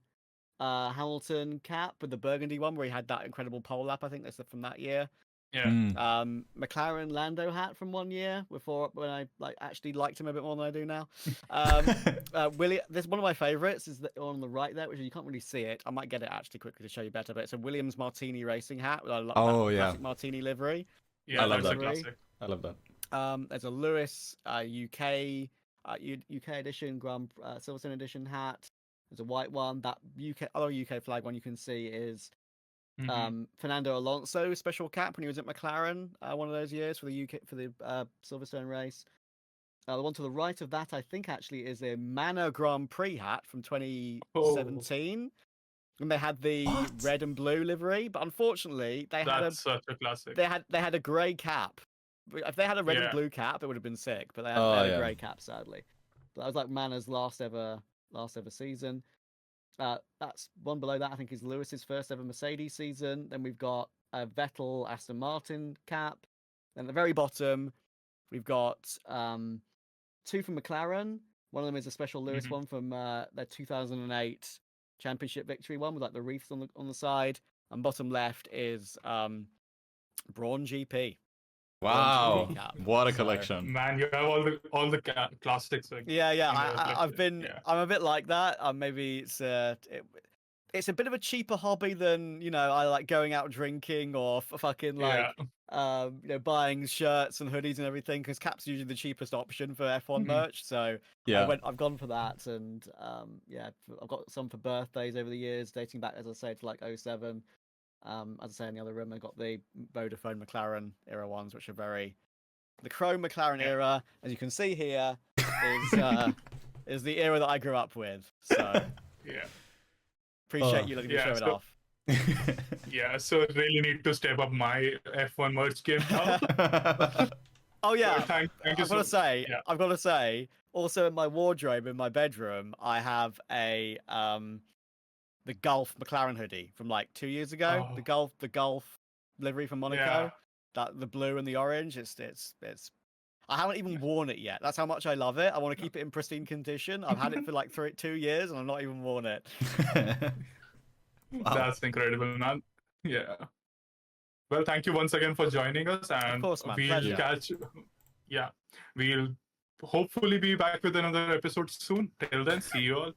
Hamilton cap with the burgundy one where he had that incredible pole lap. I think that's from that year. Yeah. McLaren Lando hat from one year when I actually liked him a bit more than I do now. This one of my favorites is the on the right there, which you can't really see it. I might get it actually quickly to show you better, but it's a Williams Martini racing hat with a classic Martini livery. Yeah, I love that. Classic. I love that. There's a Lewis UK edition Silverstone edition hat. There's a white one. That other UK flag one you can see is Fernando Alonso special cap when he was at McLaren one of those years for the Silverstone race. The one to the right of that I think actually is a Manor Grand Prix hat from 2017. And they had the red and blue livery, but unfortunately that's such a classic. They had a grey cap. If they had a red and blue cap, it would have been sick. But they had a grey cap, sadly. But that was like Manor's last ever season. That's one below that. I think is Lewis's first ever Mercedes season. Then we've got a Vettel Aston Martin cap. And at the very bottom, we've got two from McLaren. One of them is a special Lewis one from their 2008 championship victory one with like the wreaths on the side. And bottom left is Braun GP. Wow, cap. what a So- collection. Man, you have all the classics. Like, Yeah, in your I've collection. been. Yeah. I'm a bit like that. Maybe it's a bit of a cheaper hobby than I like going out drinking or fucking like buying shirts and hoodies and everything because caps are usually the cheapest option for F1 merch. So Yeah. I've gone for that, and I've got some for birthdays over the years, dating back as I say to like 07. As I say in the other room, I got the Vodafone McLaren era ones, which are the Chrome McLaren era, as you can see here, is the era that I grew up with. So Yeah. appreciate you letting me Yeah, show it so- off. Yeah. So really need to step up my F1 merch game now. Oh yeah, Thank you I've got to say, yeah. I've got to say, also in my wardrobe in my bedroom, I have a the Gulf McLaren hoodie from like 2 years ago. Oh. The Gulf livery from Monaco. Yeah. That the blue and the orange. It's. I haven't even worn it yet. That's how much I love it. I want to keep it in pristine condition. I've had it for like 2 years and I've not even worn it. Wow. That's incredible, man. Yeah. Well, thank you once again for joining us, and course, man. we'll Pleasure. catch. Yeah, we'll hopefully be back with another episode soon. Till then, see you all.